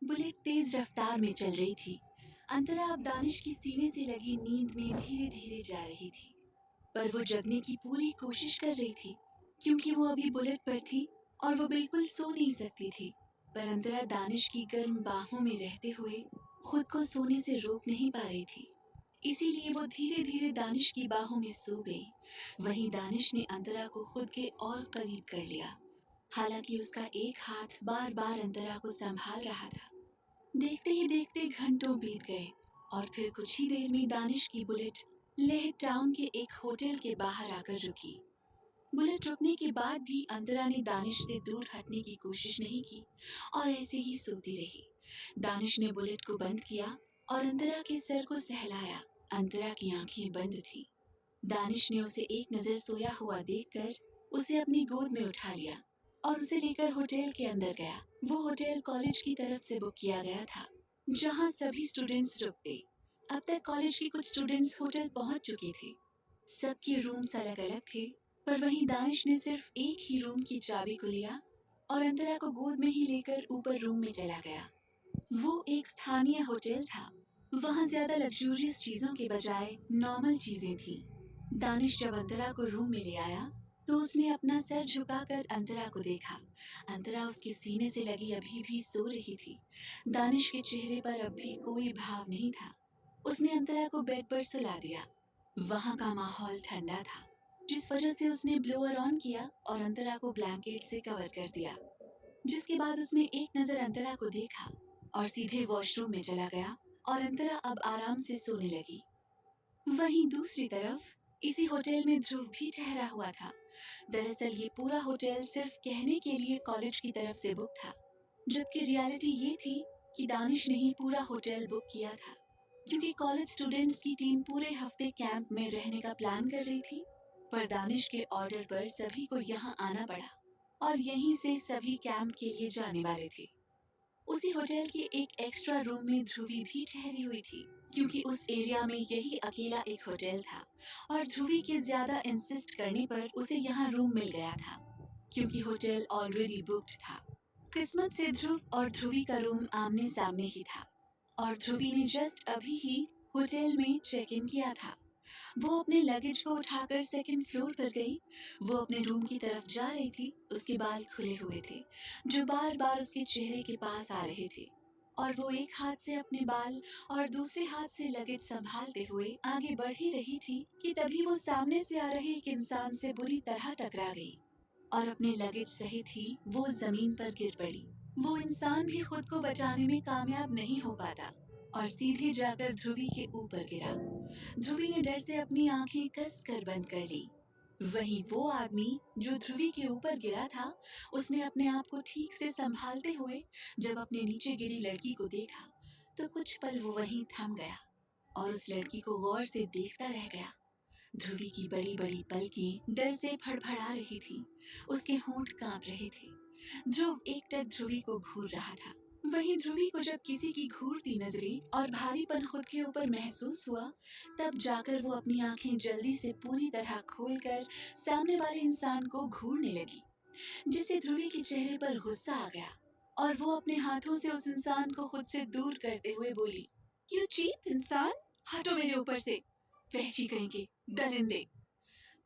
Bullet तेज रफ्तार में चल रही थी। अंतरा अब दानिश की सीने से लगी नींद में धीरे धीरे जा रही थी, पर वो जगने की पूरी कोशिश कर रही थी क्योंकि वो अभी बुलेट पर थी और वो बिल्कुल सो नहीं सकती थी। पर अंतरा दानिश की गर्म बाहों में रहते हुए खुद को सोने से रोक नहीं पा रही थी, इसीलिए वो धीरे धीरे दानिश की बाहों में सो गई। वहीं दानिश ने अंतरा को खुद के और करीब कर लिया, हालांकि उसका एक हाथ बार बार अंतरा को संभाल रहा था। देखते ही देखते घंटों बीत गए और फिर कुछ ही देर में दानिश की बुलेट लेह टाउन के एक होटल के बाहर आकर रुकी। बुलेट रुकने के बाद भी अंतरा ने दानिश से दूर हटने की कोशिश नहीं की और ऐसे ही सोती रही। दानिश ने बुलेट को बंद किया और अंतरा के सर को सहलाया। अंतरा की आंखें बंद थी। दानिश ने उसे एक नजर सोया हुआ देखकर उसे अपनी गोद में उठा लिया और उसे लेकर होटल के अंदर गया। वो होटल कॉलेज की तरफ से बुक किया गया था, जहां सभी स्टूडेंट्स रुकते। अब तक कॉलेज के कुछ स्टूडेंट्स होटल पहुंच चुके थे। सबके रूम्स अलग अलग थे, पर वहीं दानिश ने सिर्फ एक ही रूम की चाबी को लिया और अंतरा को गोद में ही लेकर ऊपर रूम में चला गया। वो एक स्थानीय होटल था। वहां ज्यादा लग्जूरियस चीजों के बजाय नॉर्मल चीजें थी। दानिश जब अंतरा को रूम में ले आया तो उसने अपना सर झुकाकर अंतरा को देखा। अंतरा उसके सीने से लगी अभी भी सो रही थी। दानिश के चेहरे पर अब भी कोई भाव नहीं था। उसने अंतरा को बेड पर सुला दिया। वहां का माहौल ठंडा था, जिस वजह से उसने ब्लोअर ऑन किया और अंतरा को ब्लैंकेट से कवर कर दिया। जिसके बाद उसने एक नजर अंतरा को देखा और सीधे वॉशरूम में चला गया और अंतरा अब आराम से सोने लगी। वहीं दूसरी तरफ इसी होटल में ध्रुव भी ठहरा हुआ था। दरअसल ये पूरा होटल सिर्फ कहने के लिए कॉलेज की तरफ से बुक था, जबकि रियलिटी ये थी कि दानिश ने ही पूरा होटल बुक किया था, क्योंकि कॉलेज स्टूडेंट्स की टीम पूरे हफ्ते कैंप में रहने का प्लान कर रही थी। पर दानिश के ऑर्डर पर सभी को यहाँ आना पड़ा और यहीं से सभी कैंप के लिए जाने वाले थे। उसी होटल के एक एक्स्ट्रा रूम में ध्रुवी भी ठहरी हुई थी, क्योंकि उस एरिया में यही अकेला एक होटल था और ध्रुवी के ज्यादा इंसिस्ट करने पर उसे यहाँ रूम मिल गया था, क्योंकि होटल ऑलरेडी बुक्ड था। किस्मत से ध्रुव और ध्रुवी का रूम आमने सामने ही था और ध्रुवी ने जस्ट अभी ही होटल में चेक इन किया था। वो अपने लगेज को उठाकर सेकंड फ्लोर पर गई। वो अपने रूम की तरफ जा रही थी। उसके बाल खुले हुए थे, जो बार बार उसके चेहरे के पास आ रहे थे, और वो एक हाथ से अपने बाल और दूसरे हाथ से लगेज संभालते हुए आगे बढ़ ही रही थी कि तभी वो सामने से आ रहे एक इंसान से बुरी तरह टकरा गई और अपने लगेज सहित ही वो जमीन पर गिर पड़ी। वो इंसान भी खुद को बचाने में कामयाब नहीं हो पाता और सीधे जाकर ध्रुवी के ऊपर गिरा। ध्रुवी ने डर से अपनी आंखें कसकर बंद कर ली। वहीं वो आदमी जो ध्रुवी के ऊपर गिरा था, उसने अपने आप को ठीक से संभालते हुए जब अपने नीचे गिरी लड़की को देखा तो कुछ पल वो वहीं थम गया और उस लड़की को गौर से देखता रह गया। ध्रुवी की बड़ी बड़ी पलकें डर से फड़फड़ा रही थी। उसके होंठ कांप रहे थे। ध्रुव एकटक ध्रुवी को घूर रहा था। वहीं ध्रुवी को जब किसी की घूरती नजरें और भारीपन खुद के ऊपर महसूस हुआ, तब जाकर वो अपनी आंखें जल्दी से पूरी तरह खोलकर सामने वाले इंसान को घूरने लगी, जिससे ध्रुवी के चेहरे पर गुस्सा आ गया और वो अपने हाथों से उस इंसान को खुद से दूर करते हुए बोली, "यू चीप इंसान, हटो मेरे ऊपर से, वहशी कहीं के दरिंदे।"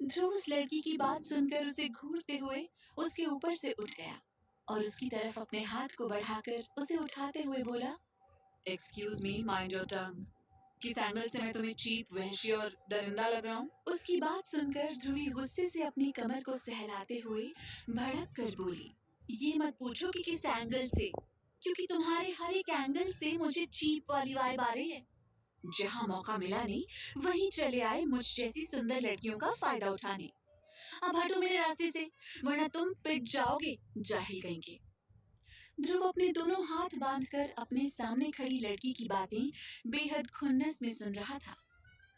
ध्रुव उस लड़की की बात सुनकर उसे घूरते हुए उसके ऊपर से उठ गया और उसकी तरफ अपने हाथ को बढ़ाकर उसे उठाते हुए बोला, "excuse me, mind your tongue. किस एंगल से मैं तुम्हें चीप, वहशी और दरिंदा लग रहा हूँ?" उसकी बात सुनकर ध्रुवी गुस्से से अपनी कमर को सहलाते हुए भड़क कर बोली, "ये मत पूछो कि किस एंगल से, क्योंकि तुम्हारे हर एक एंगल से मुझे चीप वाली वाइब आ रही है। जहाँ मौका मिला नहीं वहीं चले आए मुझ जैसी सुंदर लड़कियों का फायदा उठाने। अब हटो मेरे रास्ते से, वरना तुम पिट जाओगे, जाहिल कहेंगे।" ध्रुव अपने दोनों हाथ बांधकर अपने सामने खड़ी लड़की की बातें बेहद खुन्नस में सुन रहा था।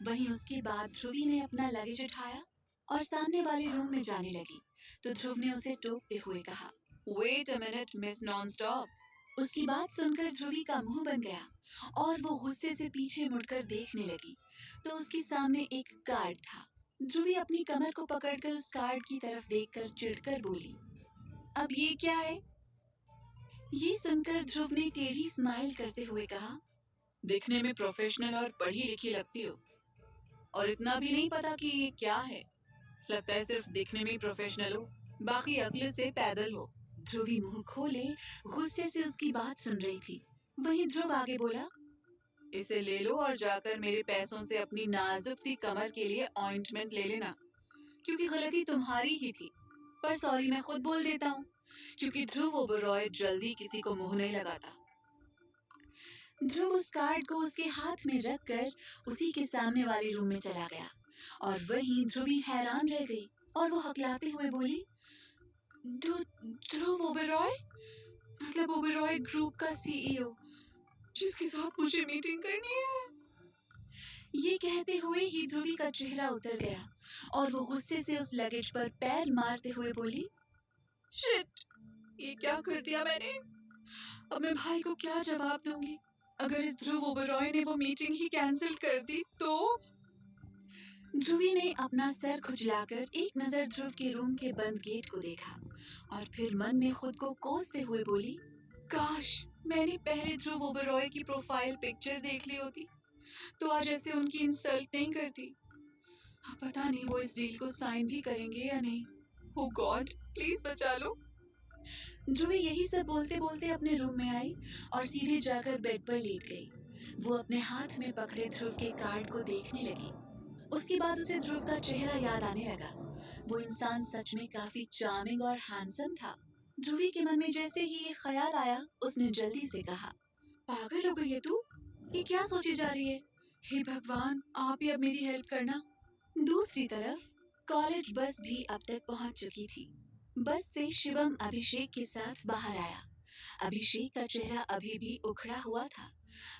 वहीं उसके बाद ध्रुवी ने अपना लगेज उठाया और सामने वाले रूम में जाने लगी तो ध्रुव ने उसे टोकते हुए कहा, "wait a minute miss non stop." उसकी बात सुनकर ध्रुवी का मुंह बन गया और वो गुस्से से पीछे मुड़कर देखने लगी तो उसके सामने एक कार्ड था। ध्रुवी अपनी कमर को पकड़कर उस कार्ड की तरफ देखकर चिढ़कर बोली, "अब ये क्या है?" ये सुनकर ध्रुव ने टेढ़ी स्माइल करते हुए कहा, दिखने में प्रोफेशनल और पढ़ी लिखी लगती हो, और इतना भी नहीं पता कि ये क्या है। लगता है सिर्फ दिखने में ही प्रोफेशनल हो, बाकी अक्ल से पैदल हो। ध्रुवी मुंह खोले गुस्से से उसकी बात सुन रही थी। वहीं ध्रुव आगे बोला, इसे ले लो और जाकर मेरे पैसों से अपनी नाजुक सी कमर के लिए ऑइंटमेंट ले लेना, क्योंकि गलती तुम्हारी ही थी। पर सॉरी मैं खुद बोल देता हूँ, क्योंकि ध्रुव ओबरॉय जल्दी किसी को मुंह नहीं लगाता। ध्रुव उस कार्ड को उसके हाथ में रखकर उसी के सामने वाले रूम में चला गया, और वहीं ध्रुवी हैरान रह गई और वो हकलाते हुए बोली, ध्रुव ओबेरॉय, मतलब ओबेरॉय ग्रुप का सीईओ, जिसके साथ मुझे मीटिंग करनी है। ये कहते हुए ही ध्रुवी का चेहरा उतर गया और वो गुस्से से उस लगेज पर पैर मारते हुए बोली, शिट, ये क्या कर दिया मैंने? अब मैं भाई को क्या जवाब दूंगी? अगर इस ध्रुव ओबेरॉय ने वो मीटिंग ही कैंसिल कर दी तो? ध्रुवी ने अपना सर खुजलाकर एक नजर ध्रुव के रूम के बंद गेट को देखा और फिर मन में खुद को कोसते हुए बोली, काश मैंने पहले ध्रुव ओबेरॉय की प्रोफाइल पिक्चर देख ली होती तो आज ऐसे उनकी इंसल्ट नहीं करती। अब पता नहीं वो इस डील को साइन भी करेंगे या नहीं। ओ गॉड, प्लीज बचा लो। ध्रुवी यही सब बोलते बोलते अपने रूम में आई और सीधे जाकर बेड पर लेट गई। वो अपने हाथ में पकड़े ध्रुव के कार्ड को देखने लगी। उसके बाद उसे ध्रुव का चेहरा याद आने लगा। वो इंसान सच में काफी चार्मिंग और हैंडसम था। ध्रुवी के मन में जैसे ही ये ख्याल आया, उसने जल्दी से कहा, पागल हो गई है तू? ये क्या सोची जा रही है? हे भगवान, आप ही अब मेरी हेल्प करना। दूसरी तरफ कॉलेज बस भी अब तक पहुंच चुकी थी। बस से शिवम अभिषेक के साथ बाहर आया। अभिषेक का चेहरा अभी भी उखड़ा हुआ था,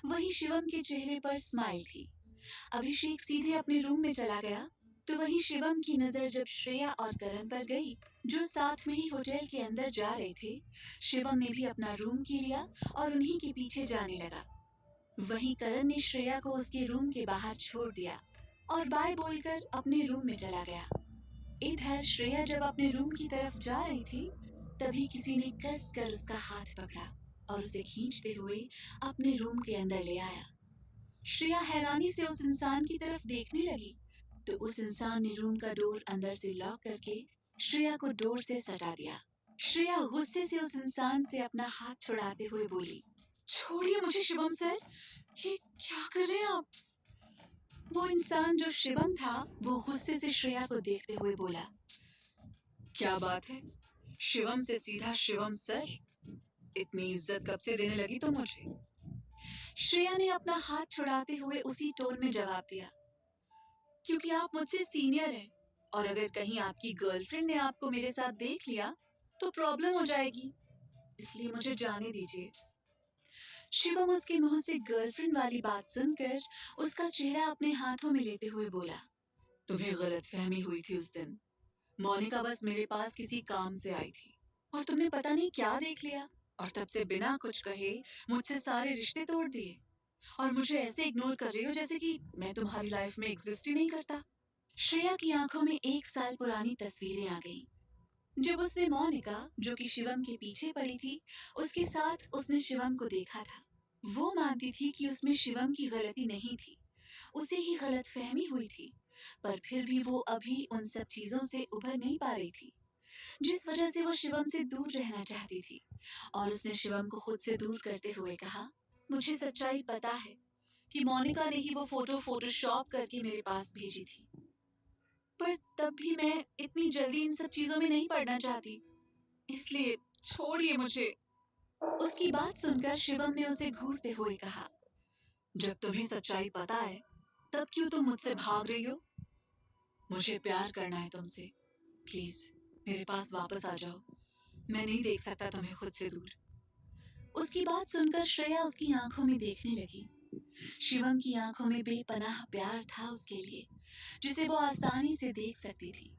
वहीं शिवम के चेहरे पर स्माइल थी। अभिषेक सीधे अपने रूम में चला गया तो वहीं शिवम की नजर जब श्रेया और करण पर गई, जो साथ में ही होटल के अंदर जा रहे थे। शिवम ने भी अपना रूम की लिया और उन्हीं के पीछे जाने लगा। वहीं करण ने श्रेया को उसके रूम के बाहर छोड़ दिया और बाय बोलकर अपने रूम में चला गया। इधर श्रेया जब अपने रूम की तरफ जा रही थी, तभी किसी ने कस कर उसका हाथ पकड़ा और उसे खींचते हुए अपने रूम के अंदर ले आया। श्रेया हैरानी से उस इंसान की तरफ देखने लगी तो उस इंसान ने रूम का डोर अंदर से लॉक करके श्रेया को डोर से सटा दिया। श्रेया गुस्से से उस इंसान से अपना हाथ छुड़ाते हुए बोली, छोड़िए मुझे शिवम सर, ये क्या कर रहे हैं आप? वो इंसान जो शिवम था, वो गुस्से से श्रेया को देखते हुए बोला, क्या बात है, शिवम से सीधा शिवम सर? इतनी इज्जत कब से देने लगी तो मुझे? श्रेया ने अपना हाथ छुड़ाते हुए उसी टोन में जवाब दिया, क्योंकि आप मुझसे सीनियर हैं और अगर कहीं आपकी गर्लफ्रेंड ने आपको मेरे साथ देख लिया तो प्रॉब्लम हो जाएगी, इसलिए मुझे जाने दीजिए। शिवम उसके मुंह से गर्लफ्रेंड वाली बात सुनकर उसका चेहरा अपने हाथों में लेते हुए बोला, तुम्हें गलतफहमी हुई थी उस दिन। मोनिका बस मेरे पास किसी काम से आई थी और तुमने पता नहीं क्या देख लिया और तब से बिना कुछ कहे मुझसे सारे रिश्ते तोड़ दिए और मुझे ऐसे इग्नोर कर रही हो जैसे कि मैं तुम्हारी लाइफ में एग्जिस्ट ही नहीं करता। श्रेया की आंखों में 1 साल पुरानी तस्वीरें आ गईं। जब उसने मोनिका, जो कि शिवम के पीछे पड़ी थी, उसके साथ उसने शिवम को देखा था। वो मानती थी कि उसमें शिवम की गलती नहीं थी, उसे ही गलतफहमी हुई थी, पर फिर भी वो अभी उन सब चीजों से उभर नहीं पा रही थी, जिस वजह से वो शिवम से दूर रहना चाहती थी। और उसने शिवम को खुद से दूर करते हुए कहा, मुझे सच्चाई पता है कि मोनिका ने ही वो फोटो फोटोशॉप करके मेरे पास भेजी थी, पर तब भी मैं इतनी जल्दी इन सब चीजों में नहीं पड़ना चाहती, इसलिए छोड़िए मुझे। उसकी बात सुनकर शिवम ने उसे घूरते हुए कहा, जब तुम्हें सच्चाई पता है तब क्यों तुम मुझसे भाग रही हो? मुझे प्यार करना है तुमसे, प्लीज मेरे पास वापस आ जाओ, मैं नहीं देख सकता तुम्हें खुद से दूर। उसकी बात सुनकर श्रेया उसकी आंखों में देखने लगी। शिवम की आंखों में बेपनाह प्यार था उसके लिए, जिसे वो आसानी से देख सकती थी।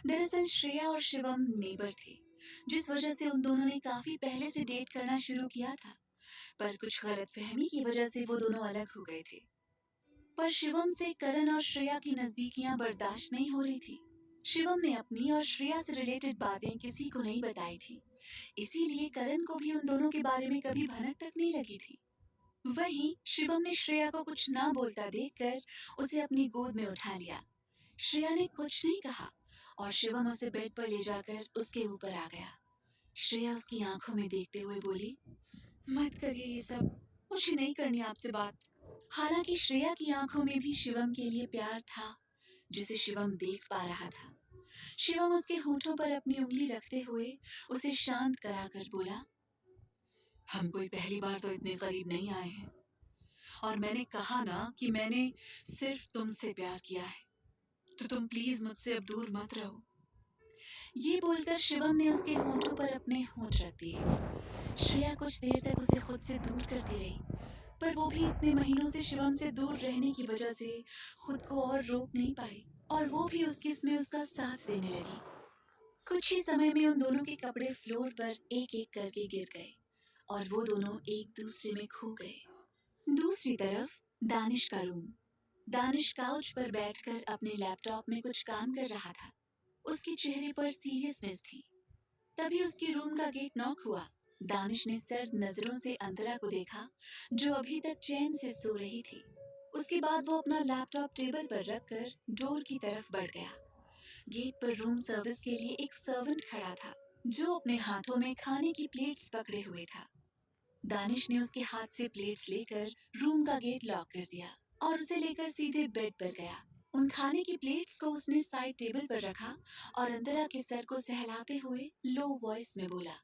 दरअसल श्रेया और शिवम नेबर थे, जिस वजह से उन दोनों ने काफी पहले से डेट करना शुरू किया था, पर कुछ गलतफहमी की वजह से वो दोनों अलग हो गए थे। पर शिवम से करण और श्रेया की नजदीकियां बर्दाश्त नहीं हो रही थी। शिवम ने अपनी और श्रेया से रिलेटेड बातें किसी को नहीं बताई थी, इसीलिए करण को भी उन दोनों के बारे में कभी भनक तक नहीं लगी थी। वहीं शिवम ने श्रेया को कुछ ना बोलता देखकर उसे अपनी गोद में उठा लिया। श्रेया ने कुछ नहीं कहा और शिवम उसे बेड पर ले जाकर उसके ऊपर आ गया। श्रेया उसकी आंखों में देखते हुए बोली, मत करिए ये सब, मुझे नहीं करनी आपसे बात। हालांकि श्रेया की आंखों में भी शिवम के लिए प्यार था, जिसे शिवम देख पा रहा था। शिवम उसके होठों पर अपनी उंगली रखते हुए उसे शांत कराकर बोला, हम कोई पहली बार तो इतने करीब नहीं आए हैं, और मैंने कहा ना कि मैंने सिर्फ तुमसे प्यार किया है, तो तुम प्लीज मुझसे अब दूर मत रहो। ये बोलकर शिवम ने उसके होठों पर अपने होठ रख दिए। श्रेया कुछ देर तक उसे खुद से दूर करती रही, पर वो भी इतने महीनों से शिवम से दूर रहने की वजह से खुद को और रोक नहीं पाई, और वो भी उस किस में उसका साथ देने लगी। कुछ ही समय में उन दोनों के कपड़े फ्लोर पर एक एक करके गिर गए और वो दोनों एक दूसरे में खो गए। दूसरी तरफ दानिश का रूम। दानिश काउच पर बैठकर अपने लैपटॉप में कुछ काम कर रहा था। उसके चेहरे पर सीरियसनेस थी। तभी उसके रूम का गेट नॉक हुआ। दानिश ने सर्द नजरों से अंतरा को देखा, जो अभी तक चैन से सो रही थी। उसके बाद वो अपना लैपटॉप टेबल पर रखकर डोर की तरफ बढ़ गया। गेट पर रूम सर्विस के लिए एक सर्वेंट खड़ा था, जो अपने हाथों में खाने की प्लेट्स पकड़े हुए था। दानिश ने उसके हाथ से प्लेट्स लेकर रूम का गेट लॉक कर दिया और उसे लेकर सीधे बेड पर गया। उन खाने की प्लेट्स को उसने साइड टेबल पर रखा और अंतरा के सर को सहलाते हुए लो वॉइस में बोला,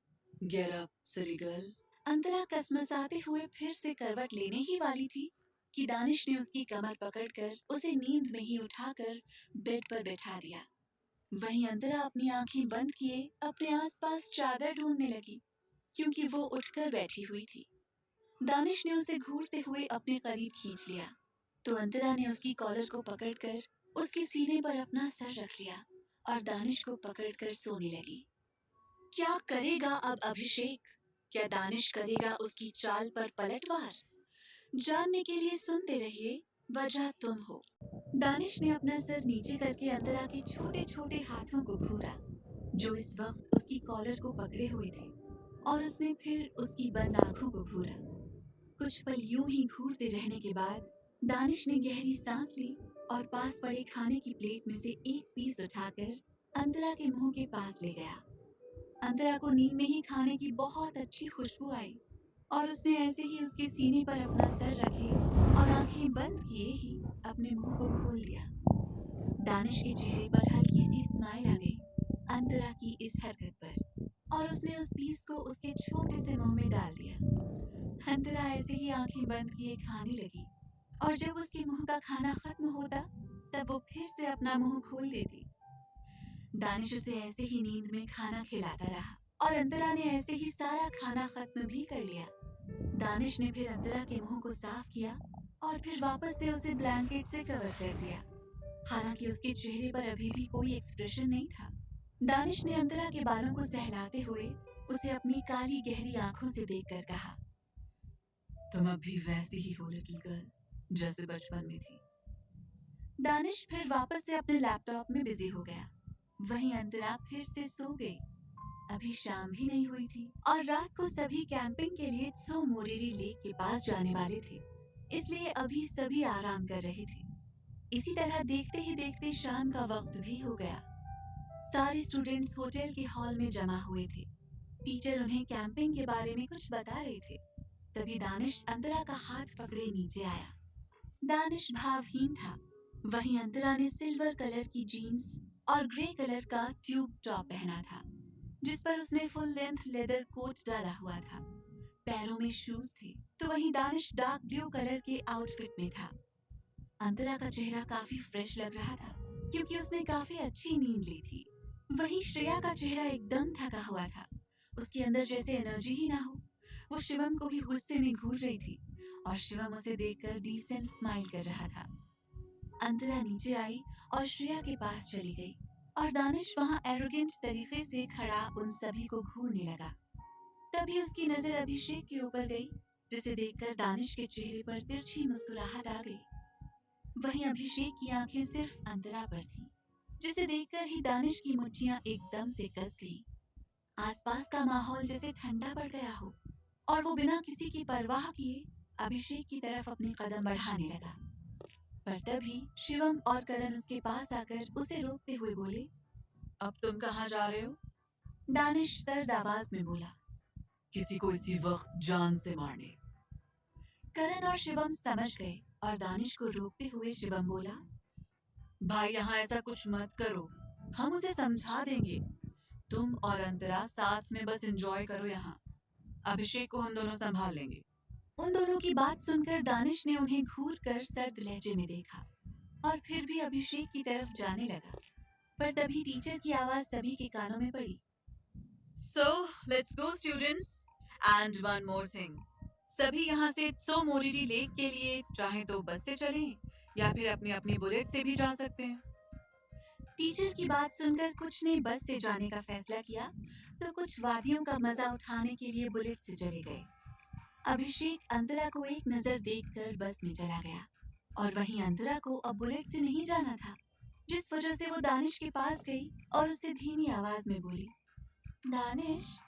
गेट अप सिली गर्ल। अंतरा कसमसाते हुए फिर से करवट लेने ही वाली थी कि दानिश ने उसकी कमर पकड़कर उसे नींद में ही उठाकर बेड पर बैठा दिया। वहीं अंतरा अपनी आंखें बंद किए अपने आसपास चादर ढूंढने लगी, क्योंकि वो उठकर बैठी हुई थी। दानिश ने उसे घूरते हुए अपने करीब खींच लिया, तो अंतरा ने उसकी कॉलर को पकड़कर उसके सीने पर अपना सर रख लिया और दानिश को पकड़कर सोने लगी। क्या करेगा अब अभिषेक? क्या दानिश करेगा उसकी चाल पर पलटवार? जानने के लिए सुनते रहिए वजह तुम हो। दानिश ने अपना सर नीचे करके अंतरा के छोटे छोटे हाथों को घूरा, जो इस वक्त उसकी कॉलर को पकड़े हुए थे, और उसने फिर उसकी बंद आंखों को घूरा। कुछ पल यूं ही घूरते रहने के बाद दानिश ने गहरी सांस ली और पास पड़े खाने की प्लेट में से एक पीस उठाकर अंतरा के मुंह के पास ले गया। अंतरा को नींद में ही खाने की बहुत अच्छी खुशबू आई और उसने ऐसे ही उसके सीने पर अपना सर रखे और आंखें बंद किए ही अपने मुंह को खोल दिया। दानिश के चेहरे पर हल्की सी स्माइल आ गई अंतरा की इस हरकत पर, और उसने उस पीस को उसके छोटे से मुंह में डाल दिया। अंतरा ऐसे ही आंखें बंद किए खाने लगी, और जब उसके मुंह का खाना खत्म होता तब वो फिर से अपना मुंह खोल देती। दानिश उसे ऐसे ही नींद में खाना खिलाता रहा और अंतरा ने ऐसे ही सारा खाना खत्म भी कर लिया। दानिश ने फिर अंतरा के मुंह को साफ किया और फिर वापस से उसे ब्लैंकेट से कवर कर दिया। हालांकि उसके चेहरे पर अभी भी कोई एक्सप्रेशन नहीं था। दानिश ने अंतरा के बालों को सहलाते हुए उसे अपनी काली गहरी आंखों से देखकर कहा, तुम अब भी वैसी ही हो लिटिल गर्ल, जैसे बचपन में थी। दानिश फिर वापस से अपने लैपटॉप में बिजी हो गया। वहीं अंतरा फिर से सो गई। अभी शाम भी नहीं हुई थी और रात को सभी कैंपिंग के लिए त्सो मोरिरी लेक के पास जाने वाले थे, इसलिए अभी सभी आराम कर रहे थे। इसी तरह देखते ही देखते शाम का वक्त भी हो गया। सारे स्टूडेंट्स होटल के हॉल में जमा हुए थे। टीचर उन्हें कैंपिंग के बारे में कुछ बता रहे थे। तभी दानिश अंतरा का हाथ पकड़े नीचे आया। दानिश भावहीन था। वहीं अंतरा ने सिल्वर कलर की जीन्स और ग्रे कलर का ट्यूब टॉप पहना था, जिस पर उसने फुल लेंथ लेदर कोट डाला हुआ था। पैरों में शूज थे, तो वहीं दानिश डार्क ब्लू कलर के आउटफिट में था। अंतरा का चेहरा काफी फ्रेश लग रहा था, क्योंकि उसने काफी अच्छी नींद ली थी। वहीं श्रेया का चेहरा एकदम थका हुआ था। उसके अंदर जैसे एनर्जी ही ना हो। वो शिवम को ही गुस्से में घूर रही थी और शिवम उसे देखकर डिसेंट स्माइल कर रहा था। अंतरा नीचे आई और श्रेया के पास चली गई, और दानिश वहां एरोगेंट तरीके से खड़ा उन सभी को घूरने लगा। तभी उसकी नजर अभिषेक के ऊपर गई, जिसे देखकर दानिश के चेहरे पर तिरछी मुस्कुराहट आ गई। वहीं अभिषेक की आंखें सिर्फ अंतरा पर थीं। जिसे देखकर ही दानिश की मुट्ठियां एकदम से कस गईं। आसपास का माहौल जैसे ठंडा पड़ गया हो और वो बिना किसी की परवाह किए अभिषेक की तरफ अपने कदम बढ़ाने लगा। पर तभी शिवम और करण उसके पास आकर उसे रोकते हुए बोले, अब तुम कहाँ जा रहे हो? दानिश सर्द आवाज में बोला, किसी को इसी वक्त जान से मारने। करण और शिवम समझ गए और दानिश को रोकते हुए शिवम बोला, भाई यहाँ ऐसा कुछ मत करो, हम उसे समझा देंगे। तुम और अंतरा साथ में बस एंजॉय करो यहाँ। अभिषेक को हम दोनों संभाल लेंगे। उन दोनों की बात सुनकर दानिश ने उन्हें घूर कर सर्द लहजे में देखा और फिर भी अभिषेक की तरफ जाने लगा। पर तभी टीचर की आवाज सभी के कानों में पड़ी। So, let's go students. And one more thing. सभी यहाँ से सो मोरिटी लेक के लिए चाहे तो बस से चलें या फिर अपनी अपनी बुलेट से भी जा सकते हैं। टीचर की बात सुनकर कुछ ने बस से जाने का फैसला किया तो कुछ वादियों का मजा उठाने के लिए बुलेट से चले गए। अभिषेक अंतरा को एक नजर देखकर बस में चला गया और वहीं अंतरा को अब बुलेट से नहीं जाना था, जिस वजह से वो दानिश के पास गई और उससे धीमी आवाज में बोली, दानिश,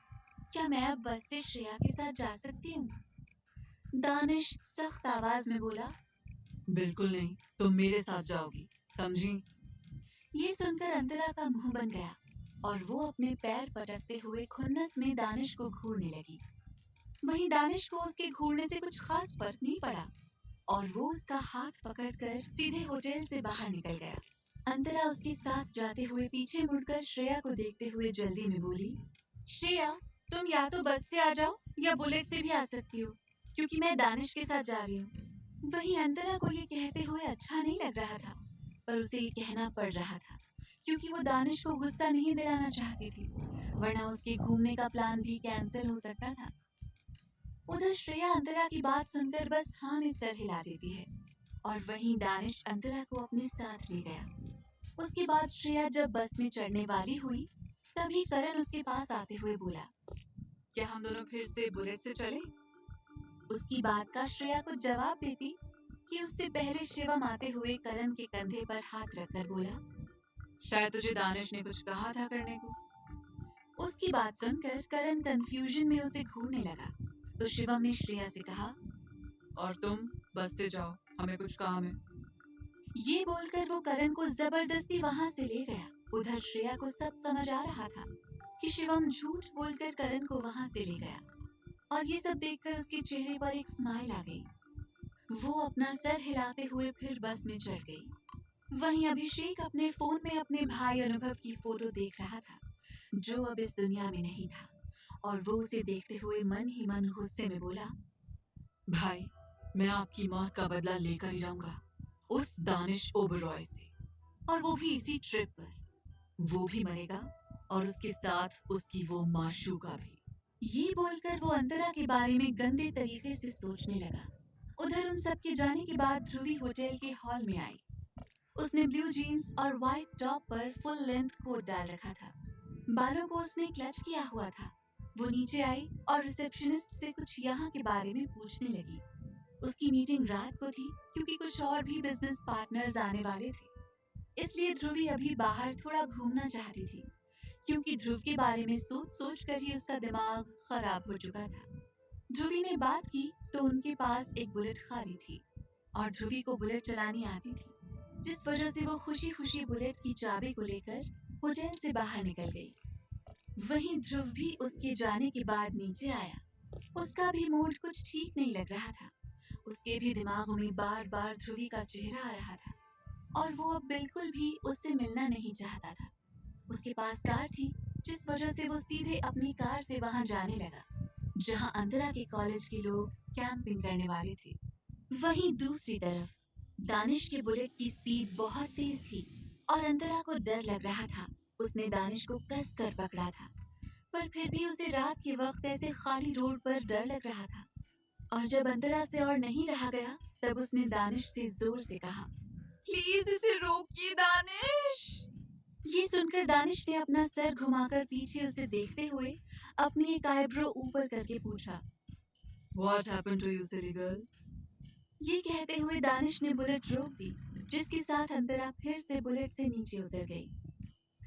क्या मैं अब बस से श्रेया के साथ जा सकती हूँ? दानिश सख्त आवाज में बोला, बिल्कुल नहीं, तुम मेरे साथ जाओगी, समझी? ये सुनकर अंतरा का मुंह बन गया और वो अपने पैर पटकते हुए खुन्नस में दानिश को घूरने लगी। वहीं दानिश को उसके घूरने से कुछ खास फर्क नहीं पड़ा और वो उसका हाथ पकड़कर सीधे होटल से बाहर निकल गया। अंतरा उसके साथ जाते हुए पीछे मुड़कर श्रेया को देखते हुए जल्दी में बोली, श्रेया, तुम या तो बस से आ जाओ या बुलेट से भी आ सकती हो, क्योंकि मैं दानिश के साथ जा रही हूँ। वहीं अंतरा को ये कहते हुए अच्छा नहीं लग रहा था, पर उसे ये कहना पड़ रहा था क्योंकि वो दानिश को गुस्सा नहीं दिलाना चाहती थी, वरना उसके घूमने का प्लान भी कैंसिल हो सकता था। उधर श्रेया अंतरा की बात सुनकर बस हाँ में सर हिला देती है और वहीं दानिश अंतरा को अपने साथ ले गया। उसके बाद श्रेया जब बस में चढ़ने वाली हुई तभी करण उसके पास आते हुए बोला, क्या हम दोनों फिर से बुलेट से चलें? उसकी बात का श्रेया को जवाब देती कि उससे पहले शिवम आते हुए करण के कंधे पर हाथ रखकर बोला, शायद तुझे दानिश ने कुछ कहा था करने को। उसकी बात सुनकर करण कंफ्यूजन में उसे घूरने लगा तो शिवम ने श्रेया से कहा, और तुम बस से जाओ, हमें कुछ काम है। ये बोलकर वो करण को जबरदस्ती वहां से ले गया। उधर श्रेया को सब समझ आ रहा था कि शिवम झूठ बोलकर करण को वहां से ले गया और ये सब देखकर उसके चेहरे पर एक स्माइल आ गई। वो अपना सर हिलाते हुए फिर बस में चढ़ गई। वहीं अभिषेक अपने फोन में अपने भाई अनुभव की फोटो देख रहा था, जो अब इस दुनिया में नहीं था, और वो उसे देखते हुए मन ही मन गुस्से में बोला, भाई, मैं आपकी मौत का बदला लेकर ही रहूंगा, उस दानिश ओबरॉय से, और वो भी इसी ट्रिप पर। वो भी मरेगा और उसके साथ उसकी वो माशूका भी। ये बोलकर वो अंतरा के बारे में गंदे तरीके से सोचने लगा। उधर उन सब के जाने के बाद ध्रुवी होटल के हॉल में आई। उसने ब्लू जीन्स और व्हाइट टॉप पर फुल लेंथ कोट डाल रखा था। बालों को उसने क्लच किया हुआ था। वो नीचे आई और रिसेप्शनिस्ट से कुछ यहाँ के बारे में पूछने लगी। उसकी मीटिंग रात को थी क्योंकि कुछ और भी बिजनेस पार्टनर्स आने वाले थे, इसलिए ध्रुवी अभी बाहर थोड़ा घूमना चाहती थी, क्योंकि ध्रुव के बारे में सोच सोच कर ही उसका दिमाग खराब हो चुका था। ध्रुवी ने बात की तो उनके पास एक बुलेट खाली थी और ध्रुवी को बुलेट चलानी आती थी, जिस वजह से वो खुशी खुशी बुलेट की चाबी को लेकर होटल से बाहर निकल गई। वहीं ध्रुव भी उसके जाने के बाद नीचे आया। उसका भी मूड कुछ ठीक नहीं लग रहा था। उसके भी दिमाग में बार बार ध्रुवी का चेहरा आ रहा था और वो अब बिल्कुल भी उससे मिलना नहीं चाहता था। उसके पास कार थी, जिस वजह से वो सीधे अपनी कार से वहां जाने लगा जहां अंतरा के कॉलेज के लोग कैंपिंग करने वाले थे। वहीं दूसरी तरफ दानिश के बुलेट की स्पीड बहुत तेज थी और अंतरा को डर लग रहा था। उसने दानिश को कस कर पकड़ा था, पर फिर भी उसे रात के वक्त ऐसे खाली रोड पर डर लग रहा था। और जब अंतरा से और नहीं रहा गया तब उसने दानिश से जोर से कहा, प्लीज इसे रोकिए दानिश। ये सुनकर दानिश ने अपना सर घुमाकर पीछे उसे देखते हुए अपनी एक आईब्रो ऊपर करके पूछा, What happened to you, silly girl? ये कहते हुए दानिश ने बुलेट रोक दी, जिसके साथ अंतरा फिर से बुलेट से नीचे उतर गई।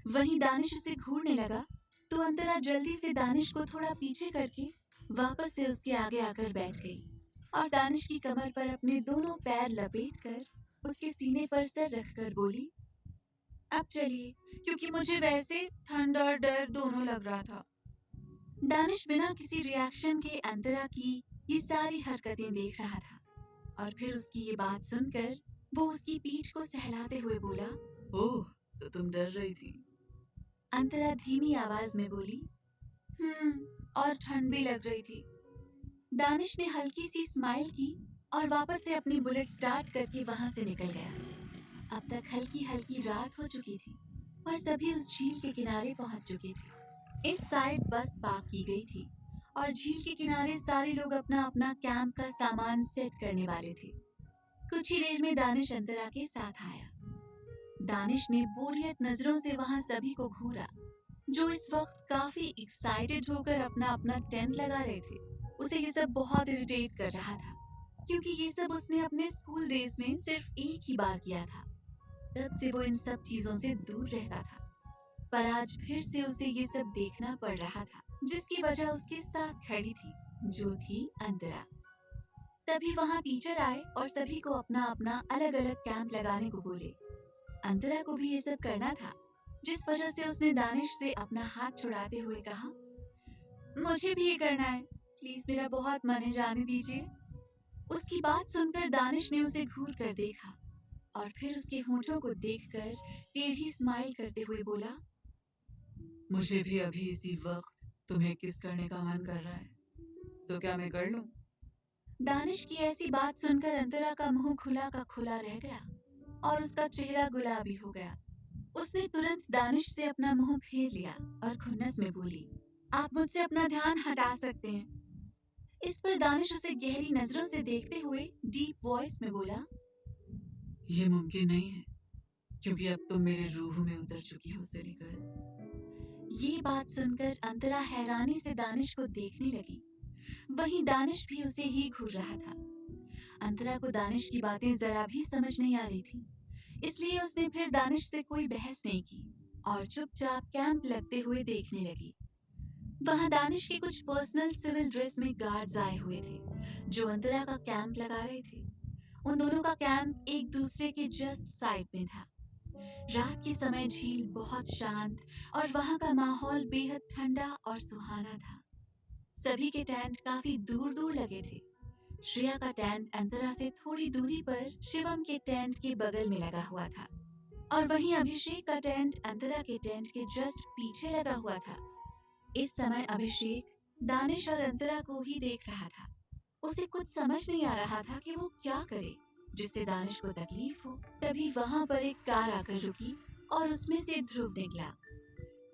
वहीं दानिश उसे घूरने लगा तो अंतरा जल्दी से दानिश को थोड़ा पीछे करके वापस से उसके आगे आकर बैठ गई और दानिश की कमर पर अपने दोनों पैर लपेटकर उसके सीने पर सर रखकर बोली, अब चलिए, क्योंकि मुझे वैसे ठंड और डर दोनों लग रहा था। दानिश बिना किसी रिएक्शन के अंतरा की ये सारी हरकतें देख रहा था और फिर उसकी ये बात सुनकर वो उसकी पीठ को सहलाते हुए बोला, ओह, तो तुम डर रही थी। अंतरा धीमी आवाज में बोली, और ठंड भी लग रही थी। दानिश ने हल्की सी स्माइल की और वापस से अपनी बुलेट स्टार्ट करके वहां से निकल गया। अब तक हल्की हल्की रात हो चुकी थी और सभी उस झील के किनारे पहुंच चुके थे। इस साइड बस पार्क की गई थी और झील के किनारे सारे लोग अपना अपना कैंप का सामान सेट करने वाले थे। कुछ ही देर में दानिश अंतरा के साथ आया। दानिश ने बोरियत नजरों से वहां सभी को घूरा जो इस वक्त काफी एक्साइटेड होकर अपना अपना टेंट लगा रहे थे। उसे ये सब बहुत इरिटेट कर रहा था क्योंकि ये सब उसने अपने स्कूल डेज में सिर्फ एक ही बार किया था। तब से वो इन सब चीजों से दूर रहता था, पर आज फिर से उसे ये सब देखना पड़ रहा था जिसकी वजह उसके साथ खड़ी थी, जो थी अंतरा। तभी वहां टीचर आए और सभी को अपना अपना अलग अलग कैंप लगाने को बोले। अंतरा को भी ये सब करना था, जिस वजह से उसने दानिश से अपना हाथ छुड़ाते हुए कहा, मुझे भी ये करना है, प्लीज मेरा बहुत मन है, जाने दीजिए। उसकी बात सुनकर दानिश ने उसे घूर कर देखा और फिर उसके होंठों को देखकर टेढ़ी स्माइल करते हुए बोला, मुझे भी अभी इसी वक्त तुम्हें किस करने का मन कर रहा है, तो क्या मैं कर लूं? दानिश की ऐसी बात सुनकर अंतरा का मुंह खुला का खुला रह गया और उसका चेहरा गुलाबी हो गया। उसने तुरंत दानिश से अपना मुंह फेर लिया और खुन्नस में बोली, आप मुझसे अपना ध्यान हटा सकते हैं। इस पर दानिश उसे गहरी नजरों से देखते हुए डीप वॉइस में बोला, ये मुमकिन नहीं है, क्योंकि अब तुम मेरे रूह में उतर चुकी हो सलीकर। ये बात सुनकर अंतरा हैरानी से दानिश को देखने लगी। वहीं दानिश भी उसे ही घूर रहा था। अंतरा को दानिश की बातें जरा भी समझ नहीं आ रही थी, इसलिए उसने फिर दानिश से कोई बहस नहीं की और चुपचाप कैंप लगते हुए देखने लगी। वहां दानिश के कुछ पर्सनल सिविल ड्रेस में गार्ड्स आए हुए थे जो अंतरा का कैंप लगा रहे थे। उन दोनों का कैंप एक दूसरे के जस्ट साइड में था। रात के समय झील बहुत शांत और वहां का माहौल बेहद ठंडा और सुहाना था। सभी के टेंट काफी दूर दूर लगे थे। श्रेया का टेंट अंतरा से थोड़ी दूरी पर शिवम के टेंट के बगल में लगा हुआ था और वहीं अभिषेक का टेंट अंतरा के टेंट के जस्ट पीछे लगा हुआ था। इस समय अभिषेक दानिश और अंतरा को ही देख रहा था। उसे कुछ समझ नहीं आ रहा था कि वो क्या करे जिससे दानिश को तकलीफ हो। तभी वहां पर एक कार आकर रुकी और उसमें से ध्रुव निकला।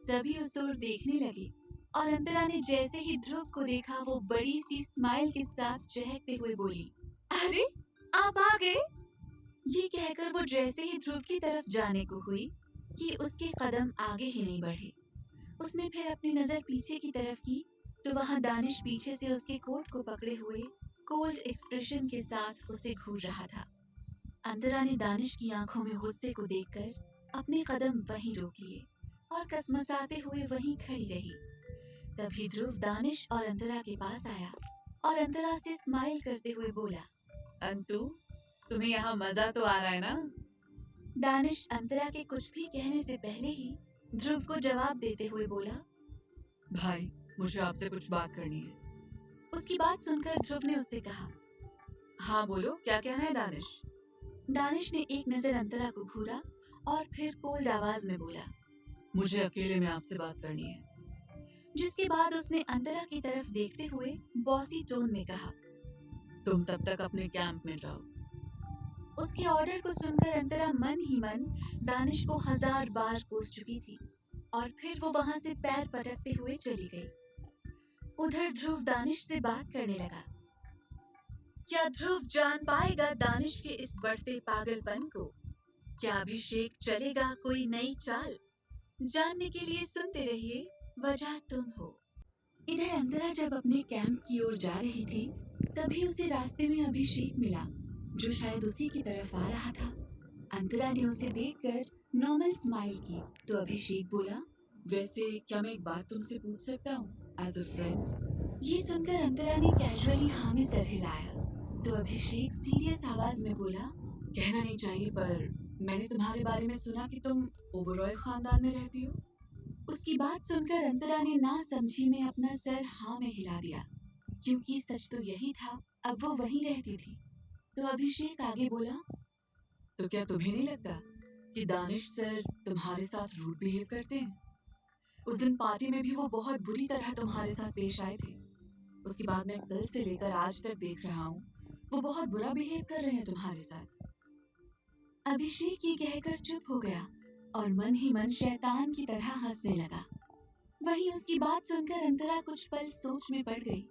सभी उस ओर देखने लगे और अंतरा ने जैसे ही ध्रुव को देखा वो बड़ी सी स्माइल के साथ चहकते हुए बोली, अरे आप आ गए। ये कहकर वो जैसे ही ध्रुव की तरफ जाने को हुई कि उसके कदम आगे ही नहीं बढ़े। उसने फिर अपनी नजर पीछे की तरफ की तो वहां दानिश पीछे से उसके कोट को पकड़े हुए कोल्ड एक्सप्रेशन के साथ उसे घूर रहा था। अंतरा ने दानिश की आंखों में गुस्से को देखकर अपने कदम वहीं रोक लिए और कसमसाते हुए वहीं खड़ी रही। तभी ध्रुव दानिश और अंतरा के पास आया और अंतरा से स्माइल करते हुए बोला, अंतु, तुम्हें यहाँ मजा तो आ रहा है ना? दानिश अंतरा के कुछ भी कहने से पहले ही ध्रुव को जवाब देते हुए बोला, भाई, मुझे आपसे कुछ बात करनी है। उसकी बात सुनकर ध्रुव ने उससे कहा, हाँ बोलो, क्या कहना है दानिश? दानिश ने एक नजर अंतरा को घूरा और फिर कोल्ड आवाज में बोला, मुझे अकेले में आपसे बात करनी है। जिसके बाद उसने अंतरा की तरफ देखते हुए बॉसी टोन में कहा, तुम तब तक अपने कैंप में जाओ। उसके ऑर्डर को सुनकर अंतरा मन ही मन दानिश को 1000 बार कोस चुकी थी और फिर वो वहां से पैर पटकते हुए चली गई। उधर ध्रुव दानिश से बात करने लगा। क्या ध्रुव जान पाएगा दानिश के इस बढ़ते पागलपन को? क्या अभिषेक चलेगा कोई नई चाल? जानने के लिए सुनते रहिए वजह तुम हो। इधर अंतरा जब अपने कैंप की ओर जा रही थी तभी उसे रास्ते में अभिषेक मिला जो शायद उसी की तरफ आ रहा था। अंतरा ने उसे देखकर नॉर्मल स्माइल की तो अभिषेक बोला, वैसे क्या मैं एक बात तुमसे पूछ सकता हूँ एज अ फ्रेंड? ये सुनकर अंतरा ने कैजुअली हाँ में सर हिलाया तो अभिषेक सीरियस आवाज में बोला, कहना नहीं चाहिए पर मैंने तुम्हारे बारे में सुना कि तुम ओबरॉय खानदान में रहती हो। उसकी बात सुनकर अंतरा ने ना समझी में अपना सर हाँ में हिला दिया क्योंकि सच तो यही था, अब वो वहीं रहती थी। तो अभिषेक आगे बोला, तो क्या तुम्हें नहीं लगता कि दानिश सर तुम्हारे साथ रूड बिहेव करते हैं? उस दिन पार्टी में भी वो बहुत बुरी तरह तुम्हारे साथ पेश आए थे। उसके बाद मैं कल से लेकर आज तक देख रहा हूँ वो बहुत बुरा बिहेव कर रहे हैं तुम्हारे साथ। अभिषेक ये कहकर चुप हो गया और मन ही मन शैतान की तरह हंसने लगा। वहीं उसकी बात सुनकर अंतरा कुछ पल सोच में पड़ गई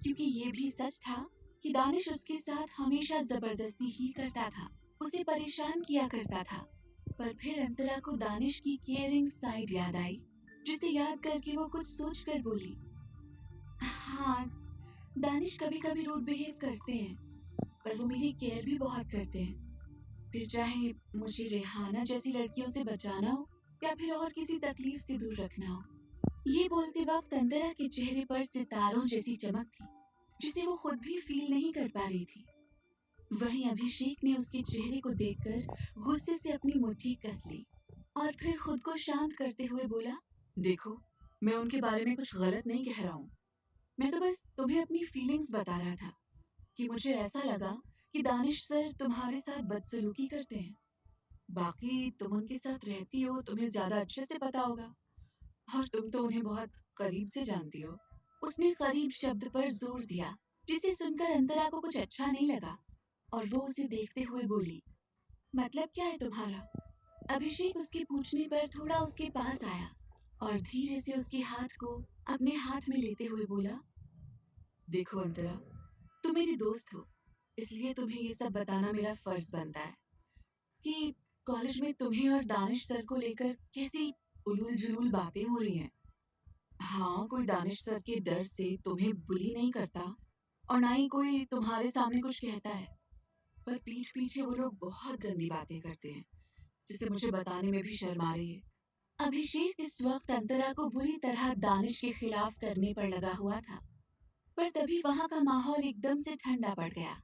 क्योंकि ये भी सच था कि दानिश उसके साथ हमेशा जबरदस्ती ही करता था, उसे परेशान किया करता था। पर फिर अंतरा को दानिश की केयरिंग साइड याद आई जिसे याद करके वो कुछ सोच कर बोली, हाँ दानिश कभी कभी रूड बिहेव करते हैं पर वो मेरी केयर भी बहुत करते हैं, फिर चाहे मुझे रेहाना जैसी लड़कियों से बचाना हो या फिर और किसी तकलीफ से दूर रखना हो। ये बोलते वक्त अंतरा के चेहरे पर सितारों जैसी चमक थी जिसे वो खुद भी फील नहीं कर पा रही थी। वहीं अभिषेक ने उसके चेहरे को देखकर गुस्से से अपनी मुट्ठी कस ली और फिर खुद को शांत करते हुए बोला, देखो, मैं उनके बारे में कुछ गलत नहीं कह रहा हूँ। मैं तो बस तुम्हें अपनी फीलिंग्स बता रहा था कि मुझे ऐसा लगा कि दानिश सर तुम्हारे साथ बदसलूकी करते हैं। बाकी तुम उनके साथ रहती हो, तुम्हें ज्यादा अच्छे से पता होगा और तुम तो उन्हें बहुत करीब से जानती हो। उसने करीब शब्द पर जोर दिया जिसे सुनकर अंतरा को कुछ अच्छा नहीं लगा और वो उसे देखते हुए बोली, मतलब क्या है तुम्हारा? अभिषेक उसके पूछने पर थोड़ा उसके पास आया और धीरे से उसके हाथ को अपने हाथ में लेते हुए बोला, देखो अंतरा, तुम मेरी दोस्त हो, इसलिए तुम्हें ये सब बताना मेरा फर्ज बनता है कि कॉलेज में तुम्हें और दानिश सर को लेकर कैसी उलूल जुलूल बातें हो रही हैं। हाँ, कोई दानिश सर के डर से तुम्हें बुली नहीं करता और ना ही कोई तुम्हारे सामने कुछ कहता है, पर पीठ पीछे वो लोग बहुत गंदी बातें करते हैं जिसे मुझे बताने में भी शर्म आ रही है। अभिषेक इस वक्त अंतरा को बुरी तरह दानिश के खिलाफ करने पर लगा हुआ था, पर तभी वहां का माहौल एकदम से ठंडा पड़ गया।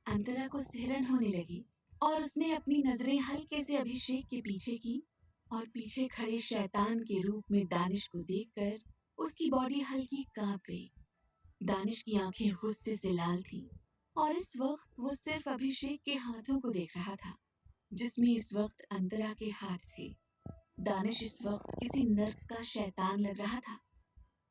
अंतरा को सिहरन होने लगी और उसने अपनी नजरें हल्के से अभिषेक के पीछे की और पीछे खड़े शैतान के रूप में दानिश को देखकर उसकी बॉडी हल्की कांप गई। दानिश की आंखें गुस्से से लाल थीं और इस वक्त वो सिर्फ अभिषेक के हाथों को देख रहा था जिसमें इस वक्त अंतरा के हाथ थे। दानिश इस वक्त किसी नर्क का शैतान लग रहा था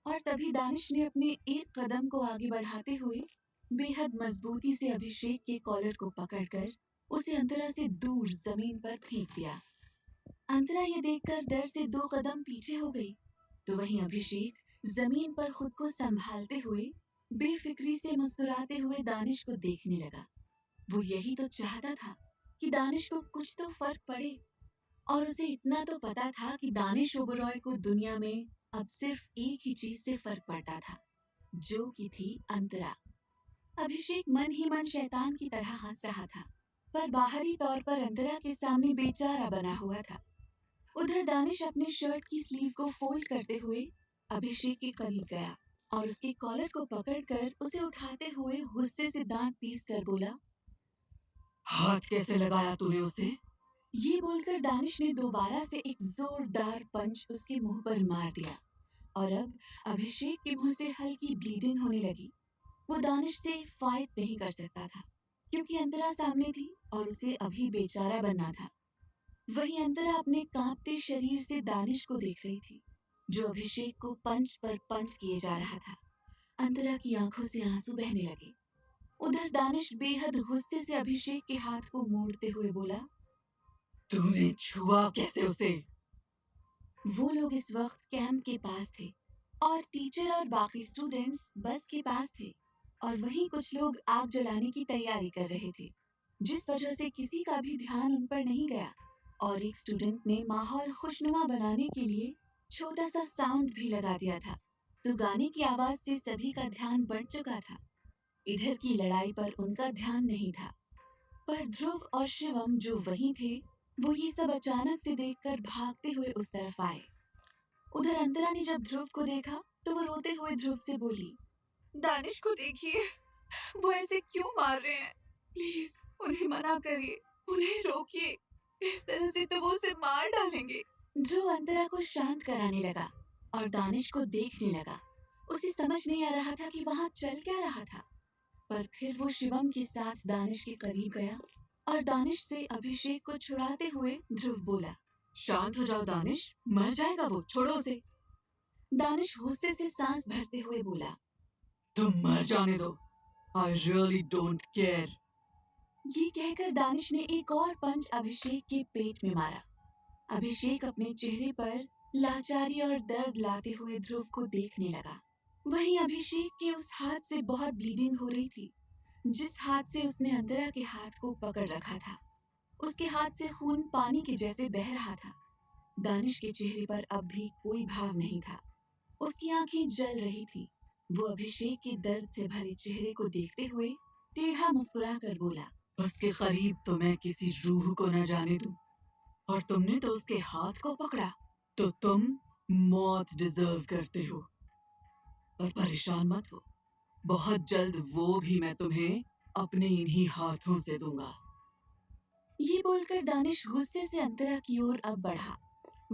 और तभी दानिश ने अपने एक कदम को आगे बढ़ाते हुए बेहद मजबूती से अभिषेक के कॉलर को पकड़कर उसे अंतरा से दूर जमीन पर फेंक दिया। अंतरा ये देखकर डर से 2 कदम पीछे हो गई तो वहीं अभिषेक जमीन पर खुद को संभालते हुए बेफिक्री से मुस्कुराते हुए दानिश को देखने लगा। वो यही तो चाहता था कि दानिश को कुछ तो फर्क पड़े और उसे इतना तो पता था कि दानिश ओबरॉय को दुनिया में अब सिर्फ एक ही चीज से फर्क पड़ता था, जो कि थी अंतरा। अभिषेक मन ही मन शैतान की तरह हंस रहा था पर बाहरी तौर पर अंतरा के सामने बेचारा बना हुआ था। उधर दानिश अपने शर्ट की स्लीव को फोल्ड करते हुए अभिषेक के करीब गया और उसके कॉलर को पकड़कर उसे उठाते हुए गुस्से से दांत पीस कर बोला, हाथ कैसे लगाया तूने उसे? ये बोलकर दानिश ने दोबारा से एक जोरदार पंच उसके मुंह पर मार दिया और अब अभिषेक के मुंह से हल्की ब्लीडिंग होने लगी। वो दानिश से फाइट नहीं कर सकता था क्योंकि अंतरा सामने थी और उसे अभी बेचारा बनना था। वहीं अंतरा अपने कांपते शरीर से दानिश को देख रही थी जो अभिषेक को पंच पर पंच किए जा रहा था। अंतरा की आंखों से आंसू बहने लगे। उधर दानिश बेहद गुस्से से अभिषेक के हाथ को मोड़ते हुए बोला, तूने छुआ कैसे उसे? वो लोग इस वक्त कैंप के पास थे और टीचर और बाकी स्टूडेंट्स बस के पास थे और वहीं कुछ लोग आग जलाने की तैयारी कर रहे थे जिस वजह से किसी का भी ध्यान उन पर नहीं गया और एक स्टूडेंट ने माहौल खुशनुमा बनाने के लिए छोटा सा साउंड भी लगा दिया था तो गाने की आवाज से सभी का ध्यान बढ़ चुका था। इधर की लड़ाई पर उनका ध्यान नहीं था पर ध्रुव और शिवम जो वहीं थे वो ये सब अचानक से देखकर भागते हुए उस तरफ आए। उधर अंतरा ने जब ध्रुव को देखा तो वो रोते हुए ध्रुव से बोली, दानिश को देखिए, वो ऐसे क्यों मार रहे हैं? प्लीज उन्हें मना करिए, उन्हें रोकिए, इस तरह से तो वो उसे मार डालेंगे। ध्रुव अंतरा को शांत कराने लगा और दानिश को देखने लगा। उसे समझ नहीं आ रहा था कि वहाँ चल क्या रहा था। पर फिर वो शिवम के साथ दानिश के करीब गया और दानिश से अभिषेक को छुड़ाते हुए ध्रुव बोला, शांत हो जाओ दानिश, मर जाएगा वो, छोड़ो उसे। दानिश गुस्से से सांस भरते हुए बोला, तुम मर जाने दो, आई रियली डोंट केयर। ये कहकर दानिश ने एक और पंच अभिषेक के पेट में मारा। अभिषेक अपने चेहरे पर लाचारी और दर्द लाते हुए ध्रुव को देखने लगा। वहीं अभिषेक के उस हाथ से बहुत ब्लीडिंग हो रही थी, जिस हाथ से उसने अंतरा के हाथ को पकड़ रखा था। उसके हाथ से खून पानी के जैसे बह रहा था। दानिश के चेहरे पर अब भी कोई भाव नहीं था। उसकी आंखें जल रही थी। वो अभिषेक के दर्द से भरे चेहरे को देखते हुए टेढ़ा मुस्कुरा कर बोला, उसके करीब तो मैं किसी रूह को न जाने दूं, और तुमने तो उसके हाथ को पकड़ा, तो तुम मौत डिजर्व करते हो। पर परेशान मत हो, बहुत जल्द वो भी मैं तुम्हें अपने इन्हीं हाथों से दूंगा। ये बोलकर दानिश गुस्से से अंतरा की ओर अब बढ़ा।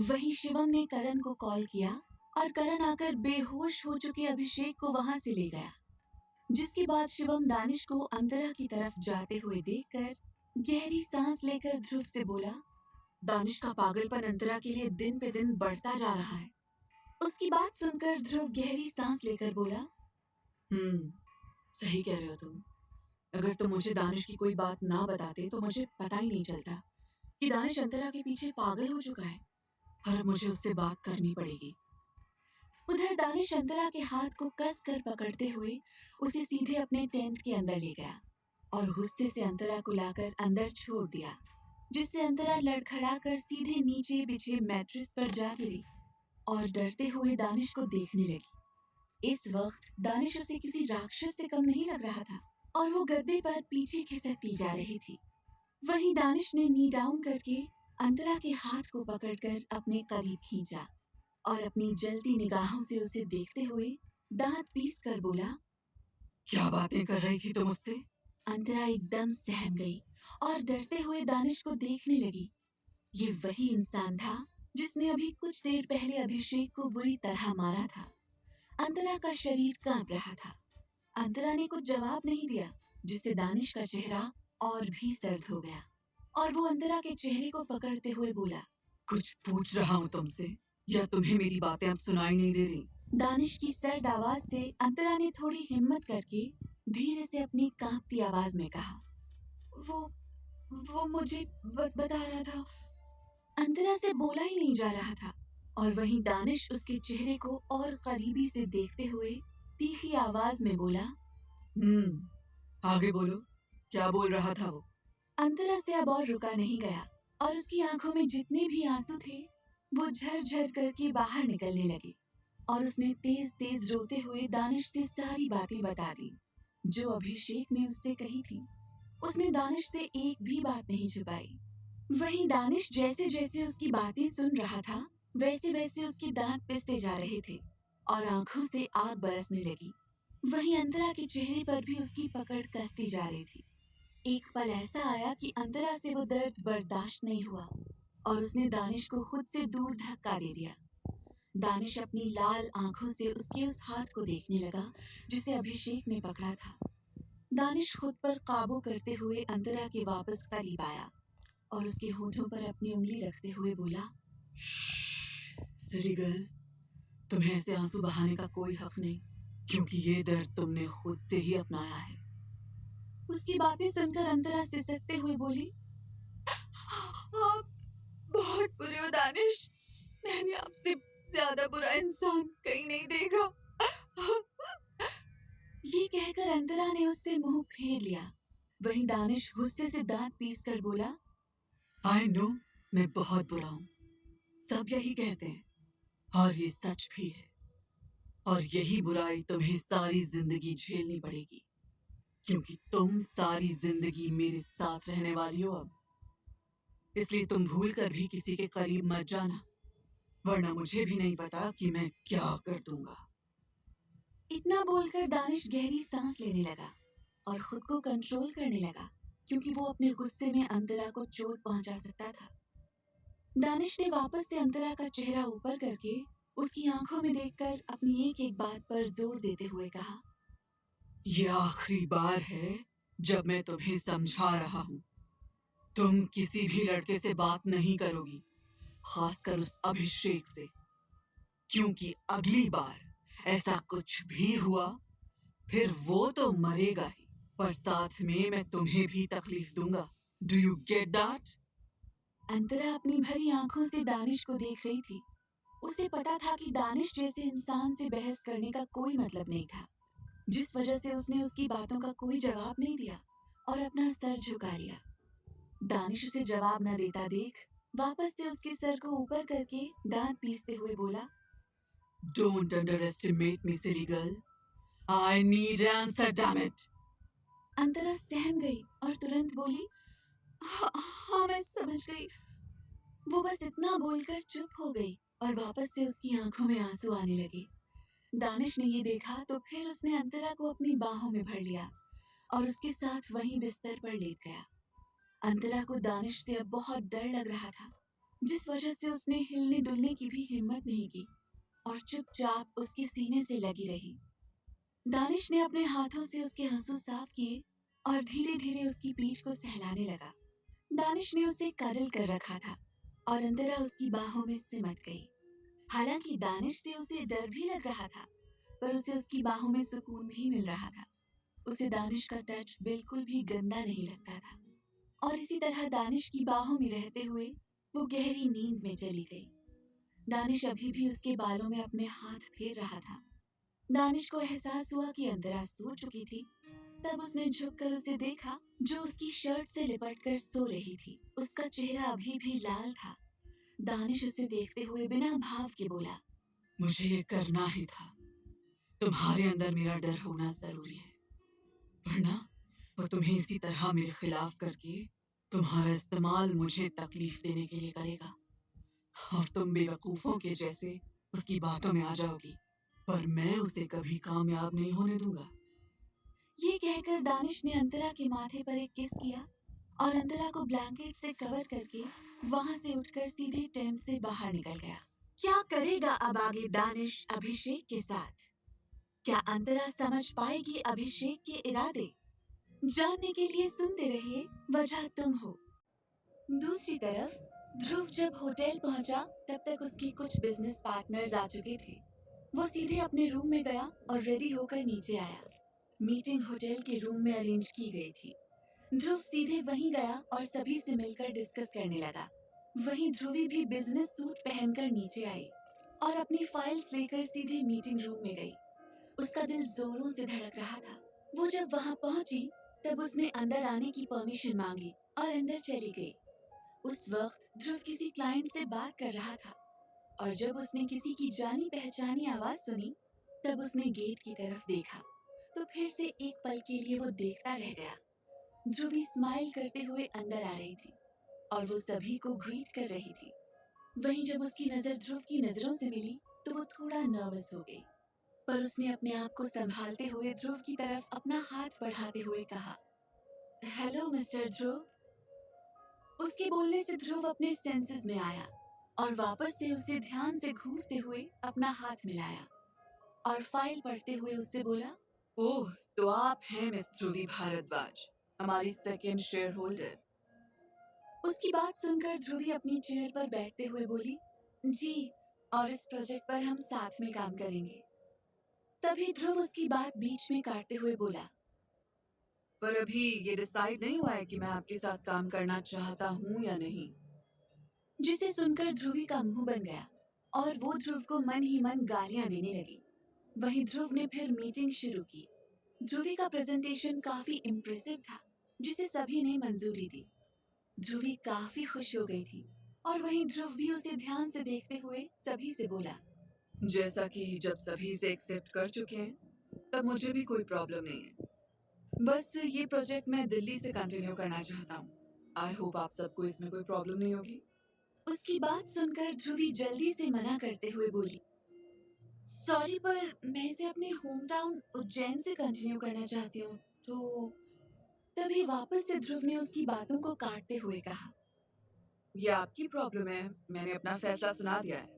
वहीं शिवम ने करण को कॉल किया और करण आकर बेहोश हो चुके अभिषेक को वहां से ले गया। जिसके बाद शिवम दानिश को अंतरा की तरफ जाते हुए देखकर गहरी सांस लेकर ध्रुव से बोला, दानिश का पागलपन अंतरा के लिए दिन पे दिन बढ़ता जा रहा है। उसकी बात सुनकर ध्रुव गहरी सांस लेकर बोला, सही कह रहे हो तुम। अगर तुम मुझे दानिश की कोई बात ना बताते तो मुझे पता ही नहीं चलता कि दानिश अंतरा के पीछे पागल हो चुका है, और अब मुझे उससे बात करनी पड़ेगी। उधर दानिश अंतरा के हाथ को कस कर पकड़ते हुए उसे सीधे अपने टेंट के अंदर ले गया और गुस्से से अंतरा को लाकर अंदर छोड़ दिया, जिससे अंतरा लड़खड़ाकर सीधे नीचे बिछे मैट्रेस पर जा गिरी और डरते हुए दानिश को देखने लगी। इस वक्त दानिश उसे किसी राक्षस से कम नहीं लग रहा था और वो गद्दे पर पीछे खिसकती जा रही थी। वहीं दानिश ने नी डाउन करके अंतरा के हाथ को पकड़कर अपने करीब खींचा और अपनी जलती निगाहों से उसे देखते हुए दांत पीस कर बोला, क्या बातें कर रही थी तुम उससे? अंतरा एकदम सहम गई और डरते हुए दानिश को देखने लगी। ये वही इंसान था जिसने अभी कुछ देर पहले अभिषेक को बुरी तरह मारा था। अंतरा का शरीर कांप रहा था। अंतरा ने कुछ जवाब नहीं दिया, जिससे दानिश का चेहरा और भी सर्द हो गया और वो अंतरा के चेहरे को पकड़ते हुए बोला, कुछ पूछ रहा हूँ तुमसे, या तुम्हें मेरी बातें अब सुनाई नहीं दे रही? दानिश की सर्द आवाज से अंतरा ने थोड़ी हिम्मत करके धीरे से अपनी कांपती आवाज में कहा, वो मुझे बता रहा था। अंतरा से बोला ही नहीं जा रहा था और वहीं दानिश उसके चेहरे को और करीबी से देखते हुए तीखी आवाज में बोला, आगे बोलो, क्या बोल रहा था वो? अंतरा से अब और रुका नहीं गया और उसकी आंखों में जितने भी आंसू थे वो झरझर करके बाहर निकलने लगे और उसने तेज तेज रोते हुए दानिश से सारी बातें बता दी जो अभिषेक ने उससे कही थी। उसने दानिश से एक भी बात नहीं छुपाई। वहीं दानिश जैसे जैसे उसकी बातें सुन रहा था वैसे वैसे उसके दांत पिसते जा रहे थे और आंखों से आग बरसने लगी। वहीं अंतरा के चेहरे पर भी उसकी पकड़ कसती जा रही थी। एक पल ऐसा आया कि अंतरा से वो दर्द बर्दाश्त नहीं हुआ और उसने दानिश को खुद से दूर धक्का दे दिया। दानिश अपनी लाल आंखों से उसके उस हाथ को देखने लगा जिसे अभिषेक ने पकड़ा था। दानिश खुद पर काबू करते हुए अंतरा के वापस करीब आया और उसके होठों पर अपनी उंगली रखते हुए बोला, सिली गर्ल, तुम्हें ऐसे आंसू बहाने का कोई हक नहीं, क्योंकि ये दर्द तुमने खुद से ही अपनाया है। उसकी बातें सुनकर अंतरा सिसकते हुए बोली, आप बहुत बुरे हो दानिश, मैंने आपसे ज्यादा बुरा इंसान कहीं नहीं देखा। ये कहकर अंतरा ने उससे मुंह फेर लिया। वहीं दानिश गुस्से से दांत पीस कर बोला, आई नो, मैं बहुत बुरा हूँ, सब यही कहते हैं और ये सच भी है, और यही बुराई तुम्हें सारी जिंदगी झेलनी पड़ेगी, क्योंकि तुम सारी जिंदगी मेरे साथ रहने वाली हो अब। इसलिए तुम भूल कर भी किसी के करीब मत जाना, वरना मुझे भी नहीं पता कि मैं क्या कर दूंगा। इतना बोलकर दानिश गहरी सांस लेने लगा और खुद को कंट्रोल करने लगा, क्योंकि वो अपने गुस्से में अंतरा को चोट पहुंचा सकता था। दानिश ने वापस से अंतरा का चेहरा ऊपर करके उसकी आंखों में देखकर अपनी एक एक बात पर जोर देते हुए कहा, यह आखिरी बार है जब मैं तुम्हें समझा रहा हूँ। तुम किसी भी लड़के से बात नहीं करोगी, खासकर उस अभिषेक से, क्योंकि अगली बार ऐसा कुछ भी हुआ फिर वो तो मरेगा ही, पर साथ में मैं तुम्हें भी तकलीफ दूंगा। Do you get that? Antara अपनी भरी आंखों से दानिश को देख रही थी। उसे पता था कि दानिश जैसे इंसान से बहस करने का कोई मतलब नहीं था, जिस वजह से उसने उसकी बातों का कोई जवाब नहीं दिया और अपना सर झुका लिया। दानिश उसे जवाब न देता देख वापस से उसके सर को ऊपर करके दांत पीसते हुए बोला, don't underestimate me silly girl, I need answer damn it. Antara सहम गई और तुरंत बोली, हाँ मैं समझ गई। वो बस इतना बोलकर चुप हो गई और वापस से उसकी आंखों में आंसू आने लगे। दानिश ने ये देखा तो फिर उसने अंतरा को अपनी बाहों में भर लिया और उसके साथ वहीं बिस्तर पर लेट गया। अंतरा को दानिश से अब बहुत डर लग रहा था, जिस वजह से उसने हिलने डुलने की भी हिम्मत नहीं की और चुपचाप उसके सीने से लगी रही। दानिश ने अपने हाथों से उसके आंसू साफ किए और धीरे धीरे उसकी पीठ को सहलाने लगा। दानिश ने उसे कडल कर रखा था और अंतरा उसकी बाहों में सिमट गई। हालांकि दानिश से उसे डर भी लग रहा था, पर उसे उसकी बाहों में सुकून भी मिल रहा था। उसे दानिश का टच बिल्कुल भी गंदा नहीं लगता था और इसी तरह दानिश की बाहों में रहते हुए वो गहरी नींद में चली गई। दानिश अभी भी उसके बालों में अपने हाथ फेर रहा था। दानिश को एहसास हुआ कि अंतरा सो चुकी थी। तब उसने झुककर उसे देखा, जो उसकी शर्ट से लिपट कर सो रही थी। उसका चेहरा अभी भी लाल था। दानिश उसे देखते हुए बिना भाव के बोला, मुझे ये करना ही था। तुम्हारे अंदर मेरा डर होना जरूरी है, वरना वो तुम्हें इसी तरह मेरे खिलाफ करके तुम्हारा इस्तेमाल मुझे तकलीफ देने के लिए करेगा और तुम बेवकूफों के जैसे उसकी बातों में आ जाओगी, पर मैं उसे कभी कामयाब नहीं होने दूंगा। ये कहकर दानिश ने अंतरा के माथे पर एक किस किया और अंतरा को ब्लैंकेट से कवर करके वहां से उठकर सीधे टेंट से बाहर निकल गया। क्या करेगा अब आगे दानिश अभिषेक के साथ? क्या अंतरा समझ पाएगी अभिषेक के इरादे? जानने के लिए सुनते रहिए वजह तुम हो। दूसरी तरफ ध्रुव जब होटल पहुंचा तब तक उसके कुछ बिजनेस पार्टनर्स आ चुके थे। वो सीधे अपने रूम में गया और रेडी होकर नीचे आया। मीटिंग होटल के रूम में अरेंज की गई थी। ध्रुव सीधे वहीं गया और सभी से मिलकर डिस्कस करने लगा। वहीं ध्रुवी भी बिजनेस सूट पहनकर नीचे आई और अपनी फाइल्स लेकर सीधे मीटिंग रूम में गई। उसका दिल जोरों से धड़क रहा था। वो जब वहां पहुंची तब उसने अंदर आने की परमिशन मांगी और अंदर चली गई। उस वक्त ध्रुव किसी क्लाइंट से बात कर रहा था और जब उसने किसी की जानी पहचानी आवाज सुनी तब उसने गेट की तरफ देखा तो फिर से एक पल के लिए वो देखता रह गया। ध्रुवी स्माइल करते हुए अंदर आ रही थी और वो सभी को ग्रीट कर रही थी। वहीं जब उसकी नजर ध्रुव की नजरों से मिली तो वो थोड़ा नर्वस हो गई, पर उसने अपने आप को संभालते हुए ध्रुव की तरफ अपना हाथ बढ़ाते हुए कहा, हेलो मिस्टर ध्रुव। उसके बोलने से ध्रुव अपने सेंसेस में आया और वापस से उसे ध्यान से घूरते हुए अपना हाथ मिलाया और फाइल पढ़ते हुए उससे बोला, ओह तो आप हैं मिस ध्रुवी भारद्वाज, हमारी सेकेंड शेयर होल्डर। उसकी बात सुनकर ध्रुवी अपनी चेयर पर बैठते हुए बोली, जी, और इस प्रोजेक्ट पर हम साथ में काम करेंगे। तभी ध्रुव उसकी बात बीच में काटते हुए बोला, पर अभी ये डिसाइड नहीं हुआ है कि मैं आपके साथ काम करना चाहता हूँ या नहीं। जिसे सुनकर ध्रुवी का मुंह बन गया और वो ध्रुव को मन ही मन गालियां देने लगी। वहीं ध्रुव ने फिर मीटिंग शुरू की। ध्रुवी का प्रेजेंटेशन काफी इम्प्रेसिव था, जिसे सभी ने मंजूरी दी। ध्रुवी काफी खुश हो गई थी और वहीं ध्रुव भी उसे ध्यान से देखते हुए सभी से बोला, जैसा कि जब सभी से एक्सेप्ट कर चुके हैं तब मुझे भी कोई प्रॉब्लम नहीं है। बस ये प्रोजेक्ट मैं दिल्ली से कंटिन्यू करना चाहता हूँ। आई होप आप सबको इसमें कोई प्रॉब्लम नहीं होगी। उसकी बात सुनकर ध्रुवी जल्दी से मना करते हुए बोली, सॉरी पर मैं इसे अपने होम टाउन उज्जैन से कंटिन्यू करना चाहती हूँ। तो तभी वापस से ध्रुव ने उसकी बातों को काटते हुए कहा, ये आपकी प्रॉब्लम है, मैंने अपना फैसला सुना दिया है।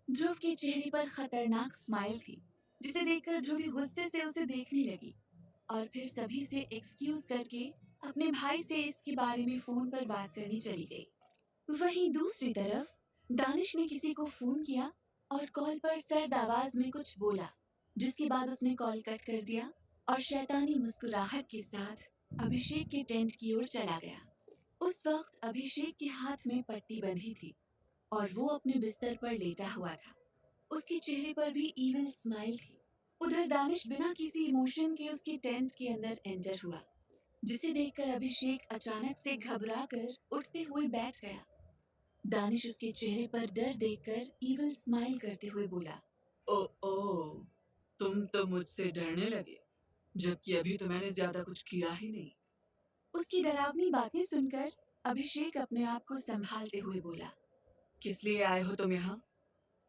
ध्रुव के चेहरे पर खतरनाक स्माइल थी, जिसे देखकर ध्रुवी गुस्से से उसे देखने लगी और फिर सभी से एक्सक्यूज करके अपने भाई से इसके बारे में फोन पर बात करने चली गई। वहीं दूसरी तरफ दानिश ने किसी को फोन किया और कॉल पर सर्द आवाज में कुछ बोला, जिसके बाद उसने कॉल कट कर दिया और शैतानी मुस्कुराहट के साथ अभिषेक के टेंट की ओर चला गया। उस वक्त अभिषेक के हाथ में पट्टी बंधी थी और वो अपने बिस्तर पर लेटा हुआ था। उसके चेहरे पर भी इविल स्माइल थी। उधर दानिश बिना किसी इमोशन के उसके टेंट के अंदर एंटर हुआ, जिसे देखकर अभिषेक अचानक से घबरा कर उठते हुए बैठ गया। दानिश उसके चेहरे पर डर देखकर इविल स्माइल करते हुए बोला, ओ, तुम तो मुझसे डरने लगे, जबकि अभी तो मैंने ज्यादा कुछ किया ही नहीं। उसकी डरावनी बातें सुनकर अभिषेक अपने आप को संभालते हुए बोला, किस लिए आए हो तुम यहाँ?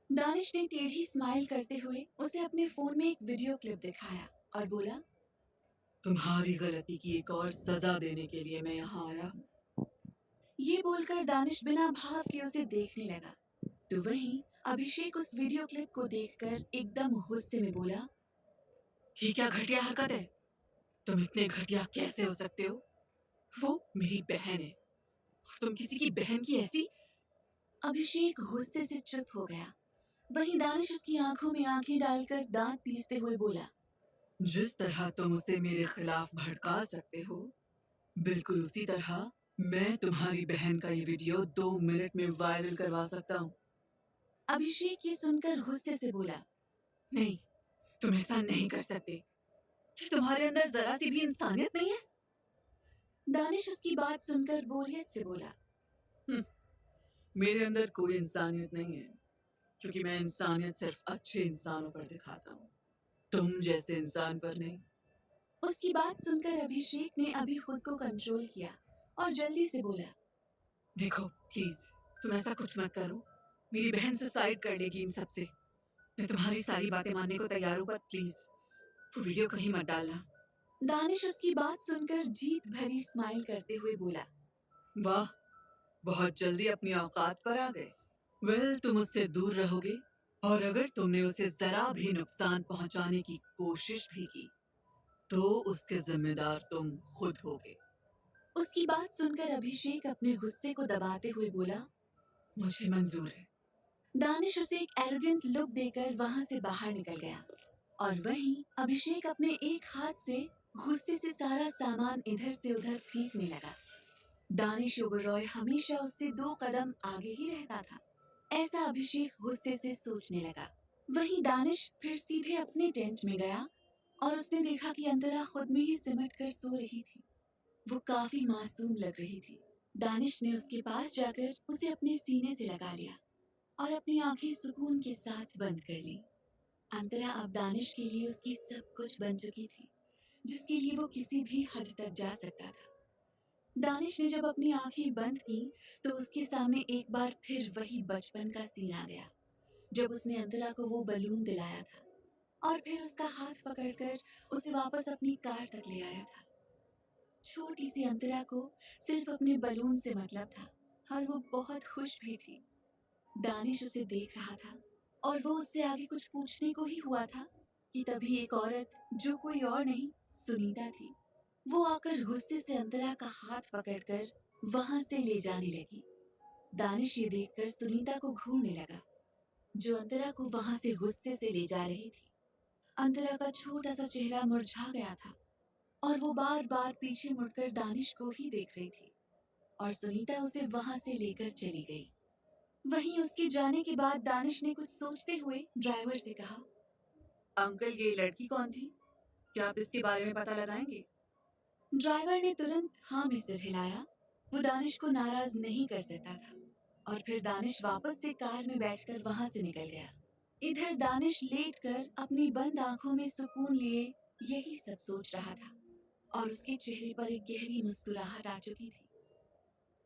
दानिश ने टेढ़ी स्माइल करते हुए उसे अपने फोन में एक वीडियो क्लिप दिखाया और बोला, तुम्हारी गलती की एक और सजा देने के लिए मैं यहाँ आया हूँ। ये बोलकर दानिश बिना भाव के उसे देखने लगा। तो वहीं अभिषेक उस वीडियो क्लिप को देखकर एकदम गुस्से में बोला, ये क्या घटिया हरकत है? तुम इतने घटिया कैसे हो सकते हो? वो मेरी बहन है, तुम किसी की बहन की ऐसी? अभिषेक गुस्से से चुप हो गया। वहीं दानिश उसकी आंखों में आंखें डालकर दांत पीसते हुए बोला, जिस तरह तुम उसे मेरे खिलाफ भड़का सकते हो, बिल्कुल उसी तरह मैं तुम्हारी बहन का ये वीडियो 2 मिनट में वायरल करवा सकता हूँ। अभिषेक ये सुनकर गुस्से से बोला, नहीं, तुम ऐसा नहीं कर सकते। क्या तुम्हारे अंदर जरा सी भी इंसानियत नहीं है? दानिश उसकी बात सुनकर बोरियत से बोला, मेरे अंदर कोई इंसानियत नहीं है, क्योंकि मैं इंसानियत सिर्फ अच्छे इंसानों पर दिखाता हूँ, तुम जैसे इंसान पर नहीं। उसकी बात सुनकर अभिषेक ने अभी खुद को कंट्रोल किया और जल्दी से बोला, देखो प्लीज, तुम ऐसा कुछ मत करो, मेरी बहन सुसाइड कर लेगी इन सब से। मैं तुम्हारी सारी बातें मानने को तैयार हूँ, पर प्लीज वो वीडियो कहीं मत डालना। दानिश उसकी बात सुनकर जीत भरी स्माइल करते हुए बोला, वाह, बहुत जल्दी अपनी औकात पर आ गए। वेल, तुम उससे दूर रहोगे, और अगर तुमने उसे जरा भी नुकसान पहुंचाने की कोशिश भी की, तो उसके जिम्मेदार तुम खुद होगे। उसकी बात सुनकर अभिषेक अपने गुस्से को दबाते हुए बोला, मुझे मंजूर है। दानिश उसे एक एरोगेंट लुक देकर वहां से बाहर निकल गया और वहीं अभिषेक अपने एक हाथ से गुस्से से सारा सामान इधर से उधर फेंकने लगा। दानिश ओबरॉय हमेशा उससे 2 कदम आगे ही रहता था, ऐसा अभिषेक गुस्से से सोचने लगा। वहीं दानिश फिर सीधे अपने टेंट में गया और उसने देखा कि अंतरा खुद में ही सिमट कर सो रही थी। वो काफी मासूम लग रही थी। दानिश ने उसके पास जाकर उसे अपने सीने से लगा लिया और अपनी आंखें सुकून के साथ बंद कर ली। अंतरा अब दानिश के लिए उसकी सब कुछ बन चुकी थी, जिसके लिए वो किसी भी हद तक जा सकता था। दानिश ने जब अपनी आंखें बंद की तो उसके सामने एक बार फिर वही बचपन का सीन आ गया, जब उसने अंतरा को वो बलून दिलाया था और फिर उसका हाथ पकड़कर उसे वापस अपनी कार तक ले आया था। छोटी सी अंतरा को सिर्फ अपने बलून से मतलब था और वो बहुत खुश भी थी। दानिश उसे देख रहा था और वो उससे आगे कुछ पूछने को ही हुआ था कि तभी एक औरत, जो कोई और नहीं सुनीता थी, वो आकर गुस्से से अंतरा का हाथ पकड़कर वहां से ले जाने लगी। दानिश ये देखकर सुनीता को घूरने लगा, जो अंतरा को वहां से गुस्से से ले जा रही थी। अंतरा का छोटा सा चेहरा मुरझा गया था और वो बार बार पीछे मुड़कर दानिश को ही देख रही थी और सुनीता उसे वहां से लेकर चली गई। वहीं उसके जाने के बाद दानिश ने कुछ सोचते हुए ड्राइवर से कहा, अंकल, ये लड़की कौन थी? क्या आप इसके बारे में पता लगाएंगे? ड्राइवर ने तुरंत हाँ में सिर हिलाया। वो दानिश को नाराज नहीं कर सकता था और फिर दानिश वापस से कार में बैठकर वहां से निकल गया। इधर दानिश लेटकर अपनी बंद आंखों में सुकून लिए यही सब सोच रहा था और उसके चेहरे पर एक गहरी मुस्कुराहट आ चुकी थी।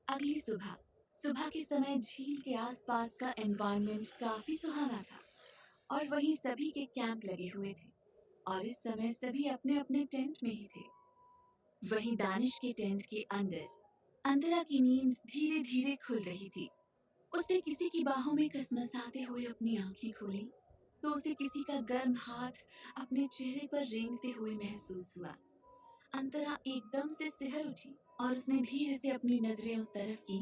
अगली सुबह सुबह के समय झील के आसपास का एनवायरनमेंट काफी सुहाना था और वहीं सभी के कैंप लगे हुए थे और इस समय सभी अपने अपने टेंट में ही थे। वहीं दानिश के टेंट के अंदर अंतरा की नींद धीरे धीरे खुल रही थी। उसने किसी की बाहों में कसमसाते हुए अपनी आंखें खोली तो उसे किसी का गर्म हाथ अपने चेहरे पर रेंगते हुए महसूस हुआ। अंतरा एकदम से सिहर उठी और उसने धीरे से अपनी नजरें उस तरफ की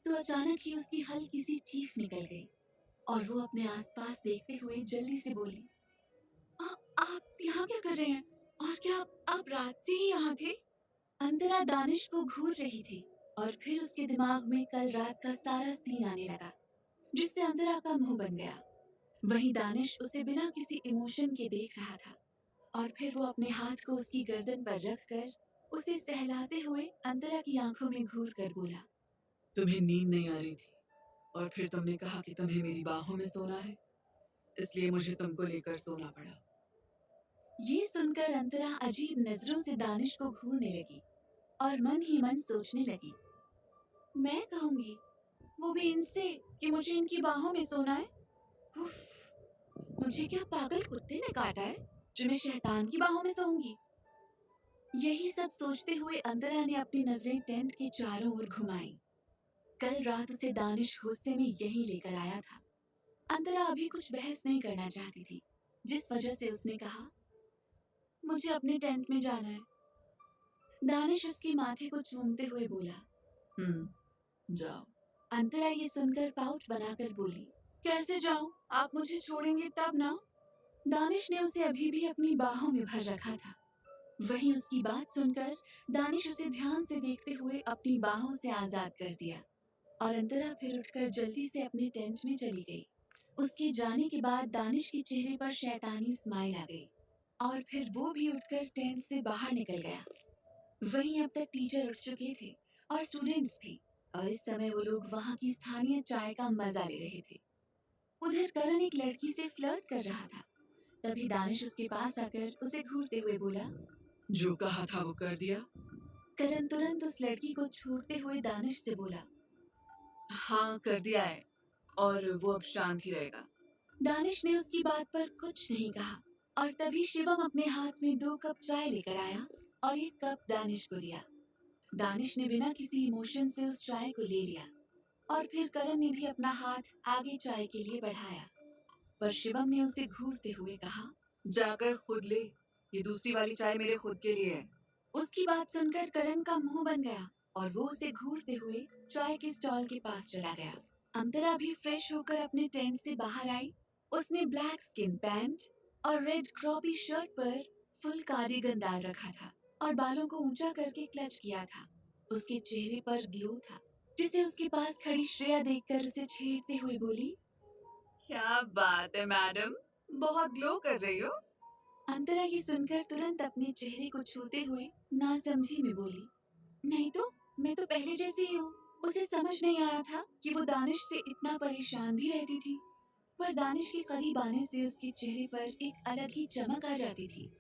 तो अचानक ही उसकी हल्की सी चीख निकल गई और वो अपने आसपास देखते हुए जल्दी से बोली, आप यहाँ क्या कर रहे हैं? और क्या आप रात से ही यहाँ थे? अंतरा दानिश को घूर रही थी और फिर उसके दिमाग में कल रात का सारा सीन आने लगा जिससे अंतरा का मुंह बन गया। वहीं दानिश उसे बिना किसी इमोशन के देख रहा था और फिर वो अपने हाथ को उसकी गर्दन पर रखकर उसे सहलाते हुए अंतरा की आंखों में घूर कर बोला, तुम्हें नींद नहीं आ रही थी और फिर तुमने कहा कि तुम्हें मेरी बाहों में सोना है, इसलिए मुझे तुमको लेकर सोना पड़ा। ये सुनकर अंतरा अजीब नजरों से दानिश को घूरने लगी और मन ही मन सोचने लगी, मैं कहूंगी वो भी इनसे कि मुझे इनकी बाहों में सोना है। उफ, मुझे क्या पागल कुत्ते ने काटा है जो मैं शैतान की बाहों में सोऊंगी। यही सब सोचते हुए अंतरा ने अपनी नजरें टेंट के चारों ओर घुमाई। कल रात उसे दानिश गुस्से में यहीं लेकर आया था। अंतरा अभी कुछ बहस नहीं करना चाहती थी जिस वजह से उसने कहा, मुझे अपने टेंट में जाना है। दानिश उसके माथे को चूमते हुए बोला, जाओ। अंतरा ये सुनकर पाउच बनाकर बोली, कैसे जाऊं? आप मुझे छोड़ेंगे तब ना। दानिश ने उसे अभी भी अपनी बाहों में भर रखा था। वहीं उसकी बात सुनकर दानिश उसे ध्यान से देखते हुए अपनी बाहों से आजाद कर दिया और अंतरा फिर उठकर जल्दी से अपने टेंट में चली गई। उसके जाने के बाद दानिश के चेहरे पर शैतानी स्माइल आ गई और फिर वो भी उठकर टेंट से बाहर निकल गया। वहीं अब तक टीचर उठ चुके थे और स्टूडेंट्स भी, और इस समय वो लोग वहाँ की स्थानीय चाय का मजा ले रहे थे। उधर करण एक लड़की से फ्लर्ट कर रहा था। तभी दानिश उसके पास आकर उसे घूरते हुए बोला, जो कहा था वो कर दिया? करण तुरंत उस लड़की को छूटते हुए दानिश से बोला, हाँ, कर दिया है और वो अब शांत ही रहेगा। दानिश ने उसकी बात पर कुछ नहीं कहा और तभी शिवम अपने हाथ में 2 कप चाय लेकर आया और एक कप दानिश को दिया। दानिश ने बिना किसी इमोशन से उस चाय को ले लिया और फिर करण ने भी अपना हाथ आगे चाय के लिए बढ़ाया, पर शिवम ने उसे घूरते हुए कहा, जाकर खुद ले, ये दूसरी वाली चाय मेरे खुद के लिए है। उसकी बात सुनकर करण का मुंह बन गया और वो उसे घूरते हुए चाय के स्टॉल के पास चला गया। अंतरा भी फ्रेश होकर अपने टेंट से बाहर आई। उसने ब्लैक स्किन पैंट और रेड क्रॉपी शर्ट पर फुल कार्डिगन डाल रखा था और बालों को ऊंचा करके क्लच किया था। उसके चेहरे पर ग्लो था जिसे उसके पास खड़ी श्रेया देखकर उसे छेड़ते हुए बोली, क्या बात है मैडम, बहुत ग्लो कर रही हो। अंतरा ये सुनकर तुरंत अपने चेहरे को छूते हुए नासमझी में बोली, नहीं तो मैं तो पहले जैसी ही हूँ। उसे समझ नहीं आया था कि वो दानिश से इतना परेशान भी रहती थी, पर दानिश के करीब आने से उसके चेहरे पर एक अलग ही चमक आ जाती थी।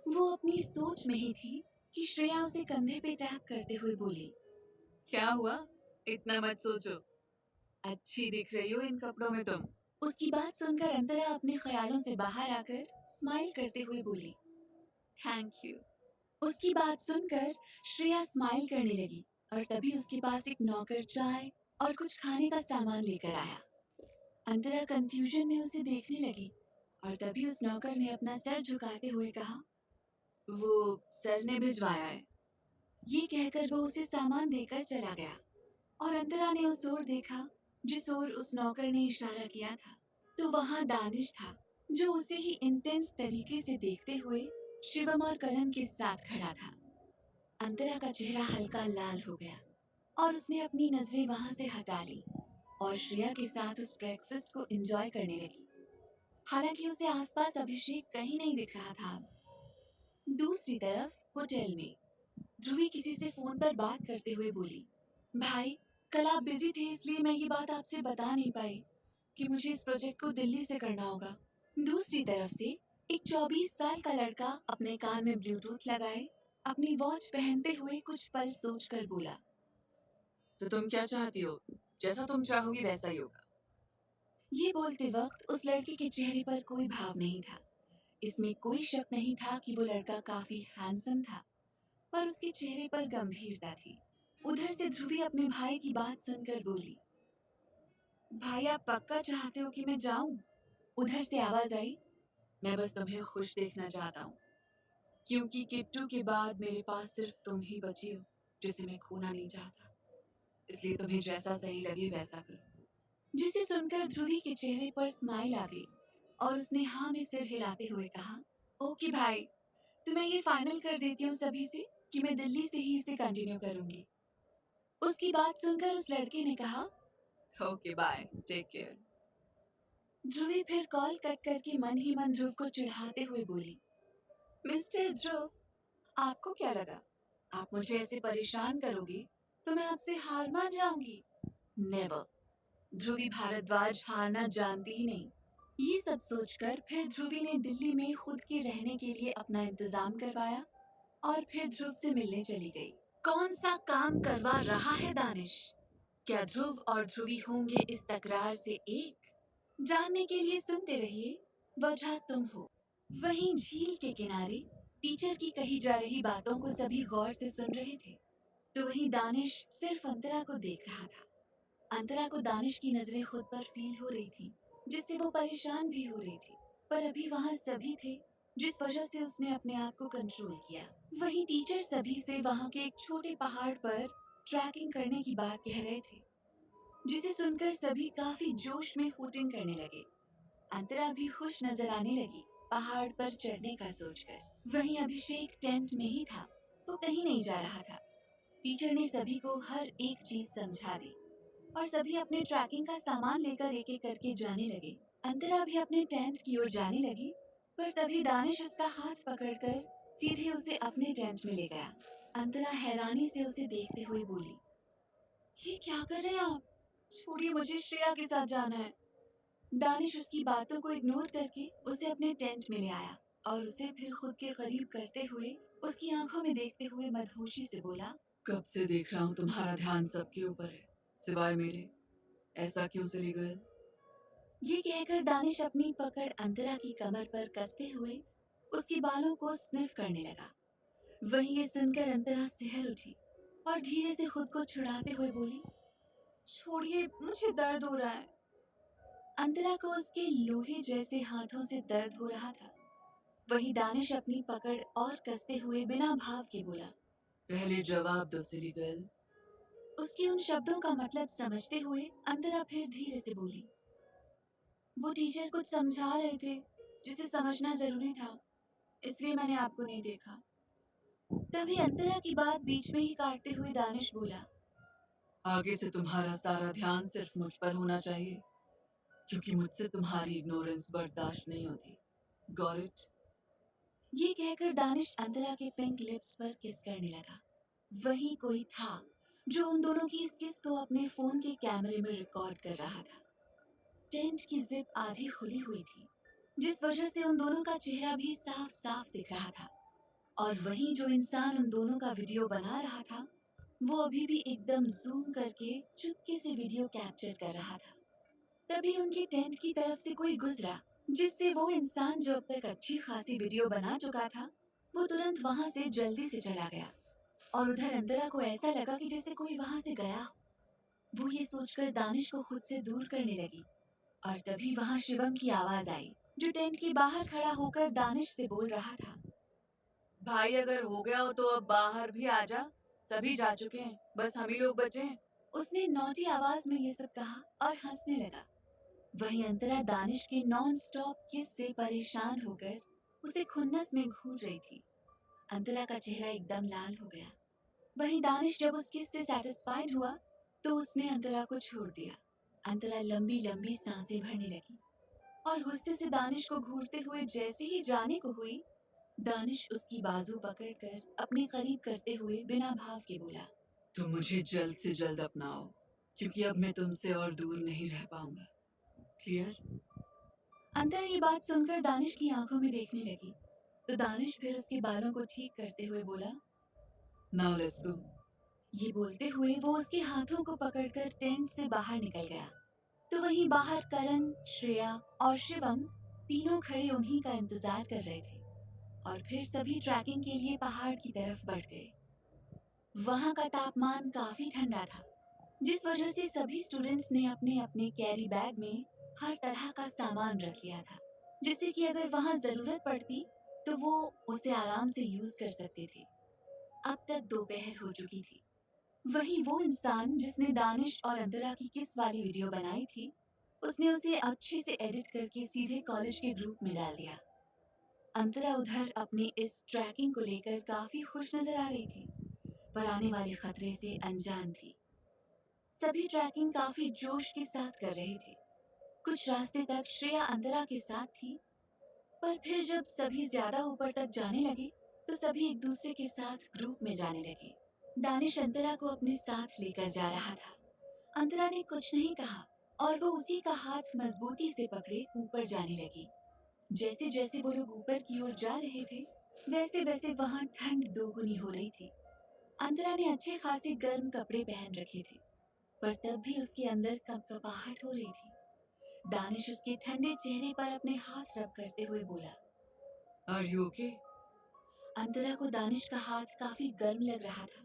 वो अपनी सोच में ही थी कि श्रेया उसे कंधे पे टैप करते हुए बोली, क्या हुआ, इतना मत सोचो, अच्छी दिख रही हो इन कपड़ों में तुम। उसकी बात सुनकर अंतरा अपने ख्यालों से बाहर आकर स्माइल करते हुए बोली, थैंक यू। उसकी बात सुनकर श्रेया स्माइल करने लगी और तभी उसके पास एक नौकर चाय और कुछ खाने का सामान लेकर आया। अंतरा कंफ्यूजन में उसे देखने लगी और तभी उस नौकर ने अपना सर झुकाते हुए कहा, वो सर ने भिजवाया है। ये कहकर वो उसे सामान देकर चला गया और अंतरा ने उस ओर देखा जिस ओर उस नौकर ने इशारा किया था, तो वहाँ दानिश था जो उसे ही इंटेंस तरीके से देखते हुए शिवम और करण के साथ खड़ा था। अंतरा का चेहरा हल्का लाल हो गया और उसने अपनी नजरें वहां से हटा ली और श्रेया के साथ उस ब्रेकफास्ट को एंजॉय करने लगी। हालांकि उसे आसपास अभिषेक कहीं नहीं दिख रहा था। दूसरी तरफ होटल में ध्रुवी किसी से फोन पर बात करते हुए बोली, भाई कल आप बिजी थे इसलिए मैं ये बात आपसे बता नहीं पाई कि मुझे इस प्रोजेक्ट को दिल्ली से करना होगा। दूसरी तरफ से एक 24 साल का लड़का अपने कान में ब्लूटूथ लगाए अपनी वॉच पहनते हुए कुछ पल सोचकर बोला, तो तुम क्या चाहती हो? जैसा तुम चाहोगी वैसा ही होगा। ये बोलते वक्त उस लड़के के चेहरे पर कोई भाव नहीं था। इसमें कोई शक नहीं था कि वो लड़का काफी हैंडसम था, पर उसके चेहरे पर गंभीरता थी। उधर से ध्रुवी अपने भाई की बात सुनकर बोली, भाई आप पक्का चाहते हो कि मैं जाऊं? उधर से आवाज आई, मैं बस तुम्हें खुश देखना चाहता हूँ, क्योंकि किट्टू के बाद मेरे पास सिर्फ तुम ही बची हो जिसे मैं खोना नहीं चाहता। इसलिए तुम्हें जैसा सही लगे वैसा करो। जिसे सुनकर ध्रुवी के चेहरे पर स्माइल आ गई और उसने हाँ में सिर हिलाते हुए कहा, ओके भाई, तो मैं ये फाइनल कर देती हूँ सभी से कि मैं दिल्ली से ही इसे कंटिन्यू करूंगी। उसकी बात सुनकर उस लड़के ने कहा, ओके बाय, टेक केयर। ध्रुवी फिर कॉल कट करके मन ही मन ध्रुव को चिढ़ाते हुए बोली, मिस्टर ध्रुव, आपको क्या लगा आप मुझे ऐसे परेशान करोगे तो मैं आपसे हार मान जाऊंगी? नेवर। ध्रुवी भारद्वाज हारना जानती ही नहीं। ये सब सोचकर फिर ध्रुवी ने दिल्ली में खुद के रहने के लिए अपना इंतजाम करवाया और फिर ध्रुव से मिलने चली गई। कौन सा काम करवा रहा है दानिश? क्या ध्रुव और ध्रुवी होंगे इस तकरार से एक? जानने के लिए सुनते रहिए वजह तुम हो। वहीं झील के किनारे टीचर की कही जा रही बातों को सभी गौर से सुन रहे थे, तो वहीं दानिश सिर्फ अंतरा को देख रहा था। अंतरा को दानिश की नजरें खुद पर फील हो रही थी, जिससे वो परेशान भी हो रही थी। पर अभी वहाँ सभी थे, जिस वजह से उसने अपने आप को कंट्रोल किया। वहीं टीचर सभी से वहाँ के एक छोटे पहाड़ पर ट्रैकिंग करने की बात कह रहे थे, जिसे सुनकर सभी काफी जोश में हूटिंग करने लगे। अंतरा भी खुश नजर आने लगी पहाड़ पर चढ़ने का सोचकर। वहीं अभिषेक टेंट में ही था, वो कहीं नहीं जा रहा था। टीचर ने सभी को हर एक चीज समझा दी और सभी अपने ट्रैकिंग का सामान लेकर एक एक करके जाने लगे। अंतरा भी अपने टेंट की ओर जाने लगी, पर तभी दानिश उसका हाथ पकड़कर सीधे उसे अपने टेंट में ले गया। अंतरा हैरानी से उसे देखते हुए बोली, ये क्या कर रहे हैं आप? छोड़िए, मुझे श्रेया के साथ जाना है। दानिश उसकी बातों को इग्नोर करके उसे अपने टेंट में ले आया और उसे फिर खुद के करीब करते हुए उसकी आंखों में देखते हुए मदहोशी से बोला, कब से देख रहा हूँ तुम्हारा ध्यान सबके ऊपर है, सिवाय मेरे। ऐसा क्यों सिली गर्ल? ये कहकर दानिश अपनी पकड़ अंतरा की कमर पर कसते हुए उसके बालों को स्निफ करने लगा। वहीं ये सुनकर अंतरा सिहर उठी और धीरे से खुद को छुड़ाते हुए बोली, छोड़िए, मुझे दर्द हो रहा है। अंतरा को उसके लोहे जैसे हाथों से दर्द हो रहा था। वहीं दानिश अपनी पकड़ और कसते हुए बिना भाव के बोला, पहले जवाब दो सिली गर्ल। उसके उन शब्दों का मतलब समझते हुए अंतरा फिर धीरे से बोली, वो टीचर कुछ समझा रहे थे जिसे समझना जरूरी था, इसलिए मैंने आपको नहीं देखा। तभी अंतरा की बात बीच में ही काटते हुए दानिश बोला, आगे से तुम्हारा सारा ध्यान सिर्फ मुझ पर होना चाहिए, क्योंकि मुझसे तुम्हारी इग्नोरेंस बर्दाश्त नहीं होती। Got it? ये कहकर दानिश अंतरा के पिंक लिप्स पर किस करने लगा। वहीं कोई था जो उन दोनों की इस किस को अपने फोन के कैमरे में रिकॉर्ड कर रहा था। टेंट की जिप आधी खुली हुई थी, जिस वजह से उन दोनों का चेहरा भी साफ साफ दिख रहा था। और वहीं जो इंसान उन दोनों का वीडियो बना रहा था, वो अभी भी एकदम जूम करके चुपके से वीडियो कैप्चर कर रहा था। तभी उनके टेंट की तरफ से कोई गुजरा, जिससे वो इंसान जो अब तक अच्छी खासी वीडियो बना चुका था, वो तुरंत वहां से जल्दी से चला गया। और उधर अंतरा को ऐसा लगा कि जैसे कोई वहां से गया हो। वो ये सोचकर दानिश को खुद से दूर करने लगी और तभी वहां शिवम की आवाज आई, जो टेंट के बाहर खड़ा होकर दानिश से बोल रहा था, भाई अगर हो गया हो तो अब बाहर भी आ जा, सभी जा चुके हैं, बस हम ही लोग बचे हैं। उसने नौटी आवाज में ये सब कहा और हंसने लगा। वहीं अंतरा दानिश के नॉन स्टॉप किस से परेशान होकर उसे खुन्नस में घूर रही थी। अंतरा का चेहरा एकदम लाल हो गया। वहीं दानिश जब उस किस से सेटिस्फाइड हुआ तो उसने अंतरा को छोड़ दिया। अंतरा लंबी लंबी सांसें भरने लगी और गुस्से से दानिश को घूरते हुए जैसे ही जाने को हुई, दानिश उसकी बाजू पकड़कर अपने करीब करते हुए बिना भाव के बोला, तुम मुझे जल्द से जल्द अपनाओ, क्योंकि अब मैं तुमसे और दूर नहीं रह पाऊंगा। क्लियर? अंतरा ये बात सुनकर दानिश की आंखों में देखने लगी, तो दानिश फिर उसके बालों को ठीक करते हुए बोला, नाउ लेट्स गो। ये बोलते हुए वो उसके हाथों को पकड़कर टेंट से बाहर निकल गया। तो वहीं बाहर करण, श्रेया और शिवम तीनों खड़े उन्हीं का इंतजार कर रहे थे और फिर सभी ट्रैकिंग के लिए पहाड़ की तरफ बढ़ गए। वहां का तापमान काफी ठंडा था, जिस वजह से सभी स्टूडेंट्स ने अपने अपने कैरी बैग में हर तरह का सामान रख लिया था, जिससे कि अगर वहां जरूरत पड़ती तो वो उसे आराम से यूज कर सकते थे। अब तक दोपहर हो चुकी थी। वहीं वो इंसान जिसने दानिश और अंतरा की किस वाली वीडियो बनाई थी, उसने उसे अच्छे से एडिट करके सीधे कॉलेज के ग्रुप में डाल दिया। अंतरा उधर अपनी इस ट्रैकिंग को लेकर काफी खुश नजर आ रही थी, पर आने वाले खतरे से अनजान थी। सभी ट्रैकिंग काफी जोश के साथ कर रहे थे। कुछ रास्ते तक श्रेया अंतरा के साथ थी, पर फिर जब सभी ज्यादा ऊपर तक जाने लगे तो सभी एक दूसरे के साथ ग्रुप में जाने लगे। दानिश अंतरा को अपने साथ लेकर जा रहा था। अंतरा ने कुछ नहीं कहा और वो उसी का हाथ मजबूती से पकड़े ऊपर जाने लगी। जैसे जैसे वो लोग ऊपर की ओर जा रहे थे, वैसे वैसे वहां ठंड दोगुनी हो रही थी। अंतरा ने अच्छे खासे गर्म कपड़े पहन रखे थे, पर तब भी उसके अंदर कपकपाहट हो रही थी। दानिश उसके ठंडे चेहरे पर अपने हाथ रब करते हुए बोला। Are you okay? अंतरा को दानिश का हाथ काफी गर्म लग रहा था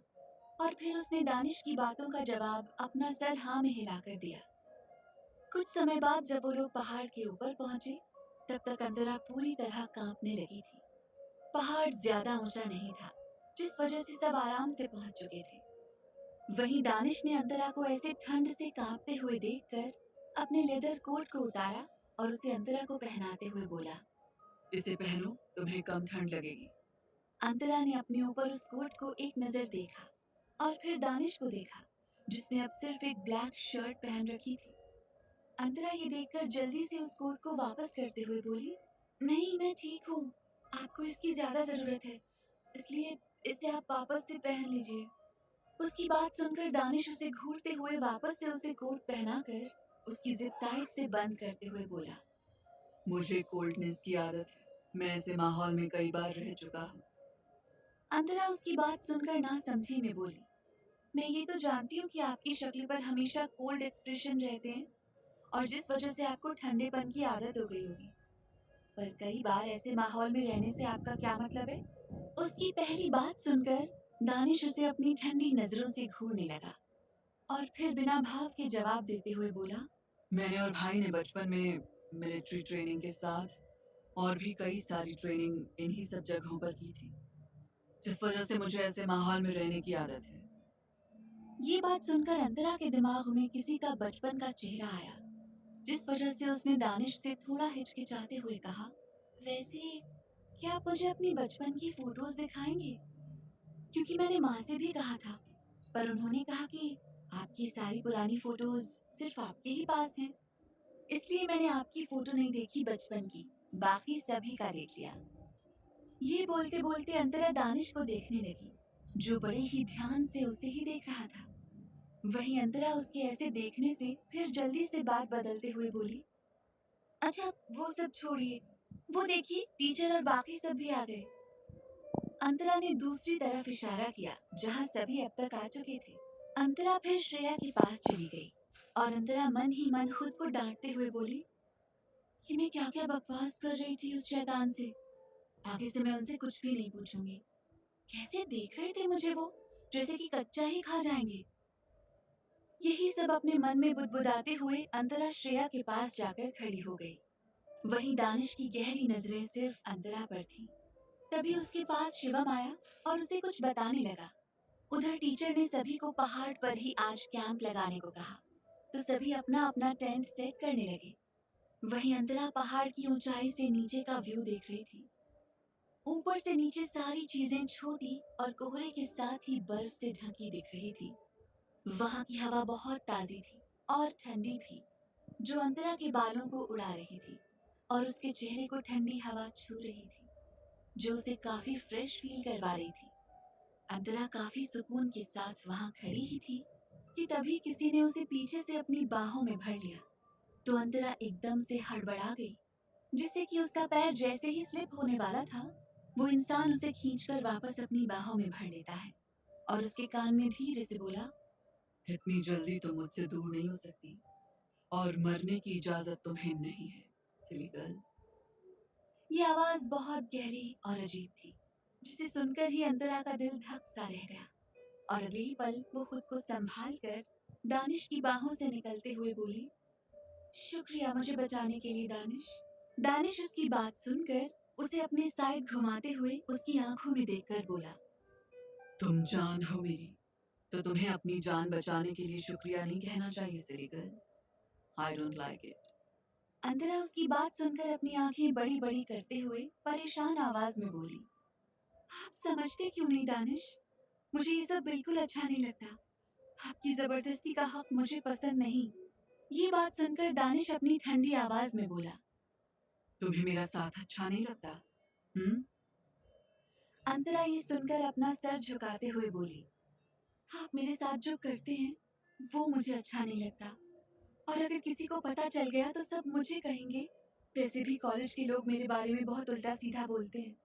और फिर उसने दानिश की बातों का जवाब अपना सर हाँ में हिलाकर दिया। कुछ समय बाद जब वो लोग पहाड़ के ऊपर पहुंचे, तब तक अंतरा पूरी तरह कांपने लगी थी। पहाड़ ज्यादा ऊंचा नहीं था, जिस वजह से सब आराम से पहुंच चुके थे। वहीं दानिश ने अंतरा को ऐसे ठंड से कांपते हुए देखकर अपने लेदर कोट को उतारा और उसे अंतरा को पहनाते हुए बोला। इसे पहनो, तुम्हें कम ठंड लगेगी। अंतरा ने अपने ऊपर उस कोट को एक नजर देखा और फिर दानिश को देखा, जिसने अब सिर्फ एक ब्लैक शर्ट पहन रखी थी। अंतरा ये देखकर जल्दी से उस कोट को वापस करते हुए बोली, नहीं मैं ठीक हूँ, आपको इसकी ज्यादा जरूरत है, इसलिए इसे आप वापस से पहन लीजिए। उसकी बात सुनकर दानिश उसे घूरते हुए वापस से उसे कोट पहनाकर उसकी जिप टाइट से बंद करते हुए बोला। मुझे कोल्डनेस की आदत है, मैं ऐसे माहौल में कई बार रह चुका हूँ। अंतरा उसकी बात सुनकर ना समझी में बोली, मैं ये तो जानती हूँ कि आपकी शक्ल पर हमेशा कोल्ड एक्सप्रेशन रहते हैं और जिस वजह से आपको ठंडेपन की आदत हो गई होगी, पर कई बार ऐसे माहौल में रहने से आपका क्या मतलब है? उसकी पहली बात सुनकर दानिश उसे अपनी ठंडी नजरों से घूरने लगा और फिर बिना भाव के जवाब देते हुए बोला। मैंने और भाई ने बचपन में मिलिट्री ट्रेनिंग के साथ और भी कई सारी ट्रेनिंग इन्हीं सब जगहों पर की थी, जिस वजह से मुझे ऐसे माहौल में रहने की आदत है। ये बात सुनकर अंतरा के दिमाग में किसी का बचपन का चेहरा आया, जिस वजह से उसने दानिश से थोड़ा हिचकिचाते हुए कहा, वैसे क्या आप मुझे अपनी बचपन की फोटोज दिखाएंगे? क्योंकि मैंने माँ से भी कहा था, पर उन्होंने कहा कि आपकी सारी पुरानी फोटोज सिर्फ आपके ही पास हैं, इसलिए मैंने आपकी फोटो नहीं देखी बचपन की, बाकी सभी का देख लिया। ये बोलते बोलते अंतरा दानिश को देखने लगी, जो बड़े ही ध्यान से उसे ही देख रहा था। वहीं अंतरा उसके ऐसे देखने से फिर जल्दी से बात बदलते हुए बोली, अच्छा वो सब छोड़िए, वो देखिए टीचर और बाकी सब भी आ गए। अंतरा ने दूसरी तरफ इशारा किया, जहाँ सभी अब तक आ चुके थे। अंतरा फिर श्रेया के पास चली गई और अंतरा मन ही मन खुद को डांटते हुए बोली, कि मैं क्या क्या बकवास कर रही थी उस शैतान से। आगे से मैं उनसे कुछ भी नहीं पूछूंगी। कैसे देख रहे थे मुझे वो, जैसे कि कच्चा ही खा जाएंगे। यही सब अपने मन में बुदबुदाते हुए अंतरा श्रेया के पास जाकर खड़ी हो गई। वहीं दानिश की गहरी नजरें सिर्फ अंतरा पर थी। तभी उसके पास शिवम आया और उसे कुछ बताने लगा। उधर टीचर ने सभी को पहाड़ पर ही आज कैंप लगाने को कहा, तो सभी अपना अपना टेंट सेट करने लगे। वहीं अंतरा पहाड़ की ऊंचाई से नीचे का व्यू देख रही थी। ऊपर से नीचे सारी चीजें छोटी और कोहरे के साथ ही बर्फ से ढकी दिख रही थी। वहां की हवा बहुत ताजी थी और ठंडी भी, जो अंतरा के बालों को उड़ा रही थी और उसके चेहरे को ठंडी हवा छू रही थी, जो उसे काफी फ्रेश फील करवा रही थी। अंतरा काफी सुकून के साथ वहां खड़ी ही थी कि तभी किसी ने उसे पीछे से अपनी बाहों में भर लिया। तो अंतरा एकदम से हड़बड़ा गई, जिससे कि उसका पैर जैसे ही स्लिप होने वाला था, वो इंसान उसे खींचकर वापस अपनी बाहों में भर लेता है। और उसके कान में धीरे से बोला, इतनी जल्दी तुम मुझसे दूर नहीं हो सकती और मरने की इजाजत तुम्हें नहीं है, सिली गर्ल। ये आवाज बहुत गहरी और अजीब थी, जिसे सुनकर ही अंतरा का दिल धक सा रह गया। और अगले ही पल वो खुद को संभाल कर दानिश की बाहों से निकलते हुए बोली, शुक्रिया मुझे बचाने के लिए दानिश। दानिश उसकी बात सुनकर उसे अपने साइड घुमाते हुए उसकी आंखों में देखकर बोला, तुम जान हो मेरी, तो तुम्हें अपनी जान बचाने के लिए शुक्रिया नहीं कहना चाहिए, silly girl. I don't like it. Antara उसकी बात सुनकर अपनी आंखें बड़ी बड़ी करते हुए परेशान आवाज में बोली, आप समझते क्यों नहीं दानिश? मुझे ये सब बिल्कुल अच्छा नहीं लगता। आपकी जबरदस्ती का हक मुझे पसंद नहीं। ये बात सुनकर दानिश अपनी ठंडी आवाज में बोला, तुम्हें मेरा साथ अच्छा नहीं लगता? अंतरा ये सुनकर अपना सर झुकाते हुए बोली, आप मेरे साथ जो करते हैं वो मुझे अच्छा नहीं लगता, और अगर किसी को पता चल गया तो सब मुझे कहेंगे। वैसे भी कॉलेज के लोग मेरे बारे में बहुत उल्टा सीधा बोलते हैं,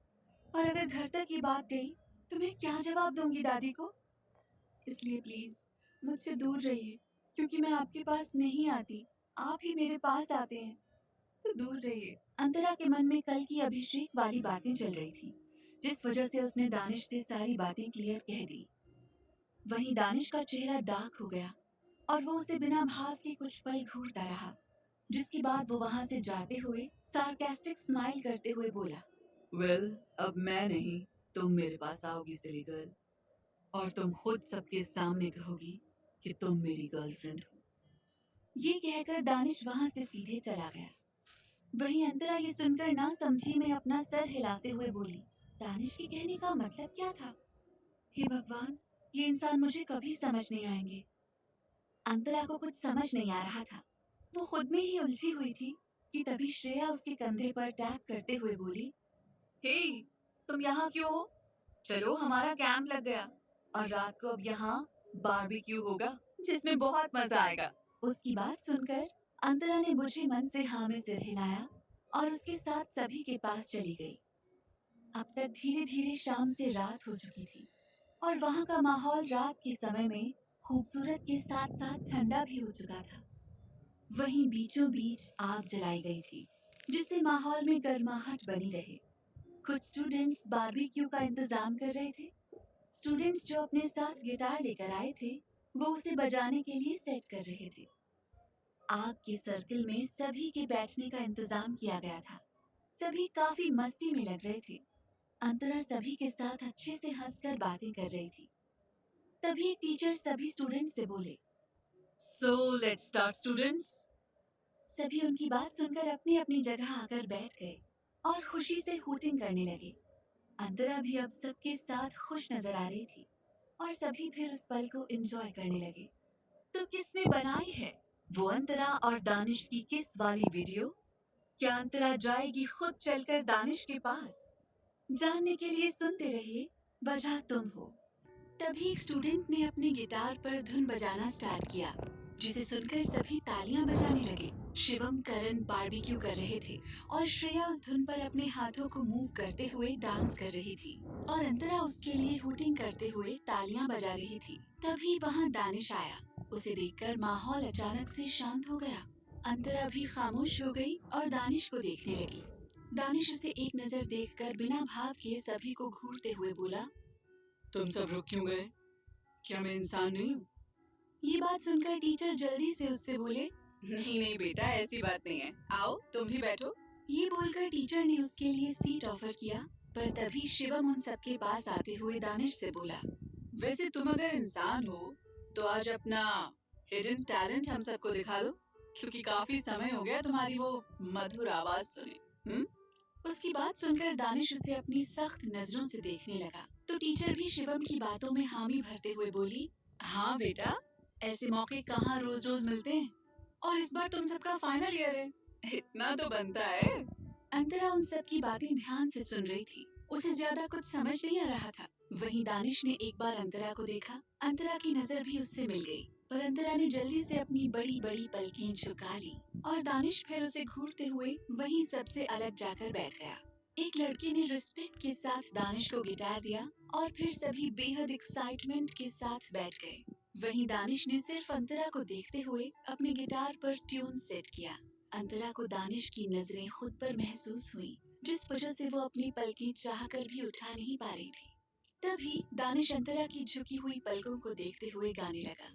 और अगर घर तक ये बात गई तो मैं क्या जवाब दूंगी दादी को? इसलिए प्लीज मुझसे दूर रहिए, क्योंकि मैं आपके पास नहीं आती, आप ही मेरे पास आते हैं, तो दूर रहिए। अंतरा के मन में कल की अभिषेक वाली बातें चल रही थी, जिस वजह से उसने दानिश से सारी बातें क्लियर कह दी। वहीं दानिश का चेहरा डार्क हो गया और वो उसे बिना भाव के कुछ पल घूरता रहा, जिसके बाद वो वहां से जाते हुए सार्केस्टिक स्माइल करते हुए बोला, वेल, अब मैं नहीं, तुम मेरे पास आओगी, सिली गर्ल, और तुम खुद सबके सामने कहोगी कि तुम मेरी गर्लफ्रेंड हो। ये कहकर दानिश वहां से सीधे चला गया। वहीं अंतरा ये सुनकर ना समझी में अपना सर हिलाते हुए बोली, दानिश के कहने का मतलब क्या था? हे भगवान, ये इंसान मुझे कभी समझ नहीं आएंगे। अंतरा को कुछ समझ नहीं आ रहा था। वो खुद में ही उलझी हुई थी कि तभी श्रेया उसके कंधे पर टैप करते हुए बोली, हे, तुम यहाँ क्यों हो? चलो, हमारा कैंप लग गया और रात को अब यहाँ बारबेक्यू होगा, जिसमें बहुत मजा आएगा। उसकी बात सुनकर अंतरा ने बुझे मन से हाँ में सिर हिलाया और उसके साथ सभी के पास चली गई। अब तक धीरे धीरे शाम से रात हो चुकी थी और वहाँ का माहौल रात के समय में खूबसूरत के साथ साथ ठंडा भी हो चुका था। वहीं बीचों बीच आग जलाई गई थी, जिससे माहौल में गर्माहट बनी रहे। कुछ स्टूडेंट्स बारबेक्यू का इंतजाम कर रहे थे। स्टूडेंट्स जो अपने साथ गिटार लेकर आए थे, वो उसे बजाने के लिए सेट कर रहे थे। आग के सर्कल में सभी के बैठने का इंतजाम किया गया था। सभी काफी मस्ती में लग रहे थे। अंतरा सभी के साथ अच्छे से हंसकर बातें कर रही थी। तभी एक टीचर सभी स्टूडेंट्स से बोले, सो लेट्स स्टार्ट स्टूडेंट्स। सभी उनकी बात सुनकर अपनी अपनी जगह आकर बैठ गए और खुशी से हूटिंग करने लगे। अंतरा भी अब सबके साथ खुश नजर आ रही थी और सभी फिर उस पल को एंजॉय करने लगे। तो किसने बनाई है वो अंतरा और दानिश की किस वाली वीडियो? क्या अंतरा जाएगी खुद चलकर दानिश के पास? जानने के लिए सुनते रहिए वजह तुम हो। तभी एक स्टूडेंट ने अपनी गिटार पर धुन बजाना स्टार्ट किया, जिसे सुनकर सभी तालियां बजाने लगे। शिवम करण बारबेक्यू कर रहे थे और श्रेया उस धुन पर अपने हाथों को मूव करते हुए डांस कर रही थी और अंतरा उसके लिए हुटिंग करते हुए तालियां बजा रही थी। तभी वहां दानिश आया। उसे देखकर माहौल अचानक से शांत हो गया। अंतरा भी खामोश हो गई और दानिश को देखने लगी। दानिश उसे एक नजर देखकर बिना भाव के सभी को घूरते हुए बोला, तुम सब रुक क्यों गए? क्या मैं इंसान नहीं हूँ? ये बात सुनकर टीचर जल्दी से उससे बोले, नहीं नहीं बेटा, ऐसी बात नहीं है, आओ तुम भी बैठो। ये बोलकर टीचर ने उसके लिए सीट ऑफर किया, पर तभी शिवम उन सबके पास आते हुए दानिश से बोला, वैसे तुम अगर इंसान हो तो आज अपना हिडन टैलेंट हम सबको दिखा दो, क्योंकि काफी समय हो गया तुम्हारी वो मधुर आवाज सुने। उसकी बात सुनकर दानिश उसे अपनी सख्त नजरों से देखने लगा। तो टीचर भी शिवम की बातों में हामी भरते हुए बोली, हाँ बेटा, ऐसे मौके कहाँ रोज रोज मिलते हैं, और इस बार तुम सबका फाइनल ईयर है, इतना तो बनता है। अंतरा उन सब की बातें ध्यान से सुन रही थी। उसे ज्यादा कुछ समझ नहीं आ रहा था। वहीं दानिश ने एक बार अंतरा को देखा। अंतरा की नजर भी उससे मिल गई, पर अंतरा ने जल्दी से अपनी बड़ी बड़ी पलकें झुका ली और दानिश फिर उसे घूरते हुए वहीं सबसे अलग जाकर बैठ गया। एक लड़के ने रिस्पेक्ट के साथ दानिश को गिटार दिया और फिर सभी बेहद एक्साइटमेंट के साथ बैठ गए। वहीं दानिश ने सिर्फ अंतरा को देखते हुए अपने गिटार पर ट्यून सेट किया। अंतरा को दानिश की नजरें खुद पर महसूस हुई, जिस वजह से वो अपनी पलकें चाहकर भी उठा नहीं पा रही थी। तभी दानिश अंतरा की झुकी हुई पलकों को देखते हुए गाने लगा।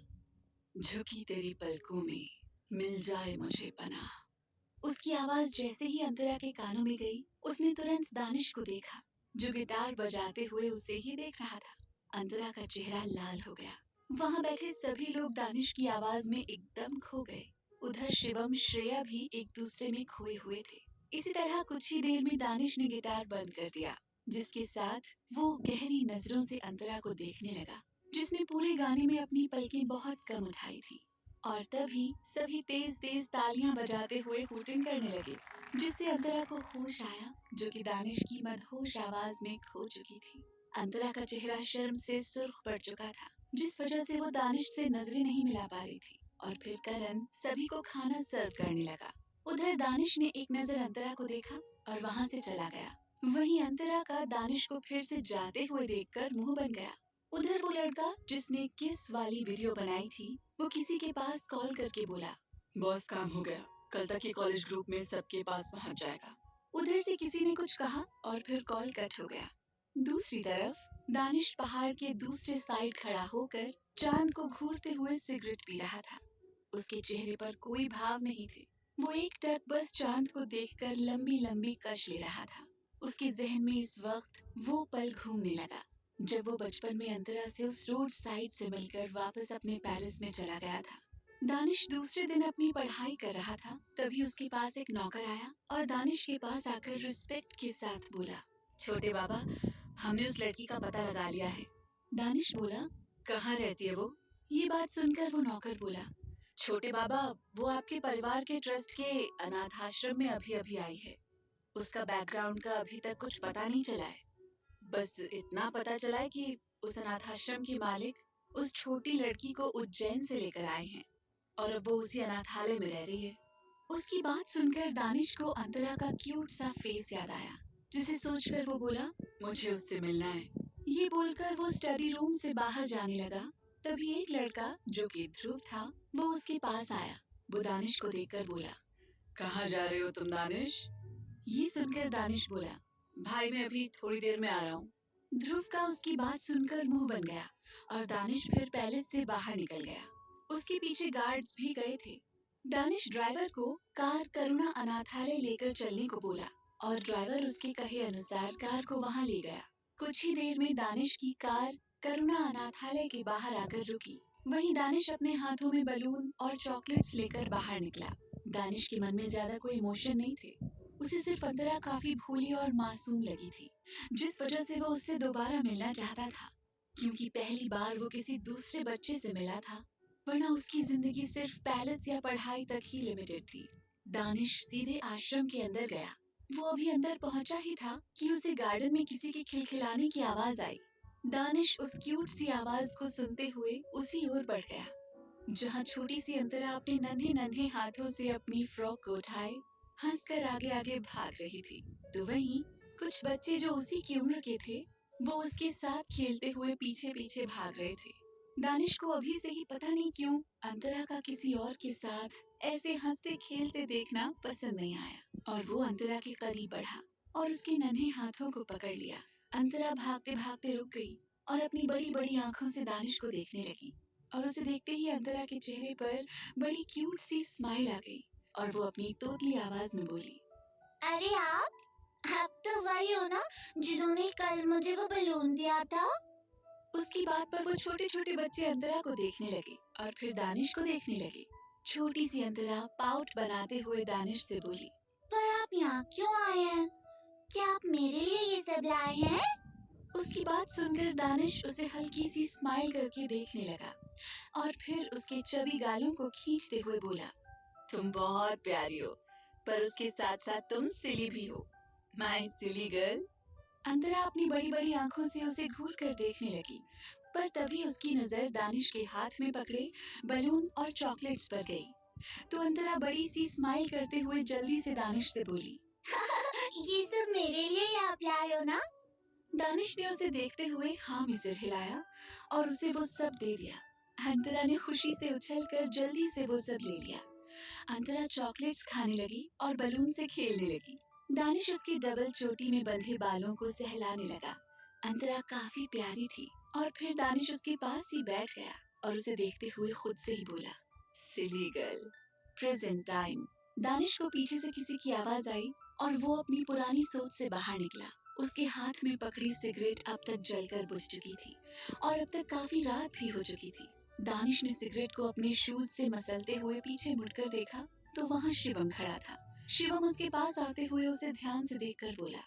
झुकी तेरी पलकों में मिल जाए मुझे पनाह। उसकी आवाज जैसे ही अंतरा के कानों में गई, उसने तुरंत दानिश को देखा, जो गिटार बजाते हुए उसे ही देख रहा था। अंतरा का चेहरा लाल हो गया। वहाँ बैठे सभी लोग दानिश की आवाज में एकदम खो गए। उधर शिवम श्रेया भी एक दूसरे में खोए हुए थे। इसी तरह कुछ ही देर में दानिश ने गिटार बंद कर दिया, जिसके साथ वो गहरी नजरों से अंतरा को देखने लगा, जिसने पूरे गाने में अपनी पलकें बहुत कम उठाई थी। और तभी सभी तेज तेज तालियां बजाते हुए हूटिंग करने लगे, जिससे अंतरा को होश आया, जो कि दानिश की मदहोश आवाज में खो चुकी थी। अंतरा का चेहरा शर्म से सुर्ख पड़ चुका था, जिस वजह से वो दानिश से नजरें नहीं मिला पा रही थी। और फिर करण सभी को खाना सर्व करने लगा। उधर दानिश ने एक नजर अंतरा को देखा और वहाँ से चला गया। वहीं अंतरा का दानिश को फिर से जाते हुए देखकर मुंह बन गया। उधर वो लड़का जिसने किस वाली वीडियो बनाई थी, वो किसी के पास कॉल करके बोला, बॉस काम हो गया, कल तक ये कॉलेज ग्रुप में सबके पास पहुंच जाएगा। उधर से किसी ने कुछ कहा और फिर कॉल कट हो गया। दूसरी तरफ दानिश पहाड़ के दूसरे साइड खड़ा होकर चांद को घूरते हुए सिगरेट पी रहा था। उसके चेहरे पर कोई भाव नहीं थे। वो एक टक बस चांद को देखकर लंबी लंबी कश ले रहा था। उसके जहन में इस वक्त वो पल घूमने लगा, जब वो बचपन में अंतरा से उस रोड साइड से मिलकर वापस अपने पैलेस में चला गया था। दानिश दूसरे दिन अपनी पढ़ाई कर रहा था, तभी उसके पास एक नौकर आया और दानिश के पास आकर रिस्पेक्ट के साथ बोला, छोटे बाबा, हमने उस लड़की का पता लगा लिया है। दानिश बोला, कहाँ रहती है वो? ये बात सुनकर वो नौकर बोला, छोटे बाबा, वो आपके परिवार के ट्रस्ट के अनाथ आश्रम में अभी अभी आई है। उसका बैकग्राउंड का अभी तक कुछ पता नहीं चला है। बस इतना पता चला है कि उस अनाथ आश्रम के मालिक उस छोटी लड़की को उज्जैन से लेकर आए हैं और अब वो उसी अनाथालय में रह रही है। उसकी बात सुनकर दानिश को अंतरा का क्यूट सा फेस याद आया, जिसे सोचकर वो बोला, मुझे उससे मिलना है। ये बोलकर वो स्टडी रूम से बाहर जाने लगा। तभी एक लड़का जो कि ध्रुव था, वो उसके पास आया। वो दानिश को देखकर बोला, कहाँ जा रहे हो तुम दानिश? ये सुनकर दानिश बोला, भाई मैं अभी थोड़ी देर में आ रहा हूँ। ध्रुव का उसकी बात सुनकर मुंह बन गया और दानिश फिर पैलेस से बाहर निकल गया। उसके पीछे गार्ड्स भी गए थे। दानिश ड्राइवर को कार करुणा अनाथालय लेकर चलने को बोला और ड्राइवर उसके कहे अनुसार कार को वहां ले गया। कुछ ही देर में दानिश की कार करुणा अनाथालय के बाहर आकर रुकी। वहीं दानिश अपने हाथों में बलून और चॉकलेट्स लेकर बाहर निकला। दानिश के मन में ज्यादा कोई इमोशन नहीं थे। उसे सिर्फ अंतरा काफी भोली और मासूम लगी थी, जिस वजह से वो उससे दोबारा मिलना चाहता था, क्योंकि पहली बार वो किसी दूसरे बच्चे से मिला था, वरना उसकी जिंदगी सिर्फ पैलेस या पढ़ाई तक ही लिमिटेड थी। दानिश सीधे आश्रम के अंदर गया। वो अभी अंदर पहुंचा ही था कि उसे गार्डन में किसी के खिलखिलाने की आवाज आई। दानिश उस क्यूट सी आवाज को सुनते हुए उसी ओर बढ़ गया, जहाँ छोटी सी अंतरा अपने नन्हे नन्हे हाथों से अपनी फ्रॉक को उठाए हंसकर आगे आगे भाग रही थी। तो वहीं कुछ बच्चे जो उसी की उम्र के थे, वो उसके साथ खेलते हुए पीछे पीछे भाग रहे थे। दानिश को अभी से ही पता नहीं क्यों अंतरा का किसी और के साथ ऐसे हंसते खेलते देखना पसंद नहीं आया और वो अंतरा के करीब बढ़ा और उसके नन्हे हाथों को पकड़ लिया। अंतरा भागते भागते रुक गई और अपनी बड़ी बड़ी आंखों से दानिश को देखने लगी और उसे देखते ही अंतरा के चेहरे पर बड़ी क्यूट सी स्माइल आ गई और वो अपनी तोतली आवाज में बोली, अरे आप तो वही हो ना जिन्होंने कल मुझे वो बलून दिया था? उसकी बात पर वो छोटे छोटे बच्चे अंतरा को देखने लगे और फिर दानिश को देखने लगे। छोटी सी अंतरा पाउट बनाते हुए दानिश से बोली, पर आप यहाँ क्यों आए हैं? क्या आप मेरे लिए ये सब लाए हैं? उसकी बात सुनकर दानिश उसे हल्की सी स्माइल करके देखने लगा और फिर उसके चबी गालों को खींचते हुए बोला, तुम बहुत प्यारी हो, पर उसके साथ साथ तुम सिली भी हो। My silly girl. अंतरा अपनी बड़ी बड़ी आंखों से उसे घूर कर देखने लगी, पर तभी उसकी नजर दानिश के हाथ में पकड़े बलून और चॉकलेट्स पर गई। तो अंतरा बड़ी सी स्माइल करते हुए जल्दी से दानिश से बोली, ये सब मेरे लिए ही आप लाए हो ना? दानिश ने उसे देखते हुए हाँ में सिर हिलाया और उसे वो सब दे दिया। अंतरा ने खुशी से उछलकर जल्दी से वो सब ले लिया। अंतरा चॉकलेट्स खाने लगी और बलून से खेलने लगी। दानिश उसकी डबल चोटी में बंधे बालों को सहलाने लगा। अंतरा काफी प्यारी थी और फिर दानिश उसके पास ही बैठ गया और उसे देखते हुए खुद से ही बोला, silly girl. Present time. Danish को पीछे से किसी की आवाज आई और वो अपनी पुरानी सोच से बाहर निकला। उसके हाथ में पकड़ी सिगरेट अब तक जलकर बुझ चुकी थी और अब तक काफी रात भी हो चुकी थी। दानिश ने सिगरेट को अपने शूज से मसलते हुए पीछे मुड़कर देखा तो वहाँ शिवम खड़ा था। शिवम उसके पास आते हुए उसे ध्यान से देखकर बोला,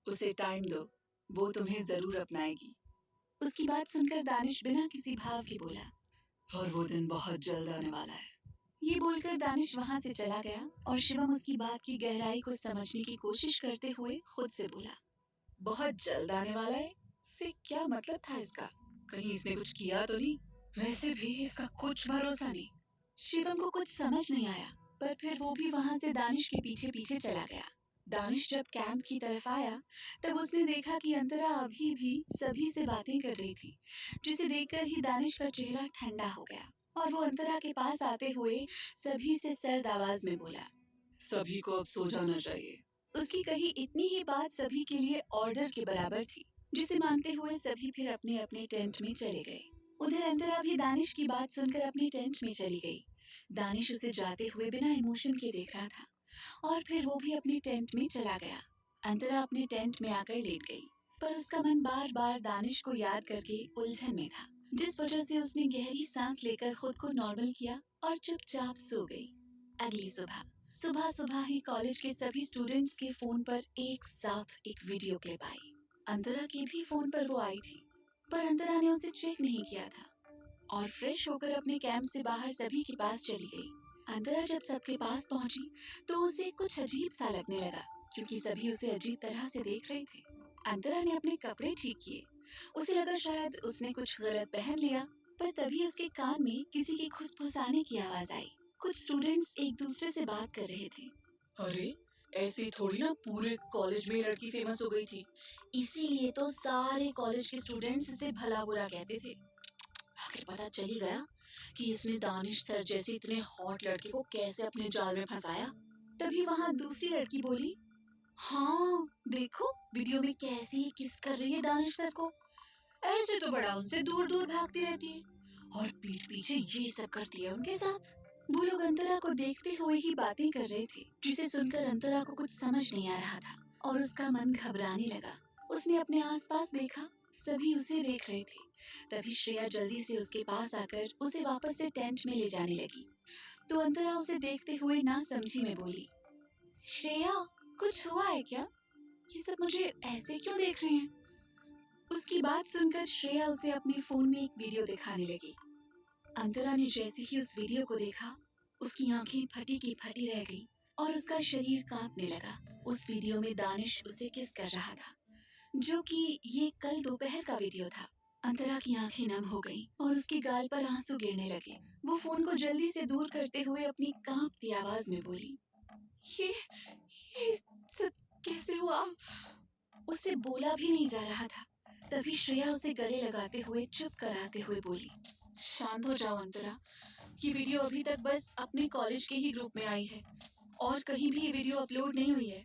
उसे टाइम दो, वो तुम्हें जरूर अपनाएगी। उसकी बात सुनकर दानिश बिना किसी भाव के बोला, और वो दिन बहुत जल्द आने वाला है। ये बोलकर दानिश वहाँ से चला गया और शिवम उसकी बात की गहराई को समझने की कोशिश करते हुए खुद से बोला, बहुत जल्द आने वाला है से क्या मतलब था इसका? कहीं इसने कुछ किया तो नहीं? वैसे भी इसका कुछ भरोसा नहीं। शिवम को कुछ समझ नहीं आया, पर फिर वो भी वहाँ से दानिश के पीछे पीछे चला गया। दानिश जब कैंप की तरफ आया तब उसने देखा कि अंतरा अभी भी सभी से बातें कर रही थी, जिसे देखकर ही दानिश का चेहरा ठंडा हो गया और वो अंतरा के पास आते हुए सभी से सर्द आवाज में बोला, सभी को अब सो जाना चाहिए। उसकी कही इतनी ही बात सभी के लिए ऑर्डर के बराबर थी, जिसे मानते हुए सभी फिर अपने अपने टेंट में चले गए। उधर अंतरा भी दानिश की बात सुनकर अपने टेंट में चली गई। दानिश उसे जाते हुए बिना इमोशन के देख रहा था और फिर वो भी अपने टेंट में चला गया। अंतरा अपने टेंट में आकर लेट गई, पर उसका मन बार बार दानिश को याद करके उलझन में था, जिस वजह से उसने गहरी सांस लेकर खुद को नॉर्मल किया और चुपचाप सो गई। अगली सुबह सुबह ही कॉलेज के सभी स्टूडेंट्स के फोन पर एक साथ एक वीडियो क्लिप आई। अंतरा के भी फोन पर वो आई थी, पर अंतरा ने उसे चेक नहीं किया था और फ्रेश होकर अपने कैंप से बाहर सभी के पास चली गई। अंतरा जब सबके पास पहुंची तो उसे कुछ अजीब सा लगने लगा, क्योंकि सभी उसे अजीब तरह से देख रहे थे। अंतरा ने अपने कपड़े ठीक किए। उसे लगा शायद उसने कुछ गलत पहन लिया, पर तभी उसके कान में किसी के खुसफुसाने की आवाज आई। कुछ स्टूडेंट्स एक दूसरे से बात कर रहे थे। अरे, ऐसी थोड़ी ना पूरे कॉलेज में ये लड़की फेमस हो गई थी। इसीलिए तो सारे कॉलेज के स्टूडेंट्स इसे भला बुरा कहते थे। आखिर पता चल ही गया कि इसने दानिश सर जैसे इतने हॉट लड़के को कैसे अपने जाल में फंसाया। तभी वहाँ दूसरी लड़की बोली, हाँ देखो वीडियो में कैसे ही किस कर रही है दानिश सर को। ऐसे तो बड़ा उनसे दूर दूर भागती रहती है और पीठ पीछे ये सब करती है उनके साथ। वो लोग अंतरा को देखते हुए ही बातें कर रहे थे, जिसे सुनकर अंतरा को कुछ समझ नहीं आ रहा था और उसका मन घबराने लगा। उसने अपने आसपास देखा, सभी उसे देख रहे थे। तभी श्रेया जल्दी से उसके पास आकर उसे वापस से टेंट में ले जाने लगी। तो अंतरा उसे देखते हुए ना समझी में बोली, श्रेया कुछ हुआ है क्या? ये सब मुझे ऐसे क्यों देख रहे हैं? उसकी बात सुनकर श्रेया उसे अपने फोन में एक वीडियो दिखाने लगी। अंतरा ने जैसे ही उस वीडियो को देखा, उसकी आंखें फटी की फटी रह गईं और उसका शरीर कांपने लगा। उस वीडियो में दानिश उसे किस कर रहा था, जो कि ये कल दोपहर का वीडियो था। अंतरा की आंखें नम हो गईं और उसके गाल पर आंसू गिरने लगे। वो फोन को जल्दी से दूर करते हुए अपनी कांपती आवाज में बोली, ये सब कैसे हुआ? उससे बोला भी नहीं जा रहा था। तभी श्रेया उसे गले लगाते हुए चुप कराते हुए बोली, शांत हो जाओ अंतरा, ये वीडियो अभी तक बस अपने कॉलेज के ही ग्रुप में आई है और कहीं भी ये वीडियो अपलोड नहीं हुई है,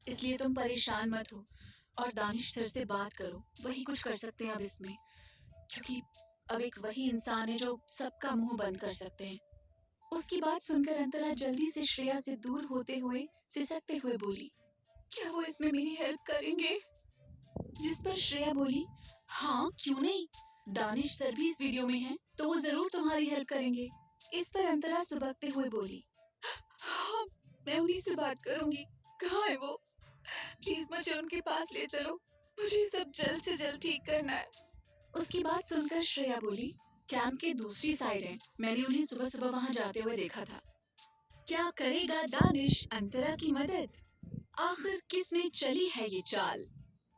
इसलिए तुम परेशान मत हो और दानिश सर से बात करो, वही कुछ कर सकते हैं अब इसमें, क्योंकि अब एक वही इंसान है जो सबका मुंह बंद कर सकते हैं। उसकी बात सुनकर अंतरा जल्दी से श्रेया से दूर होते हुए सिसकते हुए बोली, क्या वो इसमें मेरी हेल्प करेंगे? जिस पर श्रेया बोली, हाँ क्यों नहीं, दानिश सर भी इस वीडियो में हैं, तो वो जरूर तुम्हारी हेल्प करेंगे। इस पर अंतरा सुबकते हुए बोली, हाँ मैं उन्हीं से बात करूंगी, कहाँ है वो? प्लीज मुझे उनके पास ले चलो, मुझे सब जल्द से जल्द ठीक करना है। उसकी बात सुनकर श्रेया बोली, कैंप के दूसरी साइड है, मैंने उन्हें सुबह सुबह वहाँ जाते हुए देखा था। क्या करेगा दानिश अंतरा की मदद? आखिर किसने चली है ये चाल?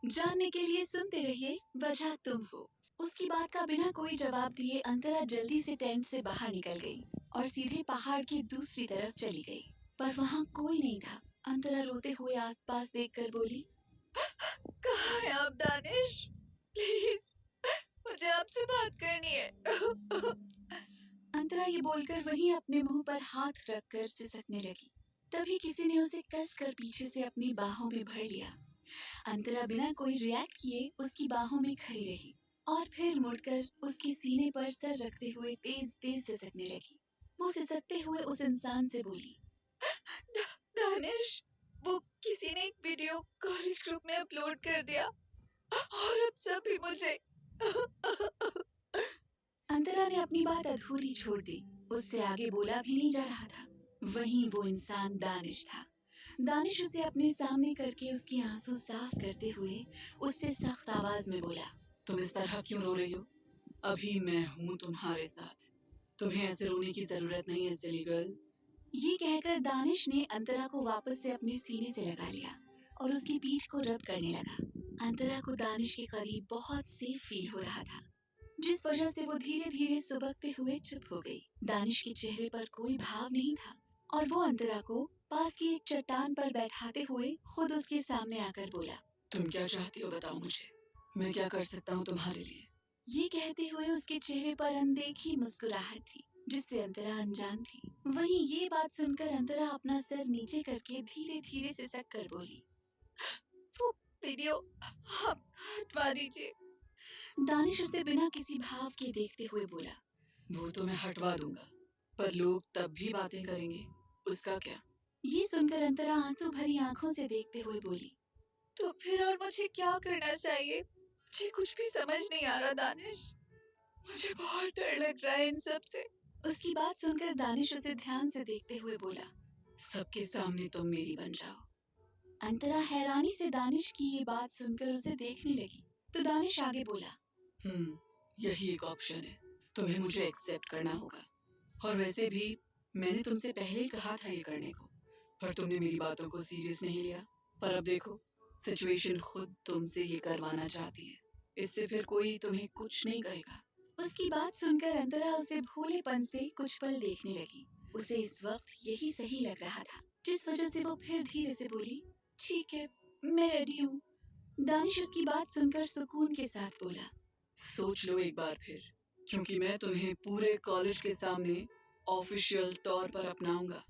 जानने के लिए सुनते रहिए वजह तुम हो। उसकी बात का बिना कोई जवाब दिए अंतरा जल्दी से टेंट से बाहर निकल गई और सीधे पहाड़ की दूसरी तरफ चली गई, पर वहाँ कोई नहीं था। अंतरा रोते हुए आसपास देखकर बोली, कहाँ है आप दानिश? प्लीज मुझे आपसे बात करनी है। अंतरा ये बोलकर वहीं अपने मुंह पर हाथ रखकर सिसकने लगी। तभी किसी ने उसे कसकर पीछे से अपनी बाहों में भर लिया। अंतरा बिना कोई रिएक्ट किए उसकी बाहों में खड़ी रही और फिर मुड़कर उसके सीने पर सर रखते हुए तेज तेज सिसकने लगी। वो सिसकते हुए उस इंसान से बोली, दानिश, वो किसी ने एक वीडियो कॉलेज ग्रुप में अपलोड कर दिया और अब सभी मुझे। अंतरा ने अपनी बात अधूरी छोड़ दी। उससे आगे बोला भी नहीं जा रहा था। वहीं वो इंसान दानिश था। दानिश उसे अपने सामने करके उसके आंसू साफ करते हुए उससे सख्त आवाज में बोला, तुम इस तरह क्यों रो रही हो? अभी मैं हूँ तुम्हारे साथ। तुम्हें ऐसे रोने की जरूरत नहीं है सिली गर्ल। ये कहकर दानिश ने अंतरा को वापस से अपने सीने से लगा लिया और उसकी पीठ को रब करने लगा। अंतरा को दानिश के करीब बहुत सेफ फील हो रहा था, जिस वजह से वो धीरे धीरे सुबकते हुए चुप हो गई। दानिश के चेहरे पर कोई भाव नहीं था और वो अंतरा को पास की एक चट्टान पर बैठाते हुए खुद उसके सामने आकर बोला, तुम क्या चाहती हो बताओ मुझे, मैं क्या कर सकता हूँ तुम्हारे लिए? ये कहते हुए उसके चेहरे पर अनदेखी मुस्कुराहट थी जिससे अंतरा अनजान थी। वहीं ये बात सुनकर अंतरा अपना सर नीचे करके धीरे धीरे सिसक कर बोली, वो वीडियो आप हटवा दीजिए। दानिश उसे बिना किसी भाव के देखते हुए बोला, वो तो मैं हटवा दूंगा, पर लोग तब भी बातें करेंगे, उसका क्या? ये सुनकर अंतरा आंसू भरी आंखों से देखते हुए बोली, तो फिर और मुझे क्या करना चाहिए? मुझे कुछ भी समझ नहीं आ रहा दानिश। मुझे बहुत डर लग रहा है इन सब से। उसकी बात सुनकर दानिश उसे ध्यान से देखते हुए बोला, सबके सामने तुम मेरी बन जाओ। अंतरा हैरानी से दानिश की ये बात सुनकर उसे देखने लगी तो दानिश आगे बोला, यही एक ऑप्शन है, तुम्हें मुझे एक्सेप्ट करना होगा। और वैसे भी मैंने तुमसे पहले ही कहा था ये करने को, पर तुमने मेरी बातों को सीरियस नहीं लिया। पर अब देखो, सिचुएशन खुद तुमसे ये करवाना चाहती है, इससे फिर कोई तुम्हें कुछ नहीं कहेगा। उसकी बात सुनकर अंतरा उसे भोलेपन से कुछ पल देखने लगी। उसे इस वक्त यही सही लग रहा था, जिस वजह से वो फिर धीरे से बोली, ठीक है, मैं रेडी हूँ। दानिश उसकी बात सुनकर सुकून के साथ बोला, सोच लो एक बार फिर, क्योंकि मैं तुम्हें पूरे कॉलेज के सामने ऑफिशियल तौर पर अपनाऊंगा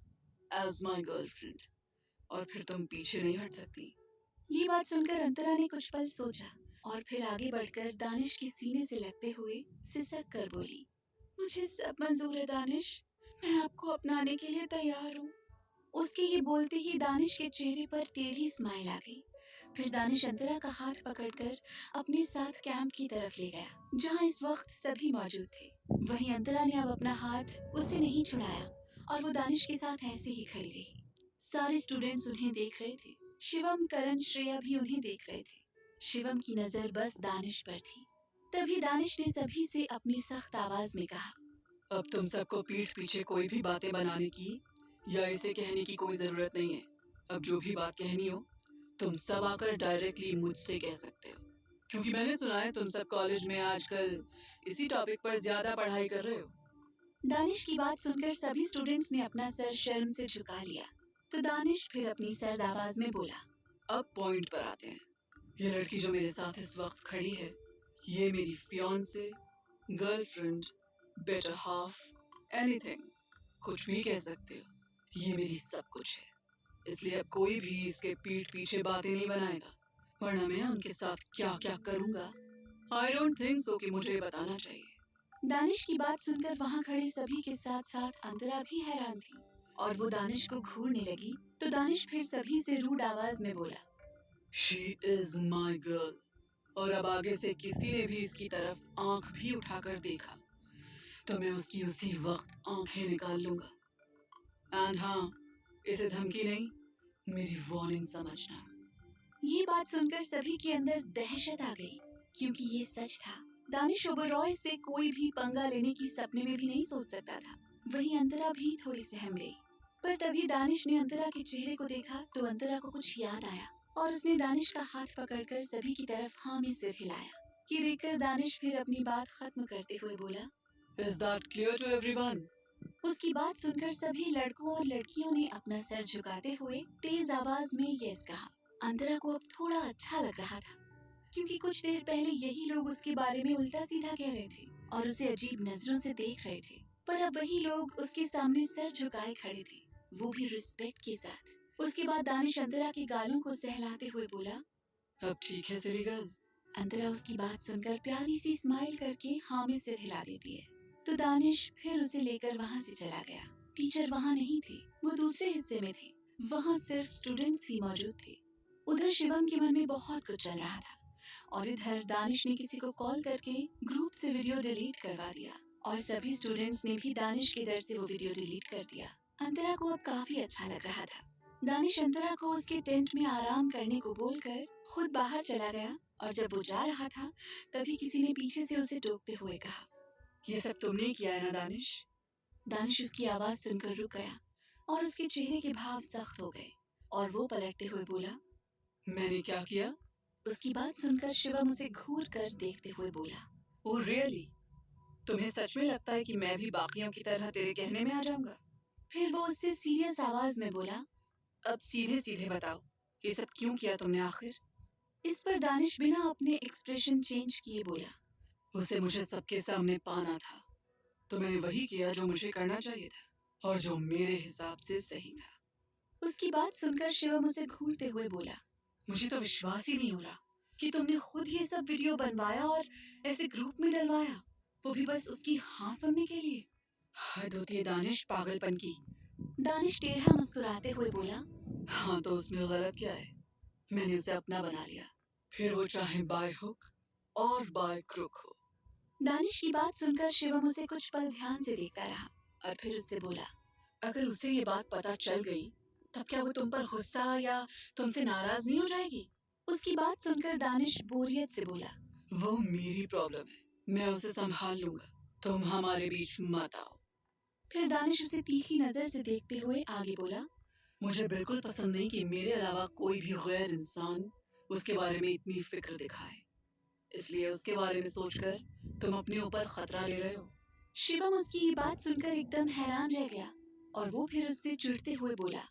एज माय गर्लफ्रेंड, और फिर तुम पीछे नहीं हट सकती। ये बात सुनकर अंतरा ने कुछ पल सोचा और फिर आगे बढ़कर दानिश के सीने से लगते हुए सिसक कर बोली, मुझे सब मंजूर है दानिश, मैं आपको अपनाने के लिए तैयार हूँ। उसके ये बोलते ही दानिश के चेहरे पर टेढ़ी स्माइल आ गई। फिर दानिश अंतरा का हाथ पकड़कर अपने साथ कैंप की तरफ ले गया, जहाँ इस वक्त सभी मौजूद थे। वहीं अंतरा ने अब अपना हाथ उससे नहीं छुड़ाया और वो दानिश के साथ ऐसे ही खड़ी रही। सारे स्टूडेंट्स उन्हें देख रहे थे। शिवम, करण, श्रेया भी उन्हें देख रहे थे। शिवम की नजर बस दानिश पर थी। तभी दानिश ने सभी से अपनी सख्त आवाज में कहा, अब तुम सबको पीठ पीछे कोई भी बातें बनाने की या इसे कहने की कोई जरूरत नहीं है। अब जो भी बात कहनी हो तुम सब आकर डायरेक्टली मुझसे कह सकते हो, क्योंकि मैंने सुना है तुम सब कॉलेज में आजकल इसी टॉपिक पर ज्यादा पढ़ाई कर रहे हो। दानिश की बात सुनकर सभी स्टूडेंट्स ने अपना सर शर्म से झुका लिया। तो दानिश फिर अपनी सर्द आवाज में बोला, अब पॉइंट पर आते हैं। ये लड़की जो मेरे साथ इस वक्त खड़ी है, ये मेरी fiancee, girlfriend, better half, anything, कुछ भी कह सकते हो। ये मेरी सब कुछ है, इसलिए अब कोई भी इसके पीठ पीछे बातें नहीं बनाएगा, वरना मैं उनके साथ क्या क्या करूंगा आई डोंट थिंक सो कि मुझे बताना चाहिए। दानिश की बात सुनकर वहाँ खड़े सभी के साथ साथ अंतरा भी हैरान थी और वो दानिश को घूरने लगी। तो दानिश फिर सभी से रूड आवाज में बोला, शी इज माई गर्ल, और अब आगे से किसी ने भी इसकी तरफ आंख भी उठाकर देखा तो मैं उसकी उसी वक्त आंखें निकाल लूंगा। एंड हाँ, इसे धमकी नहीं, मेरी वार्निंग समझना। ये बात सुनकर सभी के अंदर दहशत आ गई, क्योंकि ये सच था। दानिश ओबरॉय से कोई भी पंगा लेने की सपने में भी नहीं सोच सकता था। वहीं अंतरा भी थोड़ी सहम गई। पर तभी दानिश ने अंतरा के चेहरे को देखा तो अंतरा को कुछ याद आया और उसने दानिश का हाथ पकड़कर सभी की तरफ हाँ में सिर हिलाया। ये देखकर दानिश फिर अपनी बात खत्म करते हुए बोला, Is that clear to everyone? उसकी बात सुनकर सभी लड़कों और लड़कियों ने अपना सर झुकाते हुए तेज आवाज में यस कहा। अंतरा को अब थोड़ा अच्छा लग रहा था, क्योंकि कुछ देर पहले यही लोग उसके बारे में उल्टा सीधा कह रहे थे और उसे अजीब नजरों से देख रहे थे। पर अब वही लोग उसके सामने सर झुकाए खड़े थे, वो भी रिस्पेक्ट के साथ। उसके बाद दानिश अंतरा के गालों को सहलाते हुए बोला, अब ठीक है सिली गर्ल। अंतरा उसकी बात सुनकर प्यारी सी स्माइल करके हाँ में सिर हिला देती है। तो दानिश फिर उसे लेकर वहाँ से चला गया। टीचर वहाँ नहीं थे, वो दूसरे हिस्से में थे। वहाँ सिर्फ स्टूडेंट्स ही मौजूद थे। उधर शिवम के मन में बहुत कुछ चल रहा था और इधर दानिश ने किसी को कॉल करके ग्रुप से वीडियो डिलीट करवा दिया और सभी स्टूडेंट्स ने भी दानिश के डर से वो वीडियो डिलीट कर दिया। अंतरा को अब काफी अच्छा लग रहा था। दानिश अंतरा को उसके टेंट में आराम करने को बोलकर खुद बाहर चला गया और जब वो जा रहा था तभी किसी ने पीछे से उसे टोकते हुए कहा, ये सब तुमने किया है ना दानिश? दानिश उसकी आवाज सुनकर रुक गया और उसके चेहरे के भाव सख्त हो गए और वो पलटते हुए बोला, मैंने क्या किया? उसकी बात सुनकर शिवम उसे घूर कर देखते हुए बोला, ओह रियली? तुम्हें सच में लगता है कि मैं भी बाकियों की तरह तेरे कहने में आ जाऊंगा? फिर वो उससे सीरियस आवाज में बोला, अब सीधे सीधे बताओ, ये सब क्यों किया तुमने आखिर? इस पर दानिश बिना अपने एक्सप्रेशन चेंज किए बोला, उसे मुझे सबके सामने पाना था, तो मैंने वही किया जो मुझे करना चाहिए था और जो मेरे हिसाब से सही था। उसकी बात सुनकर शिवम उसे घूरते हुए बोला, मुझे तो विश्वास ही नहीं हो रहा कि तुमने खुद ये सब वीडियो बनवाया और ऐसे ग्रुप में डलवाया, वो भी बस उसकी हाँ सुनने के लिए। हद होती है दानिश पागलपन की। दानिश टेढ़ा मुस्कुराते हुए बोला, हाँ तो उसमें गलत क्या है? मैंने उसे अपना बना लिया, फिर वो चाहे बाय हुक और बाय क्रुक हो। दानिश की बात सुनकर शिवम उसे कुछ पल ध्यान से देखता रहा और फिर उससे बोला, अगर उसे ये बात पता चल गई तब क्या वो तुम पर गुस्सा या तुमसे नाराज नहीं हो जाएगी? उसकी बात सुनकर दानिश बोरियत से बोला, वो मेरी प्रॉब्लम है, मैं उसे संभाल लूंगा, तुम हमारे बीच मत आओ। फिर दानिश उसे तीखी नजर से देखते हुए आगे बोला, मुझे बिल्कुल पसंद नहीं कि मेरे अलावा कोई भी गैर इंसान उसके बारे में इतनी फिक्र दिखाए, इसलिए उसके बारे में सोचकर तुम अपने ऊपर खतरा ले रहे हो। शिवम उसकी ये बात सुनकर एकदम हैरान रह गया और वो फिर उससे चिढ़ते हुए बोला,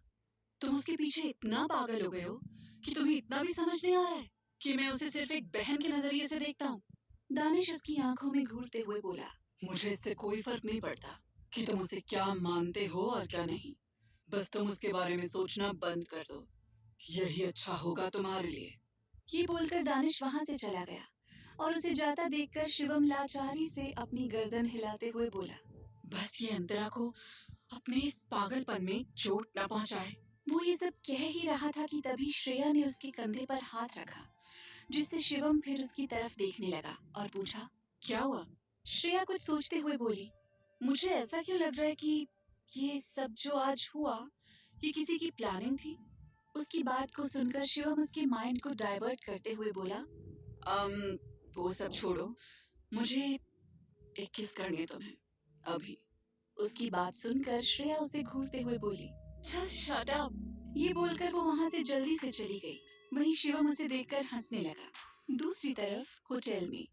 तुम उसके पीछे इतना पागल हो गए हो कि तुम्हें इतना भी समझ नहीं आ रहा है कि मैं उसे सिर्फ एक बहन के नजरिए से देखता हूँ। दानिश उसकी आंखों में घूरते हुए बोला, मुझे इससे कोई फर्क नहीं पड़ता कि तुम उसे क्या मानते हो और क्या नहीं, बस तुम उसके बारे में सोचना बंद कर दो, यही अच्छा होगा तुम्हारे लिए। ये बोलकर दानिश वहाँ से चला गया और उसे जाता देखकर शिवम लाचारी से अपनी गर्दन हिलाते हुए बोला, बस ये अंतरा को अपने इस पागलपन में चोट न पहुंचाए। वो ये सब कह ही रहा था कि तभी श्रेया ने उसके कंधे पर हाथ रखा, जिससे शिवम फिर उसकी तरफ देखने लगा और पूछा, क्या हुआ? श्रेया कुछ सोचते हुए बोली, मुझे ऐसा क्यों लग रहा है कि ये सब जो आज हुआ ये किसी की प्लानिंग थी। उसकी बात को सुनकर शिवम उसके माइंड को डाइवर्ट करते हुए बोला, वो सब छोड़ो, मुझे एक किस करनी है तुम्हें अभी। उसकी बात सुनकर श्रेया उसे घूरते हुए बोली, जस्ट शट अप। ये बोलकर वो वहाँ से जल्दी से चली गई। वहीं शिवम उसे देखकर हंसने लगा। दूसरी तरफ होटल में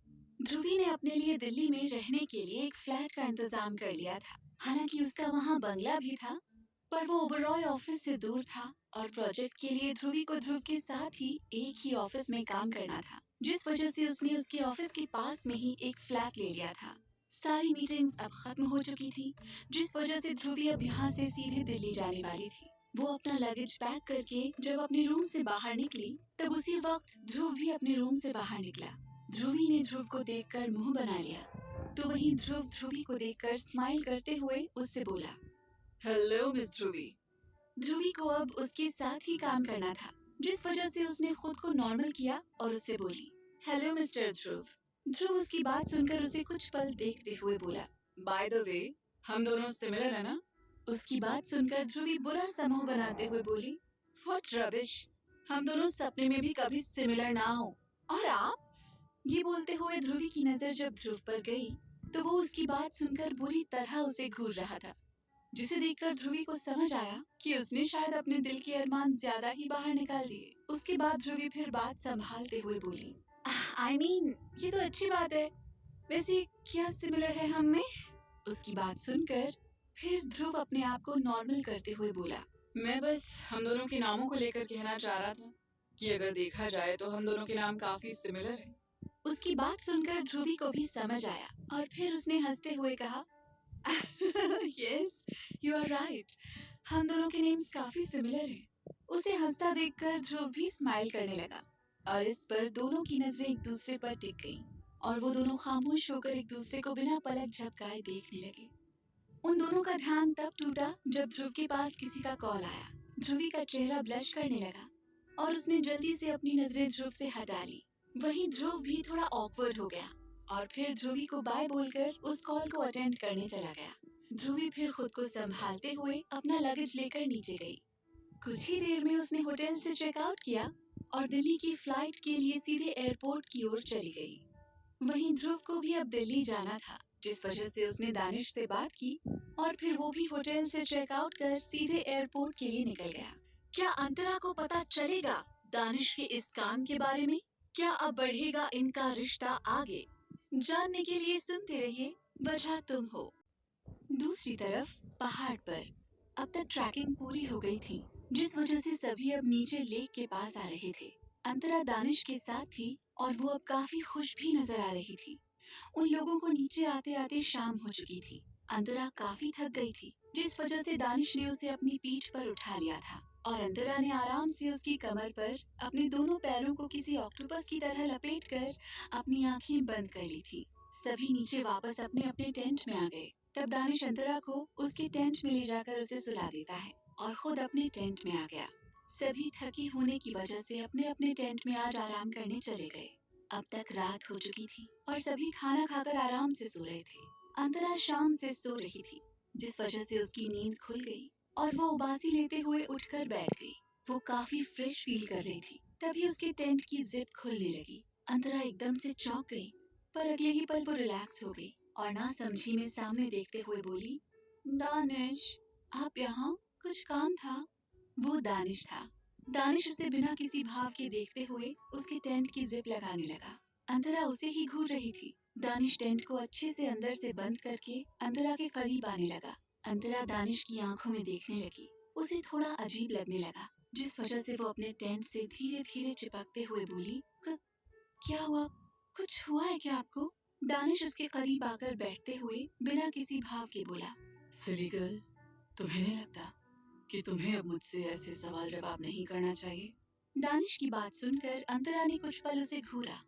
ध्रुवी ने अपने लिए दिल्ली में रहने के लिए एक फ्लैट का इंतजाम कर लिया था। हालांकि उसका वहाँ बंगला भी था, पर वो ओबरॉय ऑफिस से दूर था और प्रोजेक्ट के लिए ध्रुवी को ध्रुव के साथ ही एक ही ऑफिस में काम करना था, जिस वजह से उसने उसके ऑफिस के पास में ही एक फ्लैट ले लिया था। सारी मीटिंग्स अब खत्म हो चुकी थी, जिस वजह से ध्रुवी अब यहाँ से सीधे दिल्ली जाने वाली थी। वो अपना लगेज पैक करके जब अपने रूम से बाहर निकली, तब उसी वक्त ध्रुव भी अपने रूम से बाहर निकला। ध्रुवी ने ध्रुव को देखकर मुंह बना लिया, तो वहीं ध्रुव ध्रुवी को देखकर स्माइल करते हुए उससे बोला, हेलो मिस ध्रुवी। ध्रुवी को अब उसके साथ ही काम करना था, जिस वजह से उसने खुद को नॉर्मल किया और उससे बोली, हेलो मिस्टर ध्रुव। ध्रुव उसकी बात सुनकर उसे कुछ पल देखते हुए बोला, बाय द वे, हम दोनों सिमिलर है ना? उसकी बात सुनकर ध्रुवी बुरा सा मुंह बनाते हुए बोली, व्हाट रबिश, हम दोनों सपने में भी कभी सिमिलर ना हो। और आप? ये बोलते हुए ध्रुवी की नजर जब ध्रुव पर गई, तो वो उसकी बात सुनकर बुरी तरह उसे घूर रहा था, जिसे देखकर ध्रुवी को समझ आया कि उसने शायद अपने दिल के अरमान ज्यादा ही बाहर निकाल दिए। उसके बाद ध्रुवी फिर बात संभालते हुए बोली, I mean, ये तो अच्छी बात है, वैसे क्या सिमिलर है हम में? उसकी बात सुनकर फिर ध्रुव अपने आप को नॉर्मल करते हुए बोला, मैं बस हम दोनों के नामों को लेकर कहना चाह रहा था कि अगर देखा जाए तो हम दोनों के नाम काफी सिमिलर हैं। उसकी बात सुनकर ध्रुवी को भी समझ आया और फिर उसने हंसते हुए कहा, यस, यू आर राइट, हम दोनों के नेम्स काफी सिमिलर हैं। उसे हंसता देखकर ध्रुव भी स्माइल करने लगा और इस पर दोनों की नजरें एक दूसरे पर टिक गईं और वो दोनों खामोश होकर एक दूसरे को बिना पलक झपकाए देखने लगे। उन दोनों का ध्यान तब टूटा जब ध्रुव के पास किसी का कॉल आया। ध्रुवी का चेहरा ब्लश करने लगा और उसने जल्दी से अपनी नजरें ध्रुव से हटा ली। वहीं ध्रुव भी थोड़ा ऑकवर्ड हो गया और फिर ध्रुवी को बाय बोलकर उस कॉल को अटेंड करने चला गया। ध्रुवी फिर खुद को संभालते हुए अपना लगेज लेकर नीचे गई। कुछ ही देर में उसने होटल से चेकआउट किया और दिल्ली की फ्लाइट के लिए सीधे एयरपोर्ट की ओर चली गई। वहीं ध्रुव को भी अब दिल्ली जाना था, जिस वजह से उसने दानिश से बात की और फिर वो भी होटल से चेकआउट कर सीधे एयरपोर्ट के लिए निकल गया। क्या अंतरा को पता चलेगा दानिश के इस काम के बारे में? क्या अब बढ़ेगा इनका रिश्ता आगे? जानने के लिए सुनते रहिए वजह तुम हो। दूसरी तरफ पहाड़ पर अब तक ट्रैकिंग पूरी हो गई थी, जिस वजह से सभी अब नीचे लेक के पास आ रहे थे। अंतरा दानिश के साथ थी और वो अब काफी खुश भी नजर आ रही थी। उन लोगों को नीचे आते आते शाम हो चुकी थी। अंतरा काफी थक गई थी, जिस वजह से दानिश ने उसे अपनी पीठ पर उठा लिया था और अंतरा ने आराम से उसकी कमर पर अपने दोनों पैरों को किसी ऑक्टोपस की तरह लपेटकर अपनी आंखें बंद कर ली थी। सभी नीचे वापस अपने अपने टेंट में आ गए। तब दानिश अंतरा को उसके टेंट में ले जाकर उसे सुला देता है और खुद अपने टेंट में आ गया। सभी थके होने की वजह से अपने अपने टेंट में आज आराम करने चले गए। अब तक रात हो चुकी थी और सभी खाना खाकर आराम से सो रहे थे। अंतरा शाम से सो रही थी, जिस वजह से उसकी नींद खुल गई और वो उबासी लेते हुए उठकर बैठ गई। वो काफी फ्रेश फील कर रही थी। तभी उसके टेंट की जिप खुलने लगी। अंतरा एकदम से चौंक गई, पर अगले ही पल वो रिलैक्स हो गई और ना समझी में सामने देखते हुए बोली, दानिश, आप यहाँ? कुछ काम था? वो दानिश था। दानिश उसे बिना किसी भाव के देखते हुए उसके टेंट की जिप लगाने लगा। अंतरा उसे ही घूर रही थी। दानिश टेंट को अच्छे से अंदर से बंद करके अंतरा के करीब आने लगा। अंतरा दानिश की आंखों में देखने लगी। उसे थोड़ा अजीब लगने लगा, जिस वजह से वो अपने टेंट से धीरे धीरे चिपकते हुए बोली, क्या हुआ? कुछ हुआ है क्या आपको? दानिश उसके करीब आकर बैठते हुए बिना किसी भाव के बोला, सिली गर्ल, तुम्हें नहीं लगता कि तुम्हें अब मुझसे ऐसे सवाल जवाब नहीं करना चाहिए? दानिश की बात सुनकर अंतरा ने कुछ पल उसे घूरा